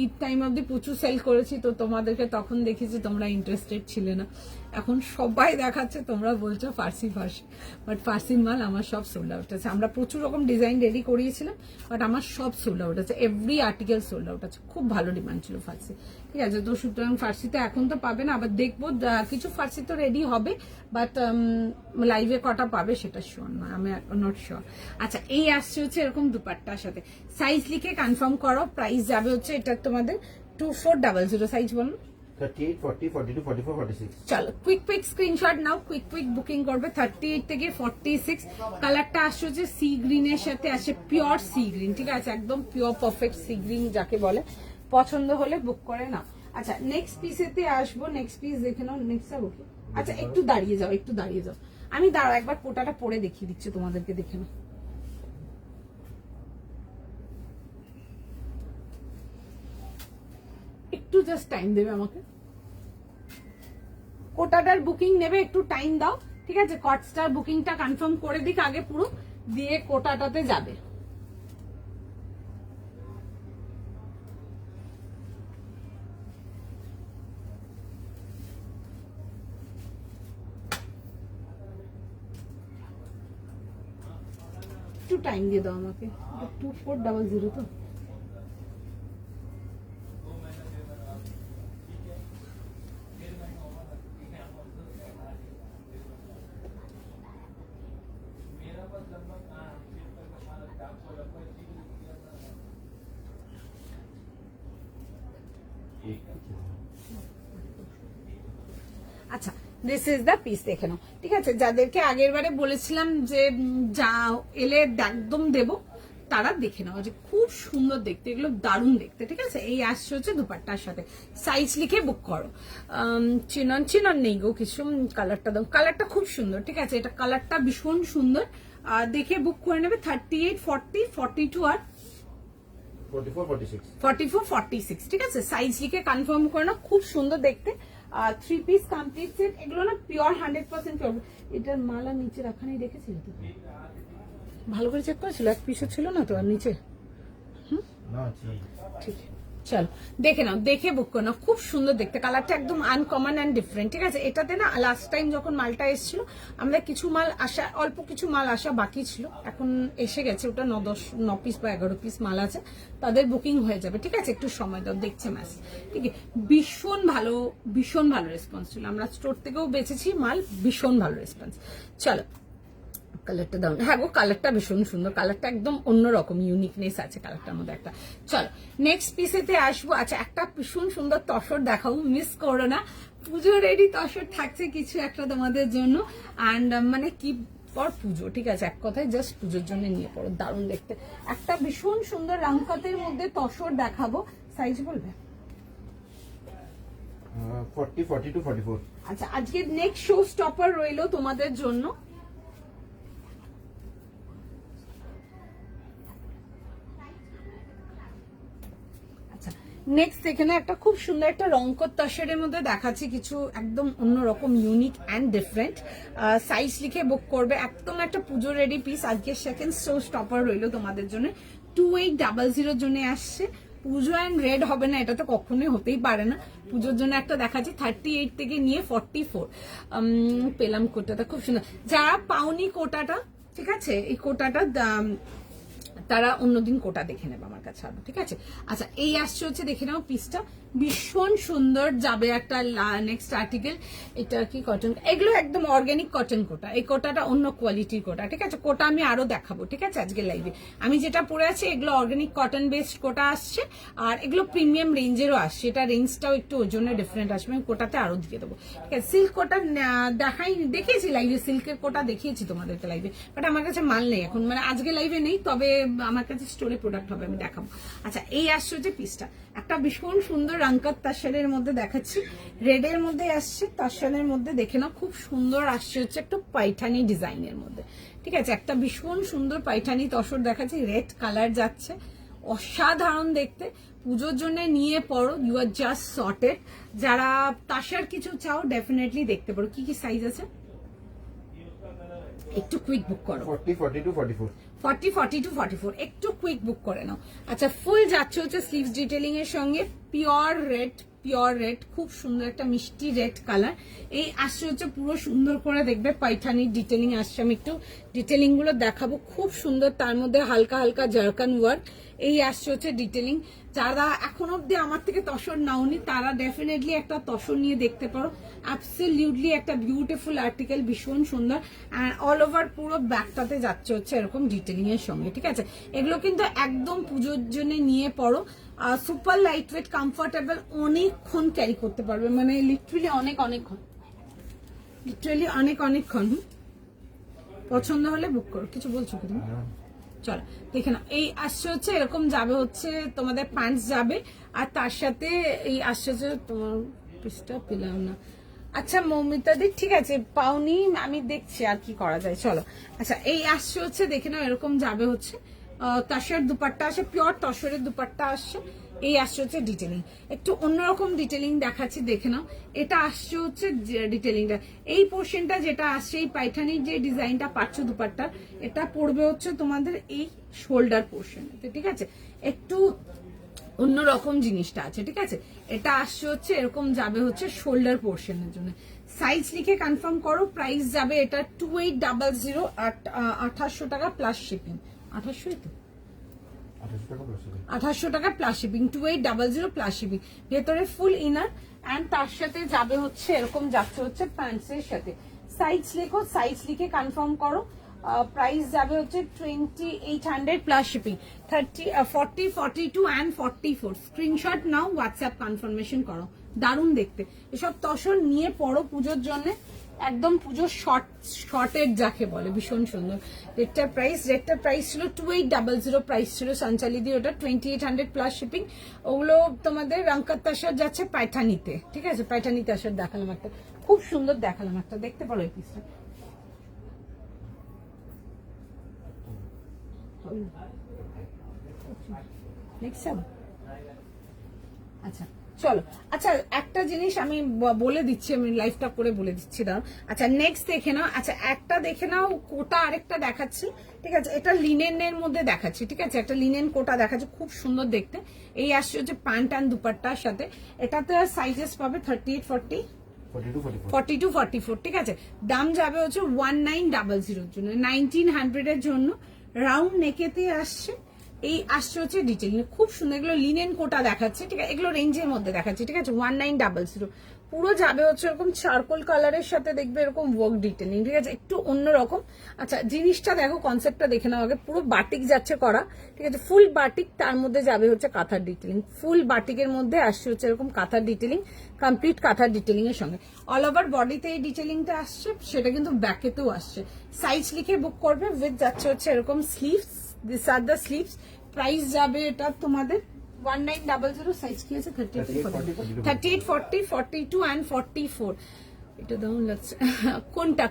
ঈদ টাইম অব্দি প্রচুর সেল করেছি, তো তোমাদেরকে তখন দেখেছি তোমরা ইন্টারেস্টেড ছিলে না। এখন সবাই দেখাচ্ছে, তোমরা বলছো ফার্সি ফার্সি, বাট ফার্সির মাল আমার সব সোল্ড আউট আছে। আমরা প্রচুর রকম ডিজাইন রেডি করিয়েছিলাম, বাট আমার সব সোল্ড আউট আছে, এভরি আর্টিকেল সোল্ড আউট আছে। খুব ভালো ডিমান্ড ছিল ফার্সি, ঠিক আছে? তো সুতরাং ফার্সিতে এখন তো পাবে না, আবার দেখবো কিছু ফার্সি তো রেডি হবে, বাট লাইভে কটা পাবে সেটা শিওর নয়, আমি নট শিওর। আচ্ছা, এই আসছে হচ্ছে এরকম দুপাট্টার সাথে। সাইজ লিখে কনফার্ম করো, প্রাইস যাবে হচ্ছে এটা তোমাদের 2400। সাইজ বলো। 38, 40, 42, 44, 46. চলো কুইক স্ক্রিনশট নাও, কুইক বুকিং করবে। 38 থেকে 46। কালারটা আসছে হচ্ছে সি গ্রিনের সাথে আসে, পিওর সি গ্রিন, ঠিক আছে? একদম পিওর পারফেক্ট সি গ্রিন যাকে বলে। পছন্দ হলে বুক করে নাও। আচ্ছা, নেক্সট পিসেতে আসবো, নেক্সট পিস দেখে নাও। নেক্সট ওকে, আচ্ছা একটু দাঁড়িয়ে যাও, আমি দাঁড়াও একবার কোটাটা পরে দেখিয়ে দিচ্ছি তোমাদেরকে, দেখে নাও। একটু জাস্ট টাইম দেবে আমাকে, কোটাটার বুকিং নেবে, একটু টাইম দাও, ঠিক আছে? কটস্টার বুকিংটা কনফার্ম করে দিক আগে পুরো, দিয়ে কোটাটাতে যাবে। একটু টাইম দিয়ে দাও আমাকে। 2400 তো আচ্ছা, দিস ইজ দ্য পিস, দেখে নাও, ঠিক আছে? যাদেরকে আগের বারে বলেছিলাম যে যা এলে একদম দেবো, তারা দেখে নাও যে খুব সুন্দর দেখতে, এগুলো দারুণ দেখতে, ঠিক আছে? এই আসছে হচ্ছে দুপাট্টার সাথে। সাইজ লিখে বুক করো। চিনন নেই গো কিছু, কালারটা দাও, কালারটা খুব সুন্দর, ঠিক আছে? এটা কালারটা ভীষণ সুন্দর, দেখে বুক করে নেবে। 38, 40, 42 আর 44, 46. 44, 46, ঠিক আছে? সাইজ লিখে কনফার্ম করে নাও, খুব সুন্দর দেখতে। 3 পিস কমপ্লিট সেট, এগুলো না পিওর 100% পিওর। এটার মালা নিচে রাখা নেই, দেখেছিলে তো? ভালো করে চেক করেছিল, এক পিসও ছিল না তো আর নিচে। না, ঠিক। চলো দেখে নাও, দেখে বুক করে নাও, খুব সুন্দর দেখতে, কালারটা একদম আনকমন অ্যান্ড ডিফারেন্ট, ঠিক আছে? এটাতে না লাস্ট টাইম যখন মালটা এসেছিল, আমরা কিছু মাল আসা, অল্প কিছু মাল আসা বাকি ছিল, এখন এসে গেছে। ওটা 9 পিস বা 11 পিস মাল আছে, তাদের বুকিং হয়ে যাবে, ঠিক আছে? একটু সময় দাও, দেখছে ম্যাস, ঠিক আছে? ভীষণ ভালো রেসপন্স ছিল, আমরা স্টোর থেকেও বেচেছি মাল, ভীষণ ভালো রেসপন্স। চলো কালারটা দাও, হ্যাঁ গো কালারটা ভীষণ সুন্দর, কালারটা একদম অন্যরকম ইউনিকনেস আছে কালারটার মধ্যে একটা। চলো নেক্সট পিসেতে আসবো। আচ্ছা, একটা ভীষণ সুন্দর তসর দেখাও, মিস করো না, পুজো রেডি তসর থাকছে কিছু একটা তোমাদের জন্য। অ্যান্ড মানে কি ফর পুজো, ঠিক আছে? এক কথায় জাস্ট পুজোর জন্য নিয়ে পড়ো, দারুণ দেখতে। একটা ভীষণ সুন্দর রামকাতের মধ্যে তসর দেখাবো, সাইজ বলবে? 40, 42, 44. আচ্ছা, আজকে নেক্সট শো স্টপার রইলো তোমাদের জন্য। নেক্সট এখানে একটা খুব সুন্দর একটা রংকত তসরের মধ্যে দেখাচ্ছি, কিছু একদম অন্যরকম ইউনিক অ্যান্ড ডিফারেন্ট। সাইজ লিখে বুক করবে, একদম একটা পুজো রেডি পিস। আজকে সেকেন্ড শো স্টপার রইলো তোমাদের জন্য, 2800 জন্য আসছে। পুজো অ্যান্ড রেড হবে না, এটা তো কখনোই হতেই পারে না। পুজোর জন্য একটা দেখাচ্ছি 38 থেকে নিয়ে 44 পেলাম। কোটাটা খুব সুন্দর, যারা পাওনি কোটাটা, ঠিক আছে? এই কোটাটা তারা অন্যদিন কোটা দেখে নেবে আমার কাছে আরো, ঠিক আছে। আচ্ছা এই আসছে হচ্ছে দেখে নাও পিসটা, ভীষণ সুন্দর যাবে একটা নেক্সট আর্টিকেল। এটা কি কটন, এগুলো একদম অর্গানিক কটন কোটা, এই কোটাটা অন্য কোয়ালিটির কোটা, ঠিক আছে। কোটা আমি আরো দেখাবো, ঠিক আছে, আজকে লাইভে। আমি যেটা পরে আছি এগুলো অর্গানিক কটন বেসড কোটা আসছে, আর এগুলো প্রিমিয়াম রেঞ্জেরও আসছে, এটা রেঞ্জটাও একটু ওজনে ডিফারেন্ট আসবে, আমি কোটাতে আরো দিয়ে দেবো, ঠিক আছে। সিল্ক কোটা দেখিয়েছি লাইভে, সিল্কের কোটা দেখিয়েছি তোমাদেরকে লাইভে, বাট আমার কাছে মাল নেই এখন, মানে আজকে লাইভে নেই, তবে আমার কাছে স্টোরে প্রোডাক্ট হবে, আমি দেখাবো। আচ্ছা এই আসছে হচ্ছে পিসটা, একটা ভীষণ সুন্দর রঙকাত তাসারের মধ্যে দেখাচ্ছি, রেড এর মধ্যে আসছে, তাসারের মধ্যে দেখে নাও, খুব সুন্দর আসছে হচ্ছে একটা পাইঠানি ডিজাইনের মধ্যে, ঠিক আছে। একটা ভীষণ সুন্দর পাইঠানি তসর দেখাচ্ছি, রেড কালার যাচ্ছে, অসাধারণ দেখতে, পুজোর জন্য নিয়ে পড়ো, ইউ আর জাস্ট সর্টেড। যারা তাসার কিছু চাও ডেফিনেটলি দেখতে পারো। কি কি সাইজ আছে একটু কুইক বুক করো, 40, 42, 44. 40, 42, 44 একটু কুইক বুক করে নাও। আচ্ছা ফুল যাচ্ছে হচ্ছে স্লিভস ডিটেলিং এর সঙ্গে, পিওর রেড, খুব সুন্দর একটা মিষ্টি রেড কালার। এই আসছে হচ্ছে পুরো সুন্দর করে দেখবে পাইঠানির ডিটেলিং আসছে, আমি একটু ডিটেলিং গুলো দেখাবো, খুব সুন্দর, তার মধ্যে হালকা হালকা জারকান ওয়ার্ক। এই আসছে হচ্ছে ডিটেলিং। যারা এখন অব্দি আমার থেকে তসর নাওনি তারা ডেফিনেটলি একটা তসর নিয়ে দেখতে পারো, অ্যাবসলিউটলি একটা বিউটিফুল আর্টিকেল, ভীষণ সুন্দর। অ্যান্ড অল ওভার পুরো ব্যাগটাতে যাচ্ছে হচ্ছে এরকম ডিটেলিং এর সঙ্গে, ঠিক আছে। এগুলো কিন্তু একদম পুজোর জন্য নিয়ে পড়ো, সুপার লাইট ওয়েট, কমফোর্টেবল, অনেকক্ষণ ক্যারি করতে পারবে, মানে লিটারালি অনেকক্ষণ। পছন্দ হলে বুক করো। কিছু বলছো কি তুমি? চলো দেখে নাও, এই আসছে হচ্ছে এরকম যাবে হচ্ছে তোমাদের প্যান্টস যাবে, আর তার সাথে এই আসছে হচ্ছে তোমার পিসটা পেলাম না। আচ্ছা মৌমিতাদি ঠিক আছে পাওনি, আমি দেখছি আর কি করা যায়, চলো। আচ্ছা এই আসছে হচ্ছে দেখে নাও এরকম যাবে হচ্ছে তসরের দুপাট্টা আসে, পিওর তসরের দুপাট্টা আসছে। এই আসছে হচ্ছে ডিটেলিং, একটু অন্যরকম ডিটেলিং দেখাচ্ছি দেখে নাও। এটা আসছে হচ্ছে ডিটেলিংটা, এই পোর্শনটা যেটা আসছে, এই পাইঠানির যে ডিজাইনটা পাচ্ছ দুপাট্টা, এটা পড়বে হচ্ছে তোমাদের এই শোল্ডার পোর্শনতে, ঠিক আছে। একটু অন্যরকম জিনিসটা আছে, ঠিক আছে। এটা আসছে হচ্ছে এরকম যাবে হচ্ছে শোল্ডার পোর্শনের জন্য। সাইজ লিখে কনফার্ম করো, প্রাইস যাবে এটা 2800, 2800 টাকা প্লাস শিপিং। 2800 তো 2800 টাকা প্লাস শিপিং, 2800 প্লাস শিপিং। ভেতরে ফুল ইনার অ্যান্ড তার সাথে যাবে হচ্ছে এরকম যাচ্ছে হচ্ছে প্যান্টসের সাথে। সাইজ লেখো, সাইজ লিখে কনফার্ম করো, প্রাইস যাবে হচ্ছে 2800 প্লাস শিপিং। 40, 42 অ্যান্ড 44 স্ক্রিনশট নাও, হোয়াটসঅ্যাপ কনফার্মেশন করো। দারুণ দেখতে, এসব তসর নিয়ে পড়ো পুজোর জন্য, একদম পুজোর শর্টের যাকে বলে, ভীষণ সুন্দর। রেটটার প্রাইস ছিল 2800, প্রাইস ছিল সঞ্চালি দিয়ে ওটা 2800 প্লাস শিপিং। ওগুলো তোমাদের রঙকাত তাসার যাচ্ছে পাইঠানিতে, ঠিক আছে। পাইঠানি তাসার দেখালাম একটা, খুব সুন্দর দেখালাম একটা, দেখতে পারো এই পিসটা। আচ্ছা চলো, আচ্ছা একটা জিনিস আমি বলে দিচ্ছি, আমি লাইভটা করে বলে দিচ্ছি দাও। আচ্ছা নেক্সট দেখে নাও, আচ্ছা একটা দেখে নাও কোটা, আরেকটা দেখাচ্ছি, ঠিক আছে। এটা লিনেনের মধ্যে দেখাচ্ছি, ঠিক আছে, একটা লিনেন কোটা দেখাচ্ছি, খুব সুন্দর দেখতে। এই আসছে হচ্ছে প্যান্ট অ্যান্ড দুপাট্টার সাথে, এটাতে সাইজেস পাবে 38, 40, 42, 44, ঠিক আছে। দাম যাবে হচ্ছে 1900 এর জন্য, 1900 এর জন্য। রাউন্ড নেকেতে আসছে, এই আসছে হচ্ছে ডিটেইলিং, খুব সুন্দর। এগুলো লিনেন কোটা দেখাচ্ছে, ঠিক আছে, এগুলো রেঞ্জের মধ্যে দেখাচ্ছে, ঠিক আছে। 1900 পুরো যাবে হচ্ছে এরকম চারকোল কালারের সাথে, দেখবে এরকম ওয়ার্ক ডিটেইলিং, ঠিক আছে, একটু অন্যরকম। আচ্ছা জিনিসটা দেখো, কনসেপ্টটা দেখে নাও আগে। পুরো বাটিক যাচ্ছে করা, ঠিক আছে, ফুল বাটিক, তার মধ্যে যাবে হচ্ছে কাঁথার ডিটেইলিং, ফুল বাটিকের মধ্যে আসছে হচ্ছে এরকম কাঁথার ডিটেইলিং, কমপ্লিট কাঁথার ডিটেইলিং এর সঙ্গে। অল ওভার বডিতে এই ডিটেইলিংটা আসছে, সেটা কিন্তু ব্যাকেতেও আসছে। সাইজ লিখে বুক করবে, উইথ যাচ্ছে হচ্ছে এরকম sleeves, this are the sleeves. Price যাবে এটা তোমাদের 1900, সাইজ কি আছে 38, 40, 42 অ্যান্ড 44। এটা দারুণ লাগছে। কোনটা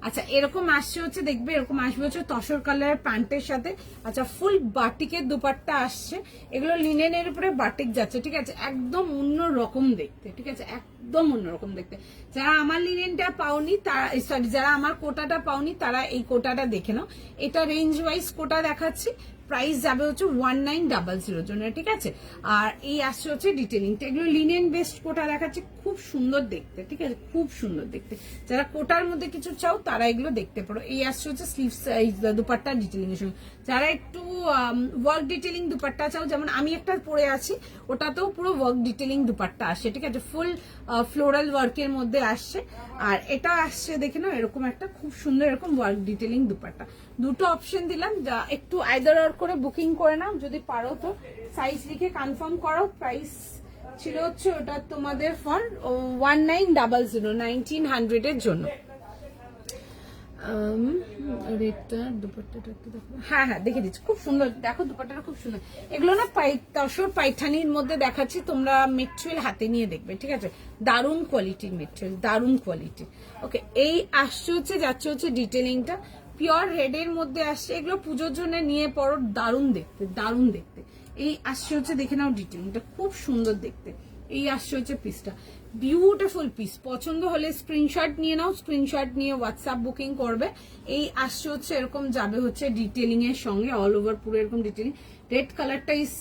আচ্ছা এরকম আসছে হচ্ছে, দেখবে এরকম আসবে হচ্ছে তসর কালারের প্যান্টের সাথে। আচ্ছা ফুল বাটিকের দুপাট্টা আসছে, এগুলো লিনেনের উপরে বাটিক যাচ্ছে, ঠিক আছে, একদম অন্য রকম দেখতে, ঠিক আছে, একদম অন্যরকম দেখতে। যারা আমার লিনেনটা পাওনি তারা, সরি যারা আমার কোটাটা পাওনি তারা এই কোটাটা দেখে নাও। এটা রেঞ্জ ওয়াইজ কোটা দেখাচ্ছি, প্রাইস যাবে হচ্ছে 1900 জন্য, ঠিক আছে। আর এই আসছে হচ্ছে ডিটেইলিংটা, এগুলো লিনেন বেস্ট কোটা দেখাচ্ছে, খুব খুব সুন্দর দেখতে, ঠিক আছে, খুব সুন্দর দেখতে। যারা কোটার মধ্যে কিছু চাও তারা এগুলো দেখতে পারো। এই আসছে হচ্ছে স্লিভস দুপাট্টা ডিটেলিং এর সঙ্গে। যারা একটু ওয়ার্ক ডিটেলিং দুপাট্টা চাও, যেমন আমি একটা পরে আছি, ওটাতেও পুরো ওয়ার্ক ডিটেলিং দুপাট্টা আসছে, ঠিক আছে, ফুল ফ্লোরাল ওয়ার্কের মধ্যে আসছে। আর এটা আসছে দেখে নাও এরকম একটা খুব সুন্দর এরকম ওয়ার্ক ডিটেলিং দুপাট্টা। দুটো অপশন দিলাম, যা একটু আইদার অর করে বুকিং করে নাও, যদি পারো তো সাইজ লিখে কনফার্ম করো। প্রাইস ছিল হচ্ছে ওটা তোমাদের ফর 1900 এর জন্য। রেটটা দুপাট্টাটা একটু দেখো। হ্যাঁ হ্যাঁ দেখে দিচ্ছি, খুব সুন্দর, দেখো দুপাট্টাটা খুব সুন্দর। এগুলো না তসর পাইঠানির মধ্যে দেখাচ্ছি, তোমরা মেটেরিয়াল হাতে নিয়ে দেখবে, ঠিক আছে, দারুণ কোয়ালিটির মেটেরিয়াল, দারুণ কোয়ালিটি। ওকে, এই আসছে হচ্ছে যাচ্ছে হচ্ছে ডিটেলিংটা পিওর রেড এর মধ্যে আসছে। এগুলো পুজোর জন্য নিয়ে পড়ো, দারুণ দেখতে, দারুণ দেখতে। এই আসছে হচ্ছে দেখে নাও ডিটেলিংটা, খুব সুন্দর দেখতে। এই আসছে হচ্ছে পিসটা, বিউটিফুল পিস। পছন্দ হলে স্ক্রিনশট নিয়ে নাও, স্ক্রিনশট নিয়ে হোয়াটসঅ্যাপ বুকিং করবে। এই আসছে হচ্ছে এরকম যাবে হচ্ছে ডিটেলিং এর সঙ্গে, অল ওভার পুরো এরকম ডিটেলিং। রেড কালারটা ইজ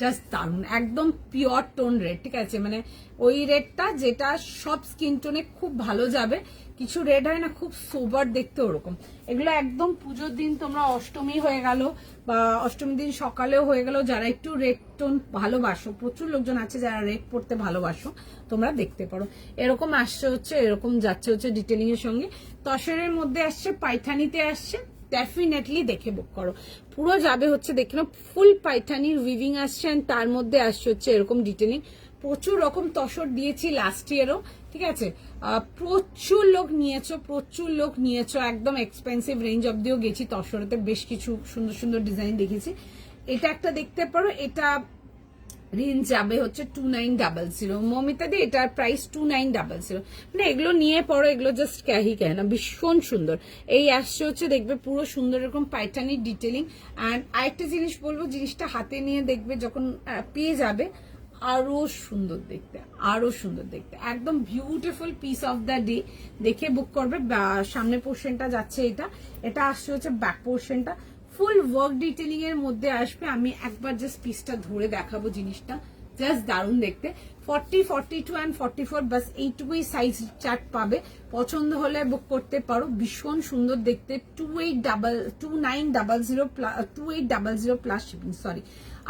জাস্ট দারুন, একদম পিওর টোন রেড, ঠিক আছে, মানে ওই রেডটা যেটা সব স্কিন টোনে খুব ভালো যাবে। কিছু রেড হয় না খুব সোবার দেখতে, ওরকম। এগুলো একদম পুজোর দিন তোমরা, অষ্টমী হয়ে গেল বা অষ্টমীর দিন সকালেও হয়ে গেল, যারা একটু রেড টোন ভালোবাসো, প্রচুর লোকজন আছে যারা রেড পড়তে ভালোবাসো, তোমরা দেখতে পারো। এরকম আসছে হচ্ছে, এরকম যাচ্ছে হচ্ছে ডিটেলিং এর সঙ্গে। তসরের মধ্যে আসছে, পাইথানিতে আসছে, ডেফিনেটলি দেখে বুক করো। পুরো যাবে হচ্ছে দেখে নাও, ফুল পাইথানির উইভিং আসছে, and তার মধ্যে আসছে হচ্ছে এরকম ডিটেলিং। প্রচুর রকম তসর দিয়েছি লাস্ট ইয়ারও, ঠিক আছে, প্রচুর লোক নিয়েছো, একদম এক্সপেন্সিভ রেঞ্জ অব্দিও গেছি তসরেতে, বেশ কিছু সুন্দর সুন্দর ডিজাইন দেখেছি। এটা একটা দেখতে পারো, এটা রেঞ্জ যাবে হচ্ছে 2900। মমিতা দি এটার প্রাইস 2900। মানে এগুলো নিয়ে পড়ো, এগুলো জাস্ট ক্যাহি না, ভীষণ সুন্দর। এই আসছে হচ্ছে দেখবে পুরো সুন্দর এরকম পাইটানির ডিটেলিং। অ্যান্ড আরেকটা জিনিস বলবো, জিনিসটা হাতে নিয়ে দেখবে যখন পেয়ে যাবে, আরো সুন্দর দেখতে, আরো সুন্দর দেখতে, একদম beautiful piece of the day. দেখে বুক করবে। সামনের পোর্শনটা যাচ্ছে এটা, এটা আসছে হচ্ছে ব্যাক পোর্শনটা, ফুল ওয়ার্ক ডিটেলিং এর মধ্যে আসবে। আমি একবার জাস্ট পিসটা ধরে দেখাবো, জিনিসটা জাস্ট দারুণ দেখতে। 40, 42 and 44 বাস এইটুকুই সাইজ চার্ট পাবে। পছন্দ হলে বুক করতে পারো, ভীষণ সুন্দর দেখতে। 2800 প্লাস শিপিং, সরি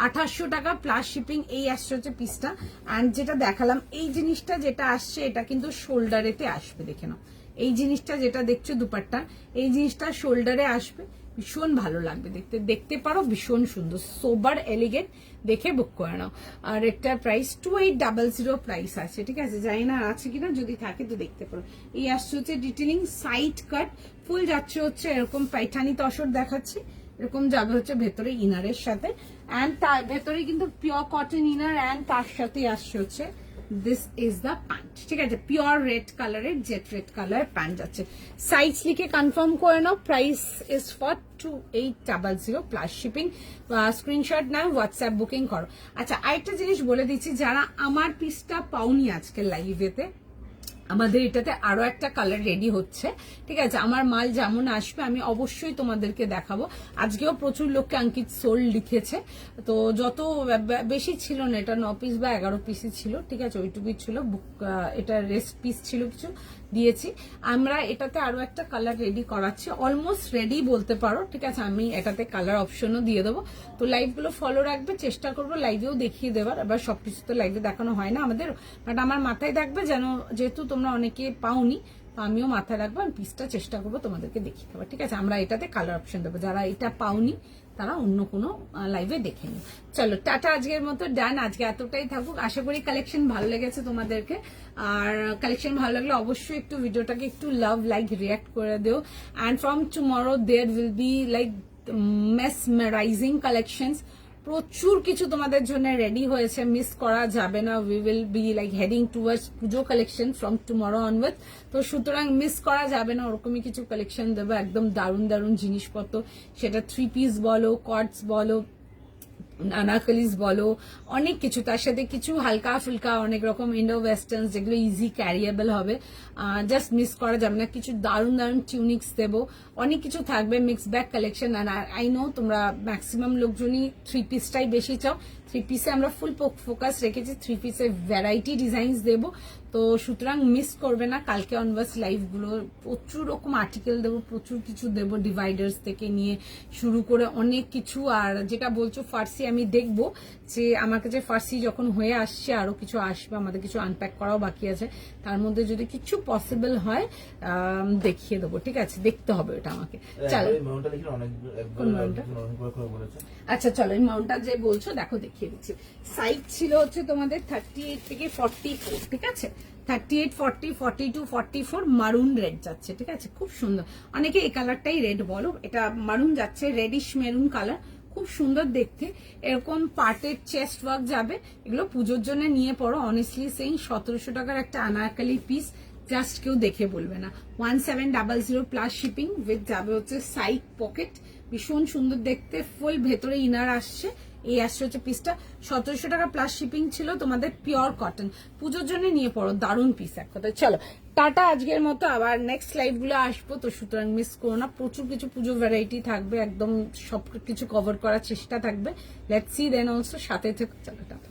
2800 টাকা প্লাস শিপিং। এই আসছে হচ্ছে পিসটা। অ্যান্ড যেটা দেখালাম, এই জিনিসটা যেটা আসছে এটা কিন্তু শোল্ডারেতে আসবে, দেখে নাও। এই জিনিসটা যেটা দেখছো দুপাট্টা, এই জিনিসটা শোল্ডারে আসবে, ভীষণ ভালো লাগবে দেখতে, দেখতে পারো, ভীষণ সুন্দর, সোবার এলিগেন্ট। দেখে বুক করে নাও। আর এটার প্রাইস 2800 প্রাইস আছে, ঠিক আছে, জানি না আছে কিনা, যদি থাকে তো দেখতে পারো। এই আসছে হচ্ছে ডিটেলিং, সাইড কাট, ফুল যাচ্ছে হচ্ছে এরকম পাইঠানি তসর দেখাচ্ছি, এরকম যাবে হচ্ছে ভেতরে ইনারের সাথে। অ্যান্ড তার ভেতরে কিন্তু পিওর কটন ইনার, অ্যান্ড তার সাথে আসছে হচ্ছে দিস ইজ দ্য প্যান্ট, ঠিক আছে, পিওর রেড কালারের, জেট রেড কালার প্যান্ট যাচ্ছে। সাইজ লিখে কনফার্ম করে নাও। Price is for 2800 plus shipping. Screenshot নাও, হোয়াটসঅ্যাপ বুকিং করো। আচ্ছা, আরেকটা জিনিস বলে দিচ্ছি, যারা আমার পিসটা পাওনি আজকে লাইভেতে, আমাদের এটাতে আরো একটা কালার রেডি হচ্ছে, ঠিক আছে, আমার মাল যেমন আসবে আমি অবশ্যই তোমাদেরকে দেখাবো। আজকেও প্রচুর লোককে অঙ্কিত সোল্ড লিখেছে, তো যত বেশি ছিল না, এটা 9 পিস বা 11 পিসই ছিল, ঠিক আছে, ওইটুকুই ছিল। এটা রেস্ট পিস ছিল, কিছু দিয়েছি আমরা। এটাতে আরো একটা কালার রেডি করাচ্ছি, অলমোস্ট রেডি বলতে পারো, ঠিক আছে, আমি এটাতে কালার অপশনও দিয়ে দেবো। তো লাইভগুলো ফলো রাখবে, চেষ্টা করবো লাইভেও দেখিয়ে দেওয়ার। এবার সবকিছু তো লাইভে দেখানো হয় না আমাদের, বাট আমার মাথায় থাকবে, যেন যেহেতু তোমরা অনেকে পাওনি, তো আমিও মাথায় রাখবো, আমি পিসটা চেষ্টা করবো তোমাদেরকে দেখিয়ে দেবো, ঠিক আছে। আমরা এটাতে কালার অপশন দেবো, যারা এটা পাওনি তারা অন্য কোনো লাইভে দেখে নিন। চলো টাটা, আজকের মতো ডান, আজকে এতটাই থাকুক। আশা করি কালেকশন ভালো লেগেছে তোমাদেরকে, আর কালেকশন ভালো লাগলে অবশ্যই একটু ভিডিওটাকে একটু লাভ, লাইক, রিয়াক্ট করে দিও। And from tomorrow there will be like mesmerising collections, প্রচুর কিছু তোমাদের জন্য রেডি হয়েছে, মিস করা যাবে না। We will be like heading towards Puja collection from tomorrow onward, তো সুতরাং মিস করা যাবে না, ওরকমই কিছু কালেকশন দেবো, একদম দারুণ দারুণ জিনিসপত্র, সেটা 3 পিস বলো, কটস বলো, আনারকলিস বলো, অনেক কিছু, তার সাথে কিছু হালকা ফুলকা অনেক রকম ইন্ডো ওয়েস্টার্ন, যেগুলো ইজি ক্যারিয়েবল হবে, জাস্ট মিস করা যাবে না। কিছু দারুণ দারুণ টিউনিক্স দেবো, অনেক কিছু থাকবে, মিক্স ব্যাগ কালেকশন। আর আই নো তোমরা ম্যাক্সিমাম লোকজনই 3 পিসটাই বেশি চাও, 3 পিসে আমরা ফুল ফোকাস রেখেছি, 3 পিসে ভ্যারাইটি ডিজাইনস দেবো। তো সুতরাং মিস করবে না কালকে অনভার্স লাইভগুলো। প্রচুর রকম আর্টিকেল দেবো, প্রচুর কিছু দেবো, ডিভাইডার্স থেকে নিয়ে শুরু করে অনেক কিছু। আর যেটা বলছো ফার্সি, আমি দেখবো যে আমার কাছে ফার্সি যখন হয়ে আসছে আরো কিছু আসবে, আমাদের কিছু আনপ্যাক করাও বাকি আছে, তার মধ্যে যদি কিছু পসিবল হয় দেখিয়ে দেবো, ঠিক আছে? দেখতে হবে ওটা আমাকে। চলো, কোন মাউন্টটা? আচ্ছা চলো, এই মাউন্টটা যে বলছো দেখো দেখিয়ে দিচ্ছি। সাইজ ছিল হচ্ছে তোমাদের 38 থেকে 44, ঠিক আছে? 38, 40, 42, 44 মারুন রেড যাচ্ছে, ঠিক আছে? খুব সুন্দর। অনেকে এই কালারটাই রেড বলো, এটা মারুন যাচ্ছে, রেডিশ মেরুন কালার, খুব সুন্দর দেখতে। এরকম পার্টের চেস্ট ওয়ার্ক যাবে, এগুলো পুজোর জন্য নিয়ে পড়ো। অনেস্টলি সেই 1700 টাকার একটা আনারকালি পিস, জাস্ট কেউ দেখে বলবে না। 1700 প্লাস শিপিং উইথ যাবে হচ্ছে সাইড পকেট, ভীষণ সুন্দর দেখতে, ফুল ভেতরে ইনার আসছে। এই আসছে হচ্ছে পিসটা, 1700 টাকা প্লাস শিপিং ছিল তোমাদের, পিওর কটন, পুজোর জন্য নিয়ে পড়ো, দারুণ পিস এক কথা। চলো টাটা, আজকের মতো আবার নেক্সট লাইভ গুলো আসবো, তো সুতরাং মিস করো না। প্রচুর কিছু পুজো ভ্যারাইটি থাকবে, একদম সব কিছু কভার করার চেষ্টা থাকবে। লেটস সি দেন অলসো, সাথে থেকে। চলো টাটা।